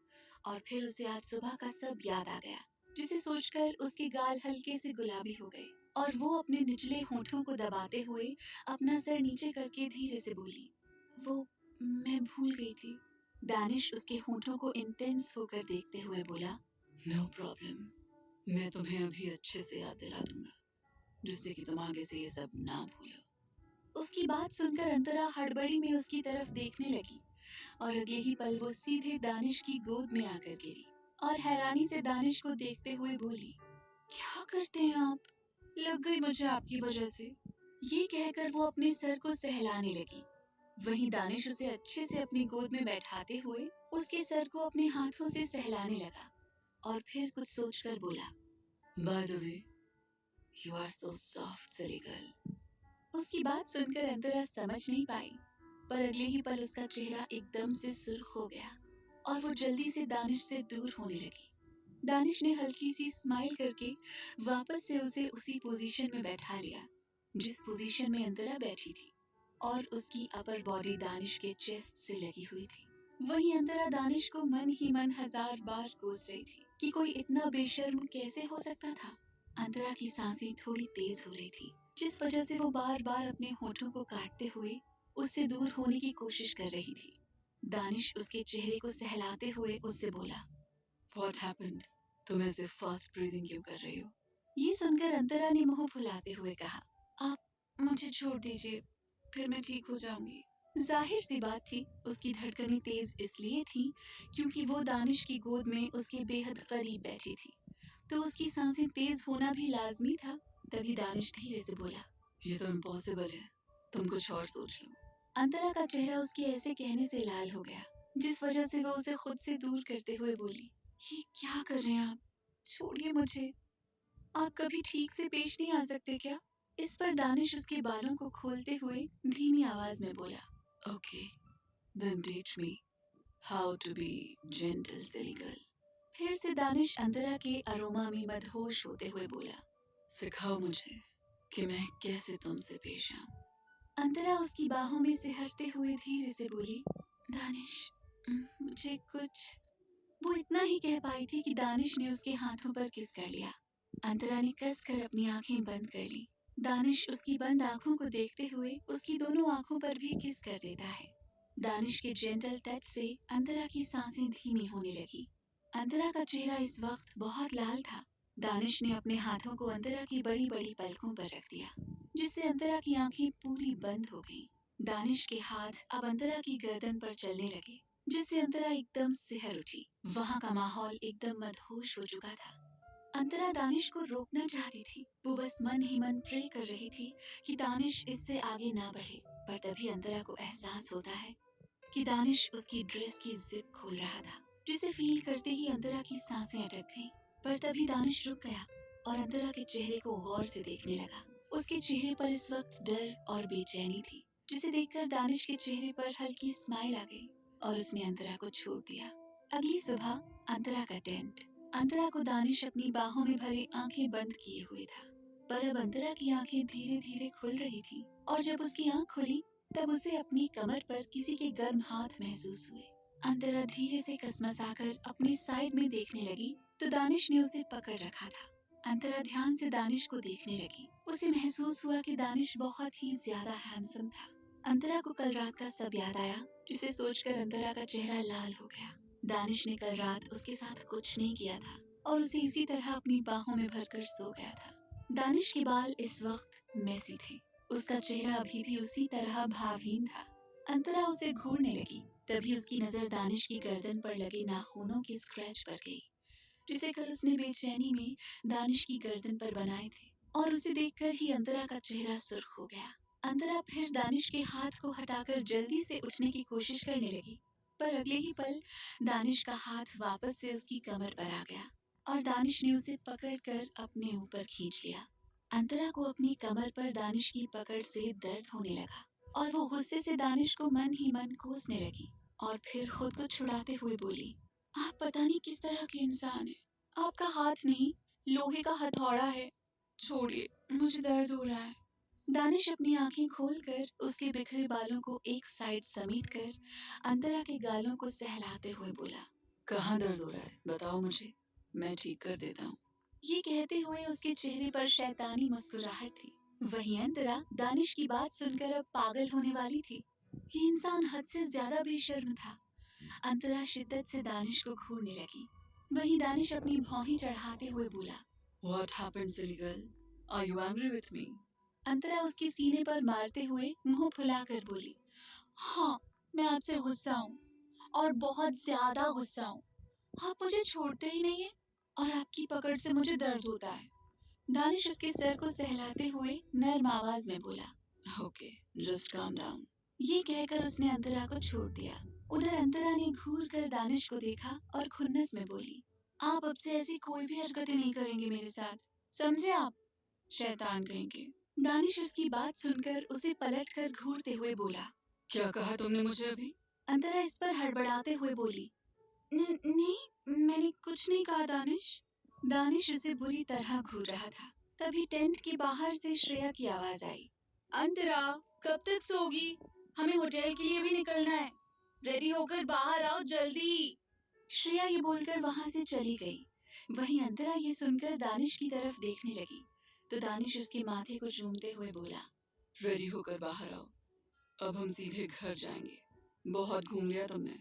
और फिर उसे आज सुबह का सब याद आ गया, जिसे सोचकर उसके गाल हल्के से गुलाबी हो गए और वो अपने निचले होठों को दबाते हुए अपना सर नीचे करके धीरे से बोली, वो मैं भूल गई थी। दानिश उसके होठों को इंटेंस होकर देखते हुए बोला, नो प्रॉब्लम, मैं तुम्हें अभी अच्छे से याद दिला दूंगा, जिससे कि तुम आगे से ये सब ना भूलो। उसकी बात सुनकर अंतरा हड़बड़ी में उसकी तरफ देखने लगी और अगले ही पल वो सीधे दानिश की गोद में आकर गिरी और हैरानी से दानिश को देखते हुए बोली, क्या करते हैं आप? लग गई मुझे आपकी वजह से। ये कहकर वो अपने सर को सहलाने लगी। वहीं दानिश उसे अच्छे से अपनी गोद में बैठाते हुए उसके सर को अपने हाथों से सहलाने लगा और फिर कुछ सोचकर बोला, by the way, you are so soft silly girl. उसकी बात सुनकर अंतरा समझ नहीं पाई, पर अगले ही पल उसका चेहरा एकदम से सुर्ख हो गया और वो जल्दी से दानिश से दूर होने लगी। दानिश ने हल्की सी स्माइल करके वापस से उसे उसी पोजीशन में बैठा लिया जिस पोजीशन में अंतरा बैठी थी और उसकी अपर बॉडी दानिश के चेस्ट से लगी हुई थी। वहीं अंतरा दानिश को मन ही मन 1000 बार कोस रही थी कि कोई इतना बेशर्म कैसे हो सकता था। अंतरा की सांसें थोड़ी तेज हो रही थी, जिस वजह से वो बार बार अपने होठों को काटते हुए उससे दूर होने की कोशिश कर रही थी। दानिश उसके चेहरे को सहलाते हुए उससे बोला, What happened? तुम ऐसे फास्ट ब्रीदिंग क्यों कर रही हो? ये सुनकर अंतरा ने मुंह फुलाते हुए कहा, आप मुझे छोड़ दीजिए, फिर मैं ठीक हो जाऊंगी। जाहिर सी बात थी, उसकी धड़कनें तेज इसलिए थी क्योंकि वो दानिश की गोद में उसके बेहद करीब बैठी थी, तो उसकी सांसें तेज होना भी लाजमी था। तभी दानिश धीरे से बोला, ये तो इम्पॉसिबल है, तुम कुछ और सोच लो। अंतरा का चेहरा उसके ऐसे कहने से लाल हो गया, जिस वजह से वो उसे खुद से दूर करते हुए बोली, ये क्या कर रहे हैं आप? छोड़िए मुझे, आप कभी ठीक से पेश नहीं आ सकते क्या? इस पर दानिश उसके बालों को खोलते हुए धीमी आवाज में बोला, okay, Then teach me how to be gentle, silly girl. फिर से दानिश अंतरा के अरोमा में मदहोश होते हुए बोला। सिखाओ मुझे कि मैं कैसे तुमसे पेश आऊं। अंतरा उसकी बाहों में से हटते हुए धीरे से बोली, दानिश, मुझे कुछ। वो इतना ही कह पाई थी कि दानिश ने उसके हाथों पर किस कर लिया। अंतरा ने कसकर अपनी आंखें बंद कर ली। दानिश उसकी बंद आंखों को देखते हुए उसकी दोनों आंखों पर भी किस कर देता है। दानिश के जेंटल टच से अंतरा की सांसें धीमी होने लगी। अंतरा का चेहरा इस वक्त बहुत लाल था। दानिश ने अपने हाथों को अंतरा की बड़ी बड़ी पलकों पर रख दिया, जिससे अंतरा की आंखें पूरी बंद हो गईं। दानिश के हाथ अब अंतरा की गर्दन पर चलने लगे, जिससे अंतरा एकदम सिहर उठी। वहाँ का माहौल एकदम मदहोश हो चुका था। अंतरा दानिश को रोकना चाहती थी। वो बस मन ही मन प्रे कर रही थी कि दानिश इससे आगे ना बढ़े। पर तभी अंतरा को एहसास होता है कि दानिश उसकी ड्रेस की जिप खोल रहा था, जिसे फील करते ही अंतरा की सांसें अटक गईं। पर तभी दानिश रुक गया और अंतरा के चेहरे को गौर से देखने लगा। उसके चेहरे पर इस वक्त डर और बेचैनी थी, जिसे देखकर दानिश के चेहरे पर हल्की स्माइल आ गई और उसने अंतरा को छोड़ दिया। अगली सुबह अंतरा का टेंट। अंतरा को दानिश अपनी बाहों में भरे आंखें बंद किए हुए था, पर अब अंतरा की आंखें धीरे धीरे खुल रही थी और जब उसकी आंख खुली तब उसे अपनी कमर पर किसी के गर्म हाथ महसूस हुए। अंतरा धीरे से कसमसाकर अपनी साइड में देखने लगी तो दानिश ने उसे पकड़ रखा था। अंतरा ध्यान से दानिश को देखने लगी। उसे महसूस हुआ कि दानिश बहुत ही ज्यादा हैंडसम था। अंतरा को कल रात का सब याद आया, जिसे सोचकर अंतरा का चेहरा लाल हो गया। दानिश ने कल रात उसके साथ कुछ नहीं किया था और उसे इसी तरह अपनी बाहों में भरकर सो गया था। दानिश के बाल इस वक्त मेसी थे। उसका चेहरा अभी भी उसी तरह भावहीन था। अंतरा उसे घूरने लगी। तभी उसकी नजर दानिश की गर्दन पर लगे नाखूनों के स्क्रैच पर गई, जिसे कल उसने बेचैनी में दानिश की गर्दन पर बनाए थे, और उसे देखकर ही अंतरा का चेहरा सुर्ख हो गया। अंतरा फिर दानिश के हाथ को हटाकर जल्दी से उठने की कोशिश करने लगी, पर अगले ही पल दानिश का हाथ वापस से उसकी कमर पर आ गया और दानिश ने उसे पकड़कर अपने ऊपर खींच लिया। अंतरा को अपनी कमर पर दानिश की पकड़ से दर्द होने लगा और वो गुस्से से दानिश को मन ही मन कोसने लगी और फिर खुद को छुड़ाते हुए बोली, आप पता नहीं किस तरह के इंसान हैं। आपका हाथ नहीं, लोहे का हथौड़ा है। छोड़िए, मुझे दर्द हो रहा है। दानिश अपनी आंखें खोलकर उसके बिखरे बालों को एक साइड समेटकर अंतरा के गालों को सहलाते हुए बोला, कहाँ दर्द हो रहा है, बताओ मुझे, मैं ठीक कर देता हूँ। ये कहते हुए उसके चेहरे पर शैतानी मुस्कुराहट थी। वहीं अंतरा दानिश की बात सुनकर अब पागल होने वाली थी। ये इंसान हद से ज्यादा बेशर्म था। अंतरा शिद्दत से दानिश को घूरने लगी। वहीं दानिश अपनी भौहें चढ़ाते हुए बोला, What happened, silly girl? Are you angry with me? अंतरा उसके सीने पर मारते हुए मुंह फुलाकर बोली, हाँ, मैं आपसे गुस्सा हूँ और बहुत ज्यादा गुस्सा हूँ। आप मुझे छोड़ते ही नहीं है और आपकी पकड़ से मुझे दर्द होता है। दानिश उसके सर को सहलाते हुए नर्म आवाज में बोला, Okay, just calm down. ये कहकर उसने अंतरा को छोड़ दिया। उधर अंतरा ने घूर कर दानिश को देखा और खुन्नस में बोली, आप अब से ऐसी कोई भी हरकतें नहीं करेंगे मेरे साथ, समझे आप, शैतान कहेंगे। दानिश उसकी बात सुनकर उसे पलटकर घूरते हुए बोला, क्या कहा तुमने मुझे अभी? अंतरा इस पर हड़बड़ाते हुए बोली, नहीं, मैंने कुछ नहीं कहा दानिश। दानिश उसे बुरी तरह घूर रहा था। तभी टेंट के बाहर से श्रेया की आवाज आई, अंतरा, कब तक सोगी? हमें होटल के लिए भी निकलना है। रेडी होकर बाहर आओ जल्दी। श्रेया ये बोलकर वहां से चली गई। वहीं अंतरा ये सुनकर दानिश की तरफ देखने लगी तो दानिश उसके माथे को चूमते हुए बोला, रेडी होकर बाहर आओ, अब हम सीधे घर जाएंगे। बहुत घूम लिया तुमने।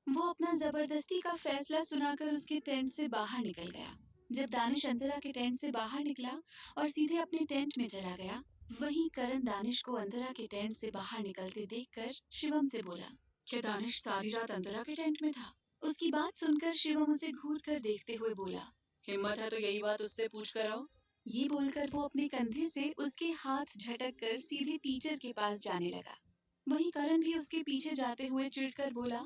वो अपना जबरदस्ती का फैसला सुनाकर उसके टेंट से बाहर निकल गया। जब दानिश अंतरा के टेंट से बाहर निकला और सीधे अपने टेंट में चला गया, वहीं करण दानिश को अंतरा के टेंट से बाहर निकलते देखकर शिवम से बोला, क्या दानिश सारी रात अंतरा के टेंट में था? उसकी बात सुनकर शिवम उसे घूर कर देखते हुए बोला, हिम्मत है तो यही बात उससे पूछ कर आओ। ये बोलकर वो अपने कंधे से उसके हाथ झटक कर सीधे टीचर के पास जाने लगा। वहीं करण भी उसके पीछे जाते हुए चिढ़कर बोला,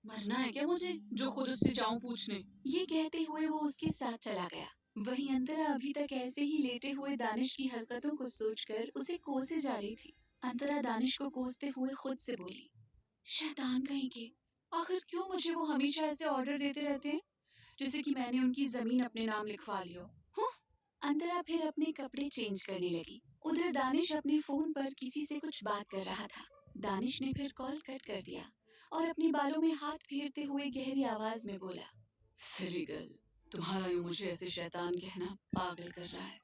मरना है क्या मुझे जो खुद उससे जाऊं पूछने? ये कहते हुए वो उसके साथ चला गया। वहीं अंतरा अभी तक ऐसे ही लेटे हुए दानिश की हरकतों को सोचकर उसे कोसे जा रही थी। अंतरा दानिश को कोसते हुए खुद से बोली, शैतान कहीं के, आखिर क्यों मुझे वो हमेशा ऐसे ऑर्डर देते रहते हैं जैसे कि मैंने उनकी जमीन अपने नाम लिखवा ली हो। अंतरा फिर अपने कपड़े चेंज करने लगी। उधर दानिश अपने फोन पर किसी से कुछ बात कर रहा था। दानिश ने फिर कॉल कट कर दिया और अपने बालों में हाथ फेरते हुए गहरी आवाज में बोला, सिली गर्ल, तुम्हारा यूं मुझे ऐसे शैतान कहना पागल कर रहा है,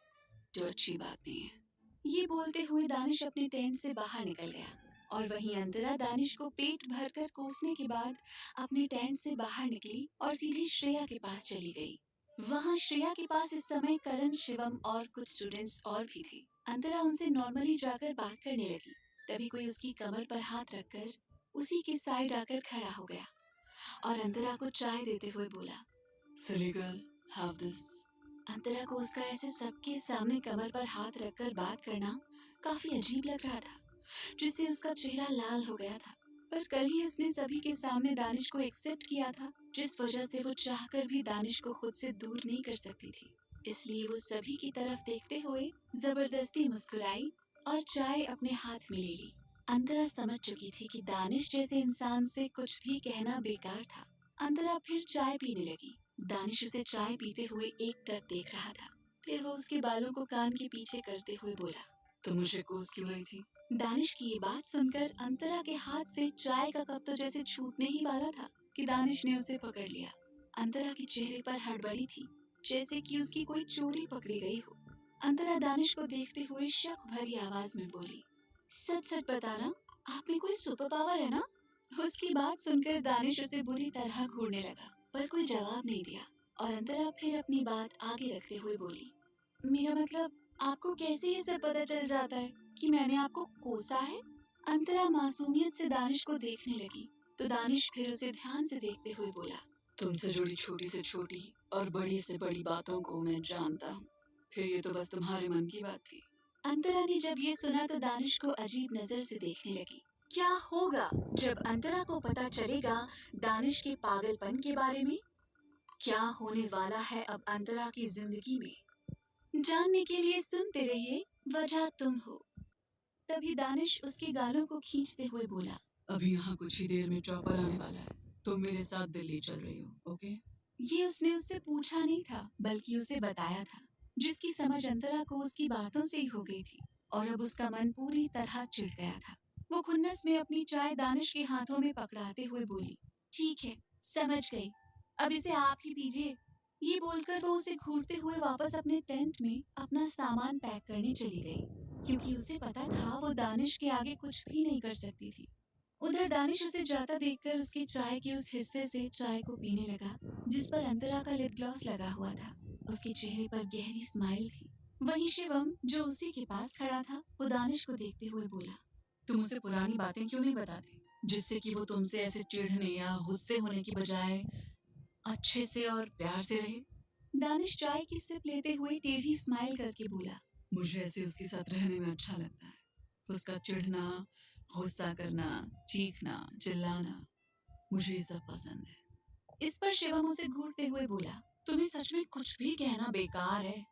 जो अच्छी बात नहीं है। ये बोलते हुए दानिश अपने टेंट से बाहर निकल गया और वहीं अंतरा दानिश को पेट भरकर कोसने के बाद अपने टेंट से बाहर निकली और सीधे श्रेया के पास चली गई। वहाँ श्रेया के पास इस समय करण, शिवम और कुछ स्टूडेंट्स और भी थे। अंतरा उनसे नॉर्मली जाकर बात करने लगी, तभी कोई उसकी कमर पर हाथ रखकर उसी के साइड आकर खड़ा हो गया और अंतरा को चाय देते हुए बोला, सिली गर्ल, हैव दिस। अंतरा को उसका ऐसे सबके सामने कमर पर हाथ रखकर बात करना काफी अजीब लग रहा था, जिससे उसका चेहरा लाल हो गया था। पर कल ही उसने सभी के सामने दानिश को एक्सेप्ट किया था, जिस वजह से वो चाहकर भी दानिश को खुद से दूर नहीं कर सकती थी। इसलिए वो सभी की तरफ देखते हुए जबरदस्ती मुस्कुराई और चाय अपने हाथ में ले ली। अंतरा समझ चुकी थी कि दानिश जैसे इंसान से कुछ भी कहना बेकार था। अंतरा फिर चाय पीने लगी। दानिश उसे चाय पीते हुए एक टक देख रहा था। फिर वो उसके बालों को कान के पीछे करते हुए बोला, तो मुझे कोस क्यों रही थी? दानिश की ये बात सुनकर अंतरा के हाथ से चाय का कप तो जैसे छूटने ही वाला था कि दानिश ने उसे पकड़ लिया। अंतरा के चेहरे पर हड़बड़ी थी, जैसे कि उसकी कोई चोरी पकड़ी गई हो। अंतरा दानिश को देखते हुए शक भरी आवाज में बोली, सच सच बताना, आप में कोई सुपर पावर है ना? उसकी बात सुनकर दानिश उसे बुरी तरह घूरने लगा, पर कोई जवाब नहीं दिया और अंतरा फिर अपनी बात आगे रखते हुए बोली, मेरा मतलब, आपको कैसे ये सब पता चल जाता है कि मैंने आपको कोसा है? अंतरा मासूमियत से दानिश को देखने लगी, तो दानिश फिर उसे ध्यान से देखते हुए बोला, तुमसे जुड़ी छोटी से छोटी और बड़ी से बड़ी बातों को मैं जानता हूँ। फिर ये तो बस तुम्हारे मन की बात थी। अंतरा ने जब ये सुना तो दानिश को अजीब नजर से देखने लगी। क्या होगा जब अंतरा को पता चलेगा दानिश के पागलपन के बारे में? क्या होने वाला है अब अंतरा की जिंदगी में? जानने के लिए सुनते रहिए वजह तुम हो। तभी दानिश उसके गालों को खींचते हुए बोला, अभी यहाँ कुछ ही देर में चॉपर आने वाला है, तुम मेरे साथ दिल्ली चल रही हो, ओके? ये उसने उससे पूछा नहीं था, बल्कि उसे बताया था, जिसकी समझ अंतरा को उसकी बातों से ही हो गई थी और अब उसका मन पूरी तरह चिढ़ गया था। वो खुन्नस में अपनी चाय दानिश के हाथों में पकड़ाते हुए बोली, ठीक है, समझ गई, अब इसे आप ही पीजिए। ये बोलकर वो उसे घूरते हुए वापस अपने टेंट में अपना सामान पैक करने चली गई, क्योंकि उसे पता था वो दानिश के आगे कुछ भी नहीं कर सकती थी। उधर दानिश उसे जाता देखकर उसकी चाय के उस हिस्से से चाय को पीने लगा जिस पर अंतरा का लिप ग्लॉस लगा हुआ था। उसके चेहरे पर गहरी स्माइल थी। वहीं शिवम, जो उसी के पास खड़ा था, वो दानिश को देखते हुए बोला, तुम उसे पुरानी बातें क्यों नहीं बताते, जिससे कि वो तुमसे ऐसे चिढ़ने या गुस्से होने की बजाय अच्छे से और प्यार से रहे? दानिश चाय की सिप लेते हुए टेढ़ी स्माइल करके बोला, मुझे ऐसे उसके साथ रहने में अच्छा लगता है। उसका चिढ़ना, गुस्सा करना, चीखना, चिल्लाना, मुझे ये सब पसंद है। इस पर शिवम उसे घूरते हुए बोला, तुम्हें सच में कुछ भी कहना बेकार है।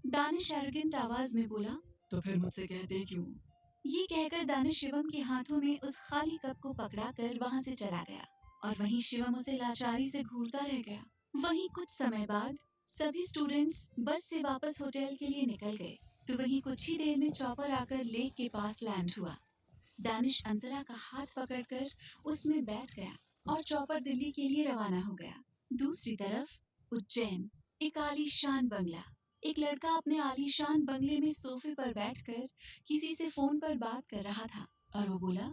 दानिश एरोगेंट आवाज में बोला, तो फिर मुझसे कहते क्यों? ये कहकर दानिश शिवम के हाथों में उस खाली कप को पकड़ाकर वहां से चला गया और वहीं शिवम उसे लाचारी से घूरता रह गया। वहीं कुछ समय बाद सभी स्टूडेंट्स बस से वापस होटल के लिए निकल गए, तो वहीं कुछ ही देर में चॉपर आकर लेक के पास लैंड हुआ। दानिश अंतरा का हाथ पकड़कर उसमें बैठ गया और चॉपर दिल्ली के लिए रवाना हो गया। दूसरी तरफ उज्जैन, एक आलीशान बंगला। एक लड़का अपने आलीशान बंगले में सोफे पर बैठकर किसी से फोन पर बात कर रहा था और वो बोला,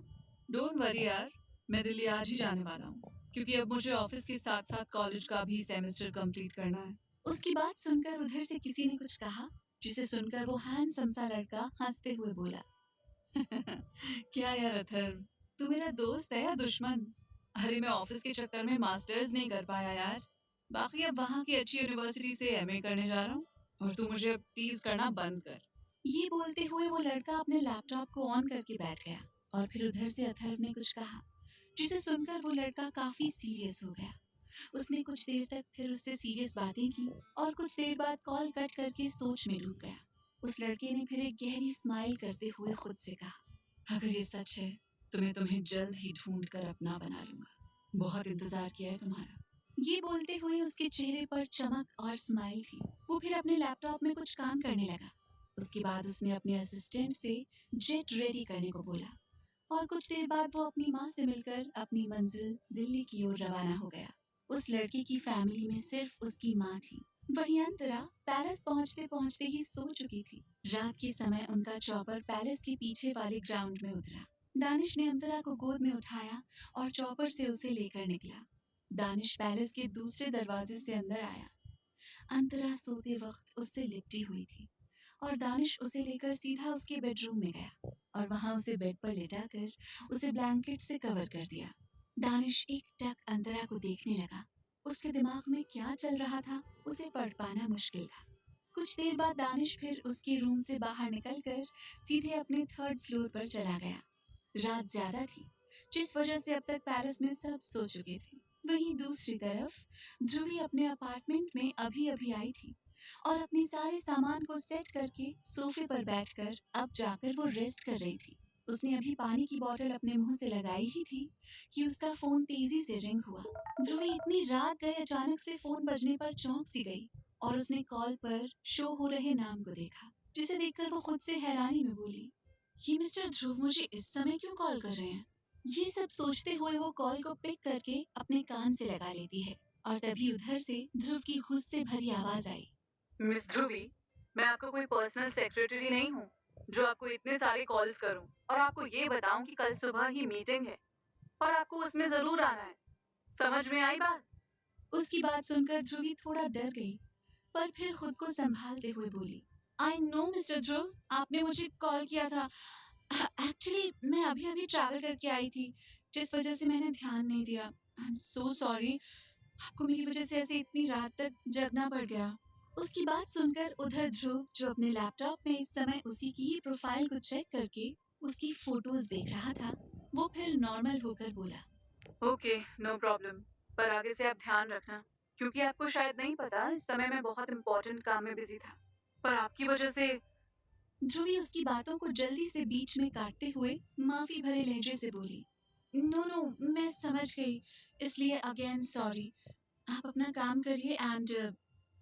डोंट वरी यार, मैं दिल्ली आज ही जाने वाला हूँ, क्योंकि अब मुझे ऑफिस के साथ साथ कॉलेज का भी सेमेस्टर कंप्लीट करना है। उसकी बात सुनकर उधर से किसी ने कुछ कहा, जिसे सुनकर वो हैंडसम सा लड़का हंसते हुए बोला, क्या यार अथर, तू मेरा दोस्त है या दुश्मन? अरे मैं ऑफिस के चक्कर में मास्टर्स नहीं कर पाया यार, बाकी अब वहाँ की अच्छी यूनिवर्सिटी से एमए करने जा रहा हूँ और तू मुझे अब टीज करना बंद कर। ये बोलते हुए वो लड़का अपने लैपटॉप को ऑन करके बैठ गया और फिर उधर से अथर्व ने कुछ कहा, जिसे सुनकर वो लड़का काफी सीरियस हो गया। उसने कुछ देर तक फिर उससे सीरियस बातें की और कुछ देर बाद कॉल कट करके सोच में डूब गया। उस लड़के ने फिर एक गहरी स्माइल करते हुए खुद से कहा, अगर ये सच है तो मैं तुम्हें जल्द ही ढूंढ कर अपना बना लूंगा। बहुत इंतजार किया है तुम्हारा। ये बोलते हुए उसके चेहरे पर चमक और स्माइल थी। वो फिर अपने लैपटॉप में कुछ काम करने लगा। उसके बाद उसने अपने असिस्टेंट से जेट रेडी करने को बोला और कुछ देर बाद वो अपनी माँ से मिलकर अपनी मंजिल दिल्ली की ओर रवाना हो गया। उस लड़के की फैमिली में सिर्फ उसकी माँ थी। वहीं अंतरा पैलेस पहुंचते पहुंचते ही सो चुकी थी। रात के समय उनका चॉपर पैलेस के पीछे वाले ग्राउंड में उतरा। दानिश ने अंतरा को गोद में उठाया और चॉपर से उसे लेकर निकला। दानिश पैलेस के दूसरे दरवाजे से अंदर आया। अंतरा सोते वक्त उससे लिपटी हुई थी और दानिश उसे लेकर सीधा उसके बेडरूम में गया और वहां उसे बेड पर लेटाकर उसे ब्लैंकेट से कवर कर दिया। दानिश एक टक अंतरा को देखने लगा। उसके दिमाग में क्या चल रहा था उसे पढ़ पाना मुश्किल था। कुछ देर बाद दानिश फिर उसके रूम से बाहर निकलकर सीधे अपने 3rd फ्लोर पर चला गया। रात ज्यादा थी जिस वजह से अब तक पैलेस में सब सो चुके थे। वहीं दूसरी तरफ ध्रुवी अपने अपार्टमेंट में अभी अभी आई थी और अपने सारे सामान को सेट करके सोफे पर बैठकर अब जाकर वो रेस्ट कर रही थी। उसने अभी पानी की बोतल अपने मुंह से लगाई ही थी कि उसका फोन तेजी से रिंग हुआ। ध्रुवी इतनी रात गए अचानक से फोन बजने पर चौंक सी गई और उसने कॉल पर शो हो रहे नाम को देखा, जिसे देखकर वो खुद से हैरानी में बोली, ये मिस्टर ध्रुव मुझे इस समय क्यों कॉल कर रहे हैं? ये सब सोचते हुए वो कॉल को पिक करके अपने कान से लगा लेती है और तभी उधर से ध्रुव की गुस्से भरी आवाज आई। मिस ध्रुवी, मैं आपका कोई पर्सनल सेक्रेटरी नहीं हूँ जो आपको इतने सारे कॉल्स करूँ और आपको ये बताऊँ कि कल सुबह ही मीटिंग है और आपको उसमें जरूर आना है। समझ में आई बात? उसकी बात सुनकर ध्रुवी थोड़ा डर गई पर फिर खुद को संभालते हुए बोली, आई नो मिस्टर ध्रुव, आपने मुझे कॉल किया था। एक्चुअली मैं अभी अभी ट्रैवल करके आई थी जिस वजह से मैंने ध्यान नहीं दिया। आई एम सो सॉरी, आपको मेरी वजह से ऐसे इतनी रात तक जगना पड़ गया। उसकी बात सुनकर उधर ध्रुव जो अपने लैपटॉप में इस समय उसी की ही प्रोफाइल को चेक करके उसकी फोटोज देख रहा था, वो फिर नॉर्मल होकर बोला, ओके, नो प्रॉब्लम, पर आगे से आप ध्यान रखना क्योंकि आपको शायद नहीं पता इस समय मैं बहुत इम्पोर्टेंट काम में बिजी था, पर आपकी वजह से। ध्रुवी उसकी बातों को जल्दी से बीच में काटते हुए माफी भरे लहजे से बोली, नो नो मैं समझ गई, इसलिए अगेन सॉरी, आप अपना काम करिए and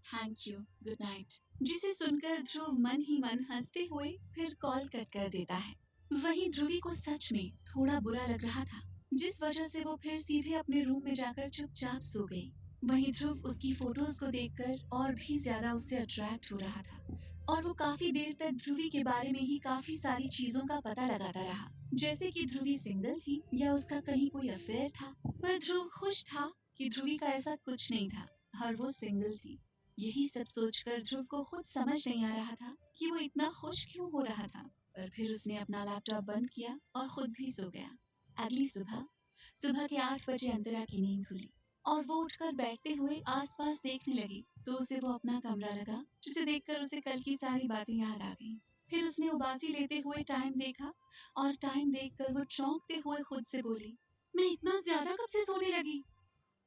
thank you, good night. जिसे सुनकर ध्रुव मन ही मन हंसते हुए फिर कॉल कट कर देता है। वहीं ध्रुवी को सच में थोड़ा बुरा लग रहा था जिस वजह से वो फिर सीधे अपने रूम में जाकर चुपचाप सो गई। वहीं ध्रुव उसकी फोटोज को देखकर और भी ज्यादा उससे अट्रैक्ट हो रहा था और वो काफी देर तक ध्रुवी के बारे में ही काफी सारी चीजों का पता लगाता रहा, जैसे कि ध्रुवी सिंगल थी या उसका कहीं कोई अफेयर था। पर ध्रुव खुश था कि ध्रुवी का ऐसा कुछ नहीं था और वो सिंगल थी। यही सब सोचकर ध्रुव को खुद समझ नहीं आ रहा था कि वो इतना खुश क्यों हो रहा था। पर फिर उसने अपना लैपटॉप बंद किया और खुद भी सो गया। अगली सुबह के 8 बजे अंतरा की नींद खुली और वो उठकर बैठते हुए आसपास देखने लगी तो उसे वो अपना कमरा लगा, जिसे देखकर उसे कल की सारी बातें याद आ गईं। फिर उसने उबासी लेते हुए टाइम देखा और टाइम देखकर वो चौंकते हुए खुद से बोली, मैं इतना ज्यादा कब से सोने लगी?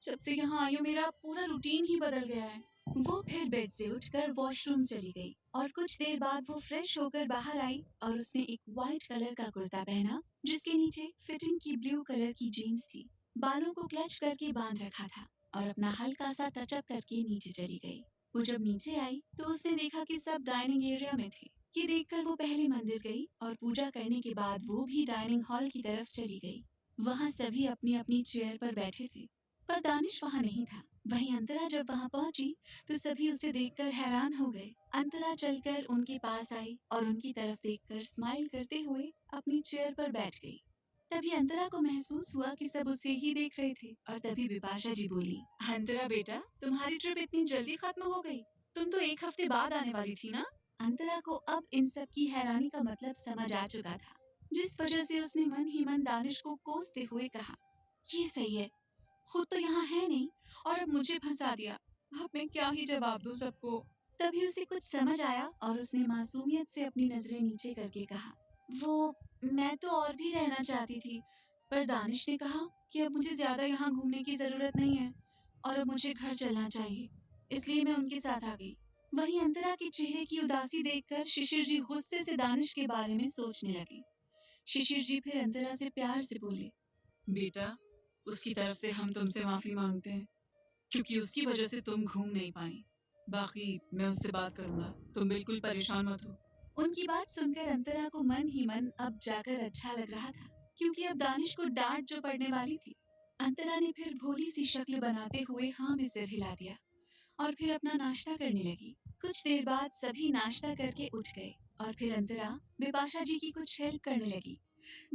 जब से यहाँ आई हूँ मेरा पूरा रूटीन ही बदल गया है। वो फिर बेड से उठकर वॉशरूम चली गई और कुछ देर बाद वो फ्रेश होकर बाहर आई और उसने एक वाइट कलर का कुर्ता पहना जिसके नीचे फिटिंग की ब्लू कलर की जीन्स थी। बालों को क्लच करके बांध रखा था और अपना हल्का सा टचअप करके नीचे चली गई। वो जब नीचे आई तो उसने देखा कि सब डाइनिंग एरिया में थे। ये देखकर वो पहले मंदिर गई और पूजा करने के बाद वो भी डाइनिंग हॉल की तरफ चली गई। वहाँ सभी अपनी अपनी चेयर पर बैठे थे पर दानिश वहाँ नहीं था। वहीं अंतरा जब वहाँ पहुंची तो सभी उसे देखकर हैरान हो गए। अंतरा चलकर उनके पास आई और उनकी तरफ देखकर स्माइल करते हुए अपनी चेयर पर बैठ गई। तभी अंतरा को महसूस हुआ कि सब उसे ही देख रहे थे और तभी बिपाशा जी बोली, अंतरा बेटा, तुम्हारी ट्रिप इतनी जल्दी खत्म हो गई? तुम तो 1 हफ्ते बाद आने वाली थी ना? अंतरा को अब इन सब की हैरानी का मतलब समझ आ चुका था, जिस वजह से उसने मन ही मन दानिश को कोसते हुए कहा, ये सही है, खुद तो यहाँ है नहीं और अब मुझे फंसा दिया, अब मैं क्या ही जवाब दूं सबको। तभी उसे कुछ समझ आया और उसने मासूमियत से अपनी नजरें नीचे करके कहा, वो मैं तो और भी रहना चाहती थी पर दानिश ने कहा कि अब मुझे ज्यादा यहाँ घूमने की जरूरत नहीं है और अब मुझे घर चलना चाहिए, इसलिए मैं उनके साथ आ गई। वहीं अंतरा के चेहरे की उदासी देखकर शिशिर जी गुस्से से दानिश के बारे में सोचने लगे। शिशिर जी फिर अंतरा से प्यार से बोले, बेटा, उसकी तरफ से हम तुमसे माफी मांगते हैं क्योंकि उसकी वजह से तुम घूम नहीं पाई। बाकी मैं उससे बात करूंगा, तुम बिल्कुल परेशान मत हो। उनकी बात सुनकर अंतरा को मन ही मन अब जाकर अच्छा लग रहा था, क्योंकि अब दानिश को डांट जो पड़ने वाली थी। अंतरा ने फिर भोली सी शक्ल बनाते हुए हाँ में सिर हिला दिया और फिर अपना नाश्ता करने लगी। कुछ देर बाद सभी नाश्ता करके उठ गए और फिर अंतरा बिपाशा जी की कुछ हेल्प करने लगी।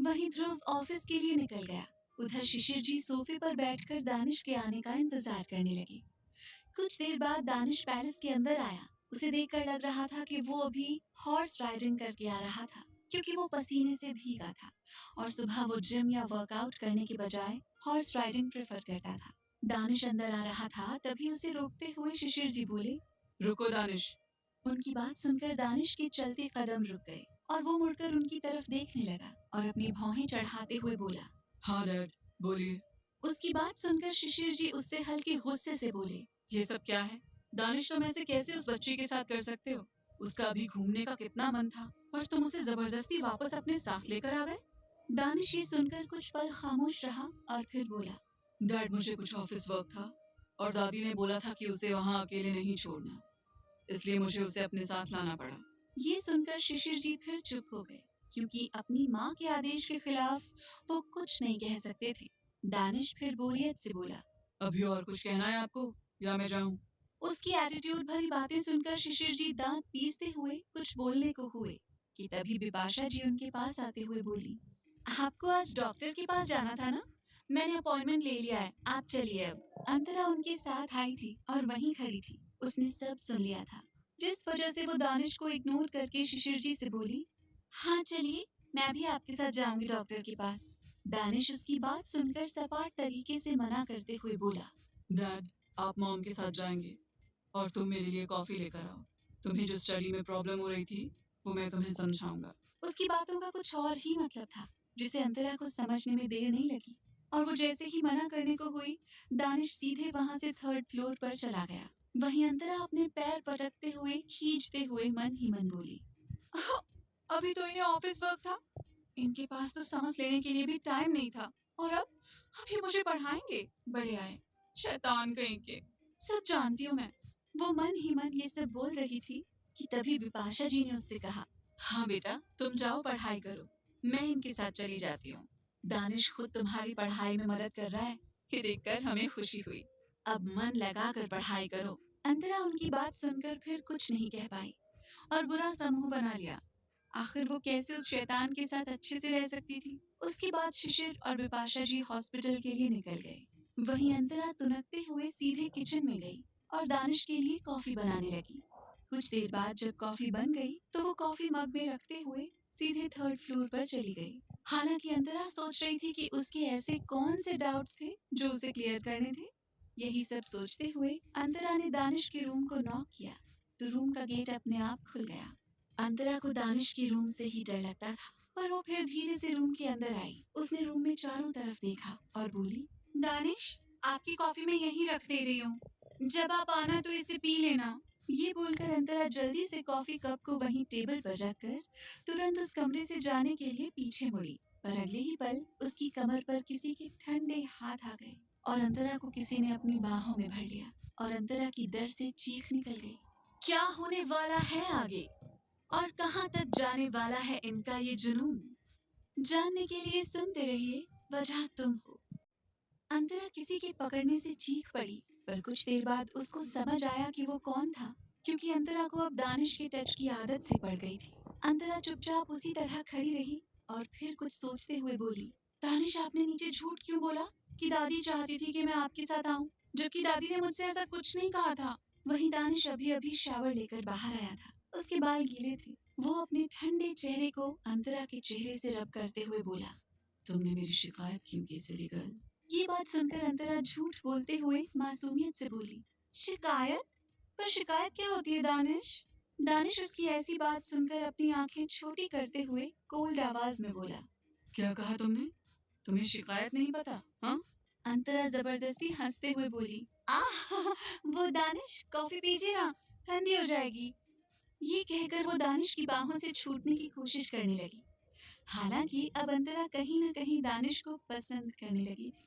वहीं ध्रुव ऑफिस के लिए निकल गया। उधर शिशिर जी सोफे पर बैठकर दानिश के आने का इंतजार करने लगी। कुछ देर बाद दानिश पैलेस के अंदर आया। उसे देखकर लग रहा था कि वो अभी हॉर्स राइडिंग करके आ रहा था, क्योंकि वो पसीने से भीगा था और सुबह वो जिम या वर्कआउट करने के बजाय हॉर्स राइडिंग प्रेफर करता था। दानिश अंदर आ रहा था, तभी उसे रोकते हुए शिशिर जी बोले, रुको दानिश। उनकी बात सुनकर दानिश के चलते कदम रुक गए और वो मुड़कर उनकी तरफ देखने लगा और अपनी भौहें चढ़ाते हुए बोला, हाँ डैड, बोलिए। उसकी बात सुनकर शिशिर जी उससे हल्के गुस्से से बोले, ये सब क्या है? दानिश, तुम ऐसे कैसे उस बच्ची के साथ कर सकते हो? उसका अभी घूमने का कितना मन था, पर तुम उसे जबरदस्ती वापस अपने साथ लेकर आ गए। दानिश ये सुनकर कुछ पल खामोश रहा और फिर बोला, डैड, मुझे कुछ ऑफिस वर्क था और दादी ने बोला था कि उसे वहाँ अकेले नहीं छोड़ना, इसलिए मुझे उसे अपने साथ लाना पड़ा। ये सुनकर शिशिर जी फिर चुप हो गए, क्योंकि अपनी माँ के आदेश के खिलाफ वो कुछ नहीं कह सकते थे। दानिश फिर बोरियत से बोला, अभी और कुछ कहना है आपको या मैं जाऊँ? उसकी एटीट्यूड भरी बातें सुनकर शिशिर जी दांत पीसते हुए कुछ बोलने को हुए कि तभी बिपाशा जी उनके पास आते हुए बोली, आपको आज डॉक्टर के पास जाना था ना? मैंने अपॉइंटमेंट ले लिया है, आप चलिए अब। अंतरा उनके साथ आई थी और वहीं खड़ी थी। उसने सब सुन लिया था, जिस वजह से वो दानिश को इग्नोर करके शिशिर जी से बोली, हाँ चलिए, मैं भी आपके साथ जाऊंगी डॉक्टर के पास। दानिश उसकी बात सुनकर सपाट तरीके से मना करते हुए बोला, डैड, आप मॉम के साथ जाएंगे और तुम मेरे लिए कॉफी लेकर आओ। तुम्हें जो स्टडी में प्रॉब्लम हो रही थी वो मैं तुम्हें समझाऊंगा। उसकी बातों का कुछ और ही मतलब था, जिसे अंतरा को समझने में देर नहीं लगी और वो जैसे ही मना करने को हुई, दानिश सीधे वहां से 3rd फ्लोर पर चला गया। वहीं अंतरा अपने पैर पटकते हुए खींचते हुए मन ही मन बोली, अभी तो इन्हें ऑफिस वर्क था, इनके पास तो सांस लेने के लिए भी टाइम नहीं था और अब ये मुझे पढ़ाएंगे। बड़े आए, शैतान कहीं के, सब जानती हूँ मैं। वो मन ही मन ये सब बोल रही थी कि तभी बिपाशा जी ने उससे कहा, हाँ बेटा, तुम जाओ पढ़ाई करो, मैं इनके साथ चली जाती हूँ। दानिश खुद तुम्हारी पढ़ाई में मदद कर रहा है, ये देखकर हमें खुशी हुई। अब मन लगा कर पढ़ाई करो। अंतरा उनकी बात सुनकर फिर कुछ नहीं कह पाई और बुरा समूह बना लिया। आखिर वो कैसे उस शैतान के साथ अच्छे से रह सकती थी। उसके बाद शिशिर और बिपाशा जी हॉस्पिटल के लिए निकल गए। वहीं अंतरा तुनकते हुए सीधे किचन में गई और दानिश के लिए कॉफी बनाने लगी। कुछ देर बाद जब कॉफी बन गई तो वो कॉफी मग में रखते हुए सीधे 3rd फ्लोर पर चली गई। हालांकि अंतरा सोच रही थी कि उसके ऐसे कौन से डाउट्स थे जो उसे क्लियर करने थे। यही सब सोचते हुए अंतरा ने दानिश के रूम को नॉक किया तो रूम का गेट अपने आप खुल गया। अंतरा को दानिश के रूम से ही डर लगता था, पर वो फिर धीरे से रूम के अंदर आई। उसने रूम में चारों तरफ देखा और बोली, दानिश, आपकी कॉफी मैं यहीं रख दे रही हूँ, जब आप आना तो इसे पी लेना। ये बोलकर अंतरा जल्दी से कॉफी कप को वहीं टेबल पर रखकर तुरंत उस कमरे से जाने के लिए पीछे मुड़ी, पर अगले ही पल उसकी कमर पर किसी के ठंडे हाथ आ गए और अंतरा को किसी ने अपनी बाहों में भर लिया और अंतरा की डर से चीख निकल गई। क्या होने वाला है आगे और कहां तक जाने वाला है इनका ये जुनून, जानने के लिए सुनते रहिए वजह तुम हो। अंतरा किसी के पकड़ने से चीख पड़ी, पर कुछ देर बाद उसको समझ आया कि वो कौन था, क्योंकि अंतरा को अब दानिश के टच की आदत सी पड़ गई थी। अंतरा चुपचाप उसी तरह खड़ी रही और फिर कुछ सोचते हुए बोली, दानिश, आपने नीचे झूठ क्यों बोला कि दादी चाहती थी कि मैं आपके साथ आऊं, जबकि दादी ने मुझसे ऐसा कुछ नहीं कहा था। वहीं दानिश अभी अभी शावर लेकर बाहर आया था, उसके बाल गीले थे। वो अपने ठंडे चेहरे को अंतरा के चेहरे से रब करते हुए बोला, तुमने मेरी शिकायत क्यों की सिली गर्ल? ये बात सुनकर अंतरा झूठ बोलते हुए मासूमियत से बोली, शिकायत? पर शिकायत क्या होती है दानिश? दानिश उसकी ऐसी बात सुनकर अपनी आंखें छोटी करते हुए कोल्ड आवाज में बोला, क्या कहा तुमने? तुम्हें शिकायत नहीं पता? हाँ? अंतरा जबरदस्ती हंसते हुए बोली, आह, वो दानिश, कॉफी पीजिए ना, ठंडी हो जाएगी। ये कहकर वो दानिश की बाहों से छूटने की कोशिश करने लगी। हालांकि अब अंतरा कहीं ना कहीं दानिश को पसंद करने लगी थी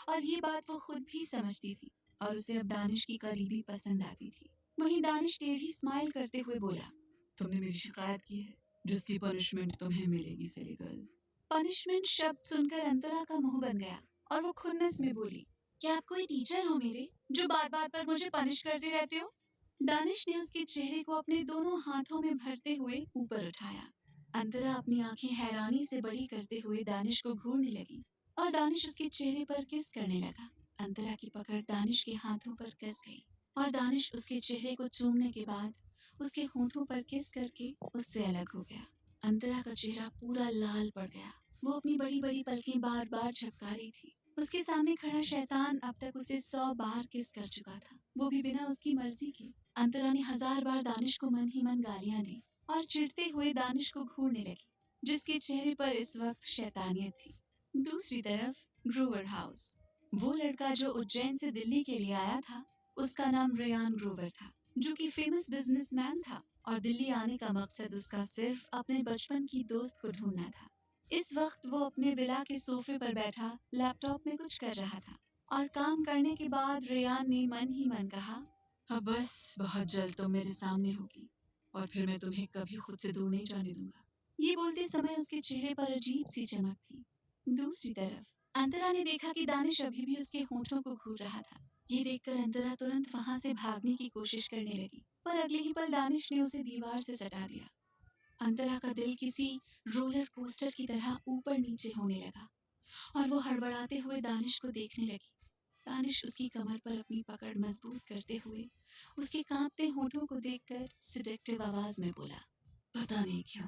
और ये बात वो खुद भी समझती थी और उसे अब दानिश की करीबी पसंद आती थी। वहीं दानिश टेढ़ी स्माइल करते हुए बोला, तुमने मेरी शिकायत की है, जिसकी पनिशमेंट तुम्हें मिलेगी सिली गर्ल। पनिशमेंट शब्द सुनकर अंतरा का मुंह बन गया और वो खुन्नस में बोली, क्या आप कोई टीचर हो मेरे जो बात बात पर मुझे पनिश करते रहते हो? दानिश ने उसके चेहरे को अपने दोनों हाथों में भरते हुए ऊपर उठाया। अंतरा अपनी आंखें हैरानी से बड़ी करते हुए दानिश को घूरने लगी और दानिश उसके चेहरे पर किस करने लगा। अंतरा की पकड़ दानिश के हाथों पर कस गई और दानिश उसके चेहरे को चूमने के बाद उसके होठों पर किस करके उससे अलग हो गया। अंतरा का चेहरा पूरा लाल पड़ गया। वो अपनी बड़ी बड़ी पलकें बार बार झपका रही थी। उसके सामने खड़ा शैतान अब तक उसे 100 बार किस कर चुका था, वो भी बिना उसकी मर्जी के। अंतरा ने 1000 बार दानिश को मन ही मन गालियां दी और चिढ़ते हुए दानिश को घूरने लगी, जिसके चेहरे पर इस वक्त शैतानियत थी। दूसरी तरफ ग्रोवर हाउस। वो लड़का जो उज्जैन से दिल्ली के लिए आया था, उसका नाम रेयान ग्रोवर था, जो कि फेमस बिजनेसमैन था और दिल्ली आने का मकसद उसका सिर्फ अपने बचपन की दोस्त को ढूंढना था। इस वक्त वो अपने विला के सोफे पर बैठा लैपटॉप में कुछ कर रहा था और काम करने के बाद रेयान ने मन ही मन कहा, अब बस बहुत जल्द तुम मेरे सामने होगी और फिर मैं तुम्हें कभी खुद से दूर नहीं जाने दूंगा। ये बोलते समय उसके चेहरे पर अजीब सी चमक थी। दूसरी तरफ अंतरा ने देखा कि दानिश अभी भी उसके होठों को घूर रहा था। ये देखकर अंतरा तुरंत वहां से भागने की कोशिश करने लगी, पर अगले ही पल दानिश ने उसे दीवार से सटा दिया। अंतरा का दिल किसी रोलर कोस्टर की तरह ऊपर नीचे होने लगा और वो हड़बड़ाते हुए दानिश को देखने लगी। दानिश उसकी कमर पर अपनी पकड़ मजबूत करते हुए उसके कांपते होठों को देखकर सिडेक्टिव आवाज में बोला, पता नहीं क्यों,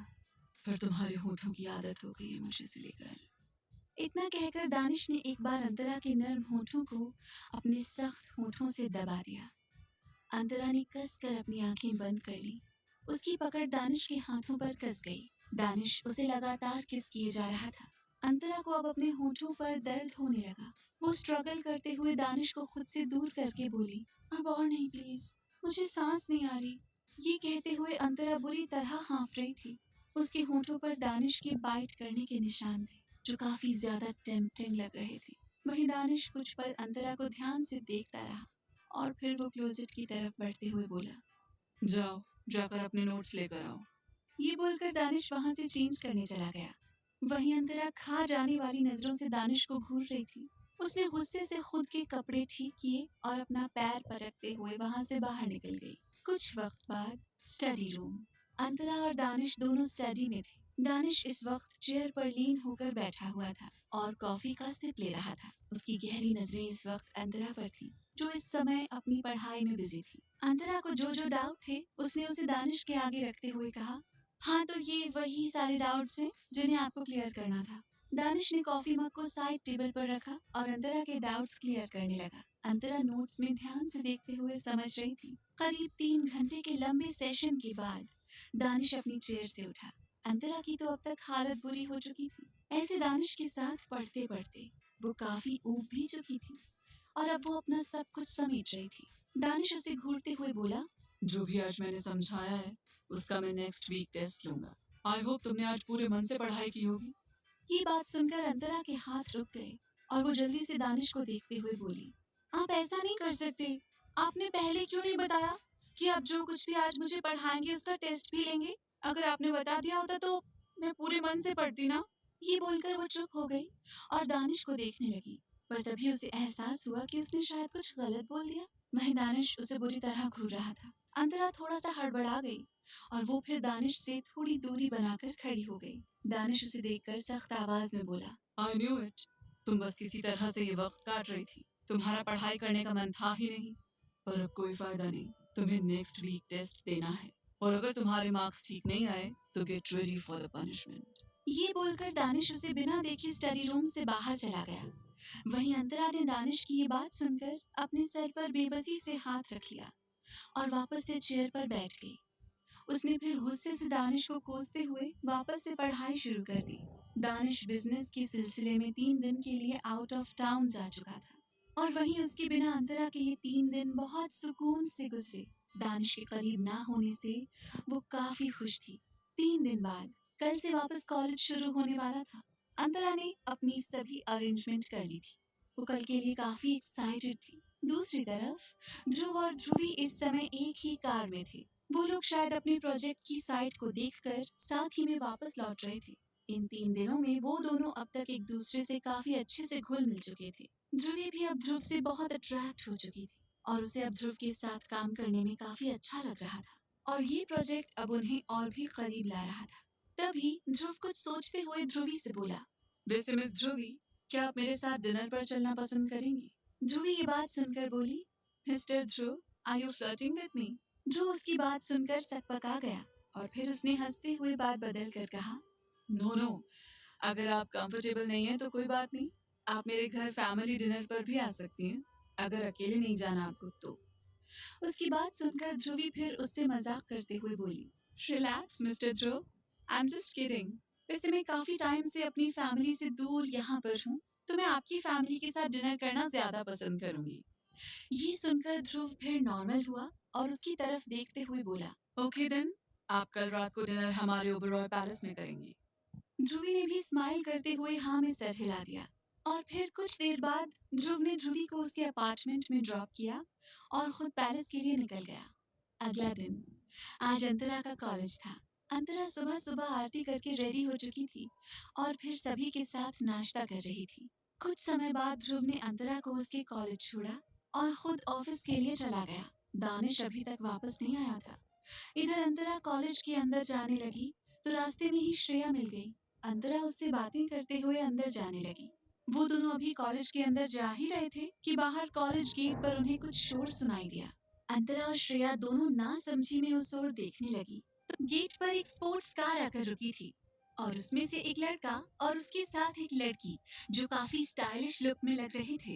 पर तुम्हारे होठों की आदत हो गई है मुझे सिली गर्ल। इतना कहकर दानिश ने एक बार अंतरा के नर्म होठों को अपने सख्त होठों से दबा दिया। अंतरा ने कसकर अपनी आंखें बंद कर ली। उसकी पकड़ दानिश के हाथों पर कस गई। दानिश उसे लगातार किस किए जा रहा था। अंतरा को अब अपने होठों पर दर्द होने लगा। वो स्ट्रगल करते हुए दानिश को खुद से दूर करके बोली, अब और नहीं प्लीज, मुझे सांस नहीं आ रही। ये कहते हुए अंतरा बुरी तरह हाँफ रही थी। उसके होठों पर दानिश के बाइट करने के निशान थे, जो काफी ज्यादा टेम्पटिंग लग रहे थे। वहीं दानिश कुछ पल अंतरा को ध्यान से देखता रहा और फिर वो क्लोजेट की तरफ बढ़ते हुए बोला, जाओ जाकर अपने नोट्स लेकर आओ। ये बोलकर दानिश वहां से चेंज करने चला गया। वहीं अंतरा खा जाने वाली नजरों से दानिश को घूर रही थी। उसने गुस्से से खुद के कपड़े ठीक किए और अपना पैर पटकते हुए वहां से बाहर निकल गई। कुछ वक्त बाद स्टडी रूम। अंतरा और दानिश दोनों स्टडी में थे। दानिश इस वक्त चेयर पर लीन होकर बैठा हुआ था और कॉफी का सिप ले रहा था। उसकी गहरी नजरें इस वक्त अंतरा पर थी, जो इस समय अपनी पढ़ाई में बिजी थी। अंतरा को जो जो डाउट थे उसने उसे दानिश के आगे रखते हुए कहा, हाँ तो ये वही सारे डाउट्स हैं जिन्हें आपको क्लियर करना था। दानिश ने कॉफी मग को साइड टेबल पर रखा और अंतरा के डाउट्स क्लियर करने लगा। अंतरा नोट्स में ध्यान से देखते हुए समझ रही थी। करीब 3 घंटे के लंबे सेशन के बाद दानिश अपनी चेयर से उठा। अंतरा की तो अब तक हालत बुरी हो चुकी थी। ऐसे दानिश के साथ पढ़ते पढ़ते वो काफी ऊब भी चुकी थी और अब वो अपना सब कुछ समेट रही थी। दानिश उसे घूरते हुए बोला, जो भी आज मैंने समझाया है उसका मैं नेक्स्ट वीक टेस्ट लूंगा। आई होप तुमने आज पूरे मन से पढ़ाई की होगी। ये बात सुनकर अंतरा के हाथ रुक गए और वो जल्दी से दानिश को देखते हुए बोली, आप ऐसा नहीं कर सकते। आपने पहले क्यों नहीं बताया कि आप जो कुछ भी आज मुझे पढ़ाएंगे उसका टेस्ट भी लेंगे? अगर आपने बता दिया होता तो मैं पूरे मन से पढ़ती ना। ये बोलकर वो चुप हो गई और दानिश को देखने लगी, पर तभी उसे एहसास हुआ कि उसने शायद कुछ गलत बोल दिया। वहीं दानिश उसे बुरी तरह घूर रहा था। अंतरा थोड़ा सा हड़बड़ा गई और वो फिर दानिश से थोड़ी दूरी बनाकर खड़ी हो गई। दानिश उसे देखकर सख्त आवाज में बोला, आई न्यू इट, तुम बस किसी तरह से ये वक्त काट रही थी। तुम्हारा पढ़ाई करने का मन था ही नहीं। पर अब कोई फायदा नहीं, तुम्हें नेक्स्ट वीक टेस्ट देना है और अगर तुम्हारे मार्क्स ठीक नहीं आए तो get ready for the punishment. ये बोलकर दानिश उसे बिना देखे स्टडी रूम से बाहर चला गया। वहीं अंतरा ने दानिश की ये बात सुनकर अपने सर पर बेबसी से हाथ रख लिया और वापस से चेयर पर बैठ गई। उसने फिर गुस्से से दानिश को कोसते हुए वापस से पढ़ाई शुरू कर दी। दानिश बिजनेस के सिलसिले में 3 दिन के लिए आउट ऑफ टाउन जा चुका था और वहीं उसके बिना अंतरा के ये 3 दिन बहुत सुकून से गुजरे। दानिश के करीब ना होने से वो काफी खुश थी। 3 दिन बाद कल से वापस कॉलेज शुरू होने वाला था। अंतरा ने अपनी सभी अरेंजमेंट कर ली थी। वो कल के लिए काफी एक्साइटेड थी। दूसरी तरफ ध्रुव और ध्रुवी इस समय एक ही कार में थे। वो लोग शायद अपने प्रोजेक्ट की साइट को देखकर साथ ही में वापस लौट रहे थे। इन 3 दिनों में वो दोनों अब तक एक दूसरे से काफी अच्छे से घुल मिल चुके थे। ध्रुवी भी अब ध्रुव से बहुत अट्रैक्ट हो चुकी थी और उसे अब ध्रुव के साथ काम करने में काफी अच्छा लग रहा था और ये प्रोजेक्ट अब उन्हें और भी करीब ला रहा था। तभी ध्रुव कुछ सोचते हुए ध्रुवी से बोला, वैसे मिस ध्रुवी, क्या आप मेरे साथ डिनर पर चलना पसंद करेंगी? ध्रुवी ये बात सुनकर बोली, mister Dhruv, are you flirting with me? Dhruv उसकी बात सुनकर सकपका गया और फिर उसने हंसते हुए बात बदल कर कहा, नो नो, अगर आप कंफर्टेबल नहीं है तो कोई बात नहीं, आप मेरे घर फैमिली डिनर पर भी आ सकती हैं, अगर अकेले नहीं जाना आपको तो। उसकी बात सुनकर ध्रुवी फिर उससे मजाक करते हुए बोली, relax mister Dhruv, I am just kidding. वैसे मैं काफी टाइम से अपनी फैमिली से दूर यहाँ पर हूँ, तो मैं आपकी फैमिली के साथ डिनर करना ज्यादा पसंद करूंगी। ये सुनकर ध्रुव फिर नॉर्मल हुआ और उसकी तरफ देखते हुए बोला, ओके देन, आप कल रात को डिनर हमारे ओबरॉय पैलेस में करेंगे। ध्रुवी ने भी स्माइल करते हुए हाँ में सर हिला दिया और फिर कुछ देर बाद ध्रुव ने ध्रुवी को उसके अपार्टमेंट में ड्रॉप किया और खुद पैलेस के लिए निकल गया। अगला दिन आज अंतरा का कॉलेज था। अंतरा सुबह सुबह आरती करके रेडी हो चुकी थी और फिर सभी के साथ नाश्ता कर रही थी। कुछ समय बाद ध्रुव ने अंतरा को उसके कॉलेज छोड़ा और खुद ऑफिस के लिए चला गया। दानिश अभी तक वापस नहीं आया था। इधर अंतरा कॉलेज के अंदर जाने लगी तो रास्ते में ही श्रेया मिल गई। अंतरा उससे बातें करते हुए अंदर जाने लगी। वो दोनों अभी कॉलेज के अंदर जा ही रहे थे कि बाहर कॉलेज गेट पर उन्हें कुछ शोर सुनाई दिया। अंतरा और श्रेया दोनों ना समझी में उस ओर देखने लगी तो गेट पर एक स्पोर्ट्स कार आकर रुकी थी और उसमें से एक लड़का और उसके साथ एक लड़की जो काफी स्टाइलिश लुक में लग रहे थे,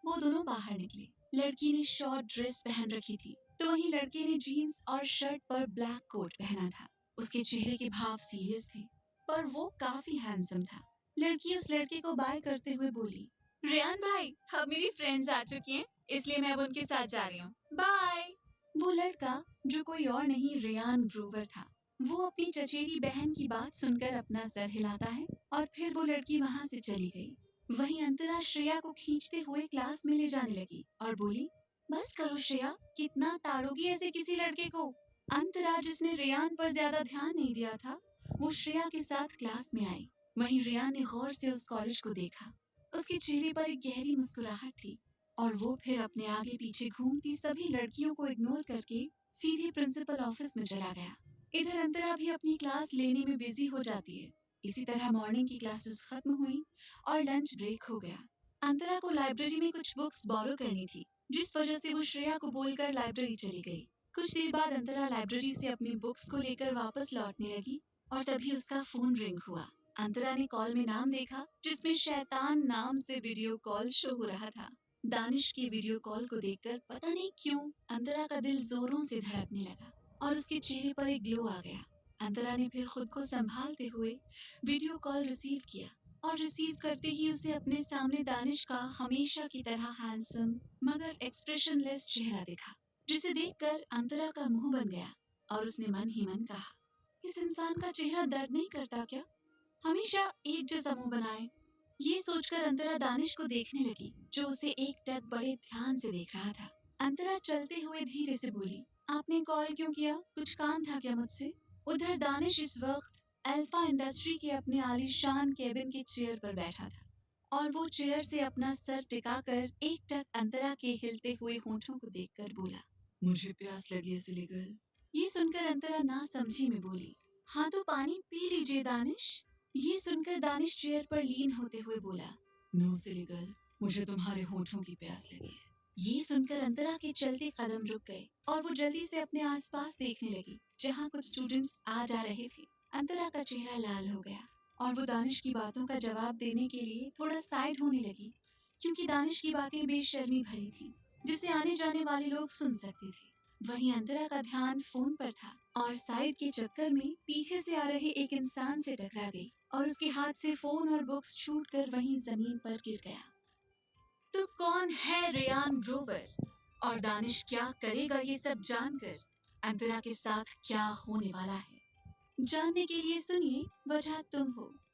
वो दोनों बाहर निकले। लड़की ने शॉर्ट ड्रेस पहन रखी थी तो वहीं लड़के ने जीन्स और शर्ट पर ब्लैक कोट पहना था। उसके चेहरे के भाव सीरियस थे पर वो काफी हैंडसम था। लड़की उस लड़के को बाय करते हुए बोली, रेयान भाई, अब मेरी फ्रेंड्स आ चुकी हैं, इसलिए मैं अब उनके साथ जा रही हूँ, बाय। वो लड़का जो कोई और नहीं रेयान ग्रोवर था। वो अपनी चचेरी बहन की बात सुनकर अपना सर हिलाता है और फिर वो लड़की वहाँ से चली गई। वहीं अंतरा श्रेया को खींचते हुए क्लास में ले जाने लगी और बोली, बस करो श्रेया, कितना ताड़ोगी ऐसे किसी लड़के को। अंतरा जिसने रेयान पर ज्यादा ध्यान नहीं दिया था, वो श्रेया के साथ क्लास में आई। वहीं रेयान ने गौर से उस कॉलेज को देखा। उसके चेहरे पर एक गहरी मुस्कुराहट थी और वो फिर अपने आगे पीछे घूमती सभी लड़कियों को इग्नोर करके सीधे प्रिंसिपल ऑफिस में चला गया। इधर अंतरा भी अपनी क्लास लेने में बिजी हो जाती है। इसी तरह मॉर्निंग की क्लासेस खत्म हुई और लंच ब्रेक हो गया। अंतरा को लाइब्रेरी में कुछ बुक्स बोरो करनी थी, जिस वजह से वो श्रेया को बोलकर लाइब्रेरी चली गई। कुछ देर बाद अंतरा लाइब्रेरी से अपनी बुक्स को लेकर वापस लौटने लगी और तभी उसका फोन रिंग हुआ। अंतरा ने कॉल में नाम देखा जिसमें शैतान नाम से वीडियो कॉल शो हो रहा था। दानिश की वीडियो कॉल को देखकर पता नहीं क्यों अंतरा का दिल जोरों से धड़कने लगा और उसके चेहरे पर एक ग्लो आ गया। अंतरा ने फिर खुद को संभालते हुए वीडियो कॉल रिसीव किया और रिसीव करते ही उसे अपने सामने दानिश का हमेशा की तरह हैंडसम मगर एक्सप्रेशनलेस चेहरा दिखा, जिसे देखकर अंतरा का मुंह बन गया और उसने मन ही मन कहा, इस इंसान का चेहरा दर्द नहीं करता क्या, हमेशा एक जैसा मुंह बनाए। ये सोचकर अंतरा दानिश को देखने लगी जो उसे एक टक बड़े ध्यान से देख रहा था। अंतरा चलते हुए धीरे से बोली, आपने कॉल क्यों किया, कुछ काम था क्या मुझसे? उधर दानिश इस वक्त अल्फा इंडस्ट्री के अपने आलीशान केबिन के चेयर पर बैठा था और वो चेयर से अपना सर टिकाकर एक टक अंतरा के हिलते हुए होठों को देखकर बोला, मुझे प्यास लगी है सिली गर्ल। ये सुनकर अंतरा ना समझी में बोली, हाँ तो पानी पी लीजिए दानिश। ये सुनकर दानिश चेयर पर लीन होते हुए बोला, नो सिली गर्ल, मुझे तुम्हारे होठों की प्यास लगी है। ये सुनकर अंतरा के चलते कदम रुक गए और वो जल्दी से अपने आसपास देखने लगी जहाँ कुछ स्टूडेंट्स आ जा रहे थे। अंतरा का चेहरा लाल हो गया और वो दानिश की बातों का जवाब देने के लिए थोड़ा साइड होने लगी क्योंकि दानिश की बातें बेशर्मी भरी थी जिसे आने जाने वाले लोग सुन सकते थे। वहीं अंतरा का ध्यान फोन पर था और साइड के चक्कर में पीछे से आ रहे एक इंसान से टकरा गई और उसके हाथ से फोन और बुक्स छूटकर वहीं जमीन पर गिर गया। तो कौन है रेयान ग्रोवर और दानिश क्या करेगा ये सब जानकर अंतरा के साथ क्या होने वाला है, जानने के लिए सुनिए वजह तुम हो।